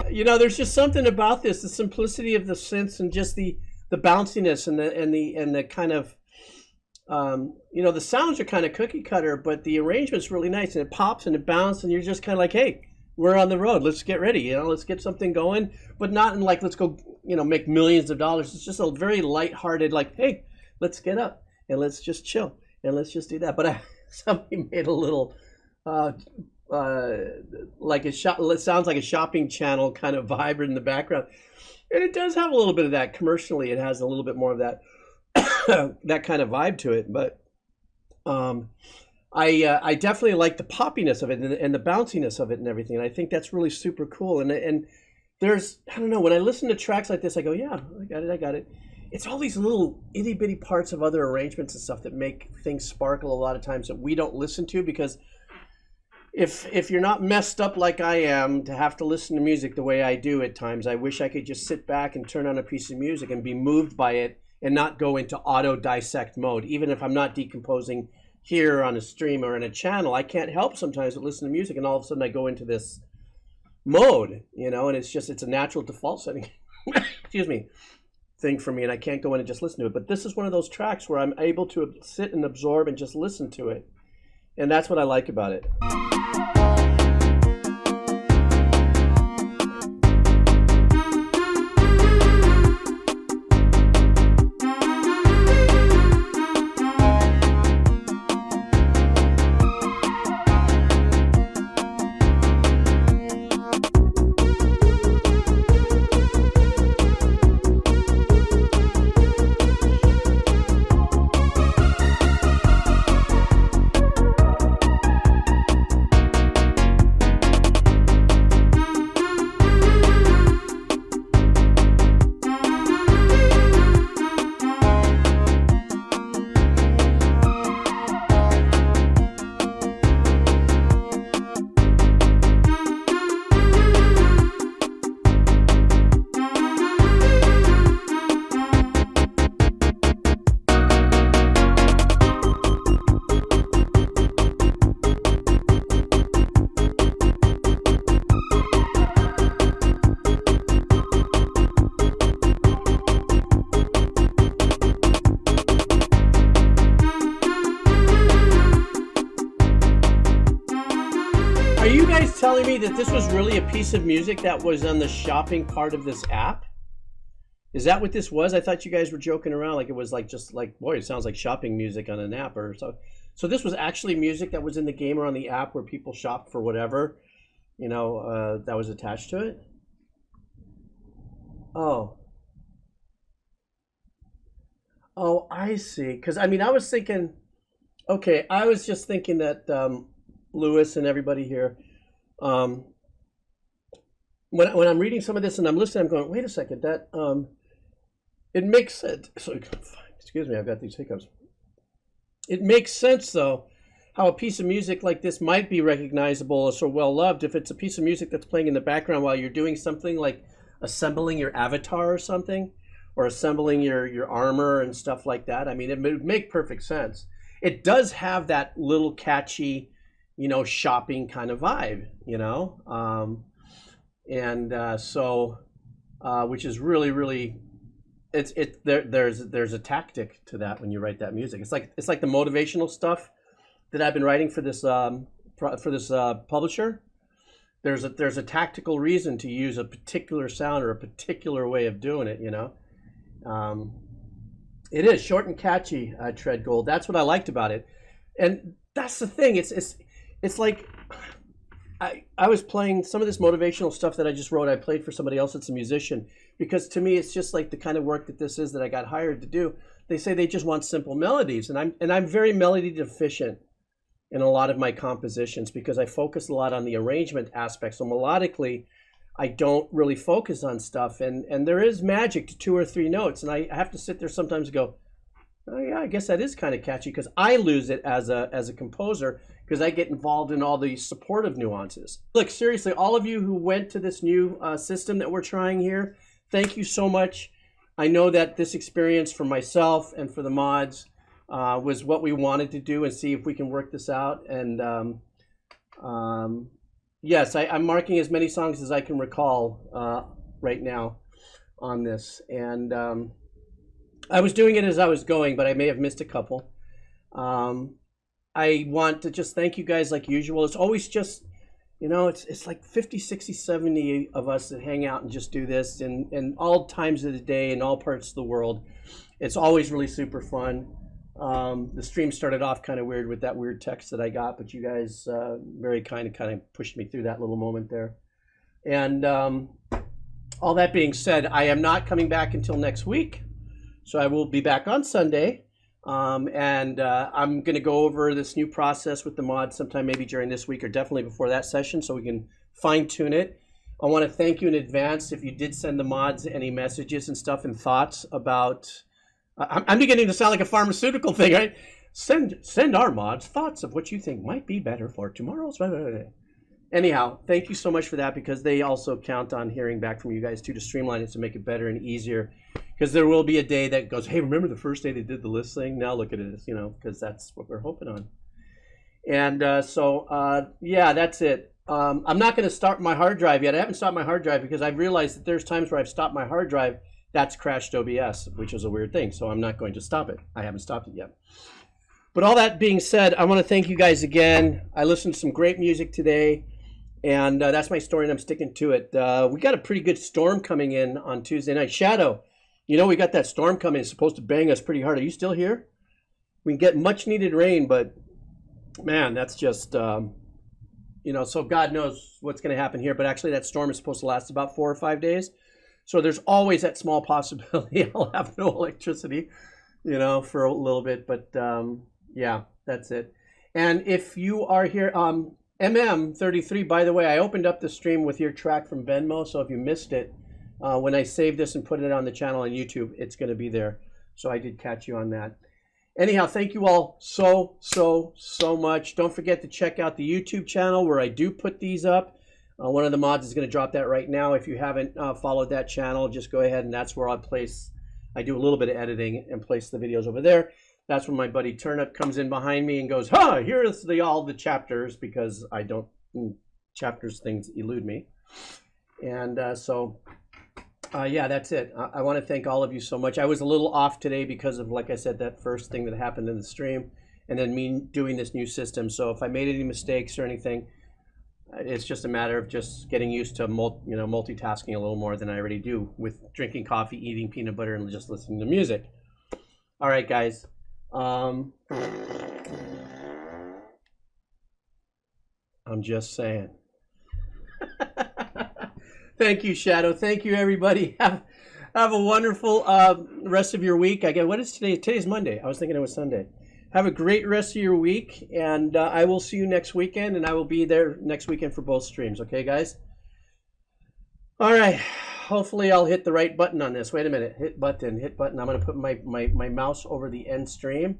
You know, there's just something about this, the simplicity of the synths and just the bounciness and the kind of, you know, the sounds are kind of cookie cutter, but the arrangement's really nice, and it pops and it bounces, and you're just kind of like, hey, we're on the road, let's get ready, you know, let's get something going, but not in like, let's go, you know, make millions of dollars. It's just a very lighthearted, like, hey, let's get up and let's just chill and let's just do that. But somebody made a little like it sounds like a shopping channel kind of vibe in the background, and it does have a little bit of that. Commercially, it has a little bit more of that that kind of vibe to it. But I definitely like the poppiness of it and the bounciness of it and everything. And I think that's really super cool. And there's, I don't know, when I listen to tracks like this, I go, yeah, I got it. It's all these little itty bitty parts of other arrangements and stuff that make things sparkle a lot of times that we don't listen to, because if you're not messed up like I am to have to listen to music the way I do at times, I wish I could just sit back and turn on a piece of music and be moved by it and not go into auto dissect mode. Even if I'm not decomposing here on a stream or in a channel, I can't help sometimes but listen to music, and all of a sudden I go into this mode, you know, and it's a natural default setting excuse me, thing for me, and I can't go in and just listen to it. But this is one of those tracks where I'm able to sit and absorb and just listen to it, and that's what I like about it. telling me that this was really a piece of music that was on the shopping part of this app? Is that what this was? I thought you guys were joking around, like it was like just like, boy, it sounds like shopping music on an app or so. So this was actually music that was in the game or on the app where people shopped for whatever, you know, that was attached to it. Oh. Oh, I see. Because I mean, I was thinking, okay, I was just thinking that Lewis and everybody here, when I'm reading some of this and I'm listening, I'm going, wait a second, that it makes sense. So, excuse me, I've got these hiccups. It makes sense, though, how a piece of music like this might be recognizable or so well loved if it's a piece of music that's playing in the background while you're doing something like assembling your avatar or something, or assembling your armor and stuff like that. I mean, it would make perfect sense. It does have that little catchy, you know, shopping kind of vibe, you know, which is really, really, there's a tactic to that when you write that music. It's like the motivational stuff that I've been writing for this publisher. There's a tactical reason to use a particular sound or a particular way of doing it, you know. It is short and catchy, Tread Gold. That's what I liked about it, and that's the thing. It's like I was playing some of this motivational stuff that I just wrote. I played for somebody else that's a musician, because to me it's just like the kind of work that this is that I got hired to do. They say they just want simple melodies, and I'm very melody deficient in a lot of my compositions because I focus a lot on the arrangement aspect. So melodically, I don't really focus on stuff, and there is magic to 2 or 3 notes, and I have to sit there sometimes and go, oh yeah, I guess that is kind of catchy, because I lose it as a composer because I get involved in all the supportive nuances. Look, seriously, all of you who went to this new system that we're trying here, thank you so much. I know that this experience for myself and for the mods was what we wanted to do and see if we can work this out. And yes, I'm marking as many songs as I can recall right now on this. And I was doing it as I was going, but I may have missed a couple. I want to just thank you guys like usual. It's always just, you know, it's like 50, 60, 70 of us that hang out and just do this in all times of the day in all parts of the world. It's always really super fun. The stream started off kind of weird with that weird text that I got, but you guys very kind of pushed me through that little moment there. And all that being said, I am not coming back until next week. So I will be back on Sunday. And I'm going to go over this new process with the mods sometime maybe during this week or definitely before that session so we can fine tune it. I want to thank you in advance if you did send the mods any messages and stuff and thoughts about... I'm beginning to sound like a pharmaceutical thing, right? Send our mods thoughts of what you think might be better for tomorrow's... Anyhow, thank you so much for that, because they also count on hearing back from you guys too to streamline it to make it better and easier. Because there will be a day that goes, hey, remember the first day they did the list thing? Now look at it, you know, because that's what we're hoping on. And yeah, that's it. I'm not going to start my hard drive yet. I haven't stopped my hard drive because I've realized that there's times where I've stopped my hard drive that's crashed OBS, which is a weird thing. So I'm not going to stop it. I haven't stopped it yet. But all that being said, I want to thank you guys again. I listened to some great music today. And that's my story, and I'm sticking to it. We got a pretty good storm coming in on Tuesday night. Shadow, you know we got that storm coming. It's supposed to bang us pretty hard. Are you still here? We can get much-needed rain, but, man, that's just, you know, so God knows what's going to happen here. But actually that storm is supposed to last about 4 or 5 days. So there's always that small possibility I'll have no electricity, you know, for a little bit. But, yeah, that's it. And if you are here... MM33, by the way, I opened up the stream with your track from Venmo, so if you missed it, when I save this and put it on the channel on YouTube, it's going to be there. So I did catch you on that. Anyhow, thank you all so much. Don't forget to check out the YouTube channel where I do put these up. One of the mods is going to drop that right now. If you haven't followed that channel, just go ahead, and that's where I do a little bit of editing and place the videos over there. That's when my buddy Turnip comes in behind me and goes, here's all the chapters, because I don't, chapters things elude me. And yeah, that's it. I want to thank all of you so much. I was a little off today because of, like I said, that first thing that happened in the stream, and then me doing this new system. So if I made any mistakes or anything, It's just a matter of just getting used to multitasking a little more than I already do with drinking coffee, eating peanut butter, and just listening to music. All right, guys. I'm just saying. Thank you, Shadow. Thank you, everybody. Have a wonderful rest of your week. Again, what is today? Today's Monday. I was thinking it was Sunday. Have a great rest of your week, and I will see you next weekend, and I will be there next weekend for both streams. Okay, guys? All right. Hopefully, I'll hit the right button on this. Wait a minute. Hit button. Hit button. I'm going to put my mouse over the end stream,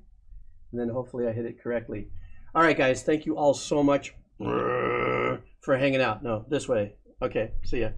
and then hopefully I hit it correctly. All right, guys. Thank you all so much for hanging out. No, this way. Okay. See ya.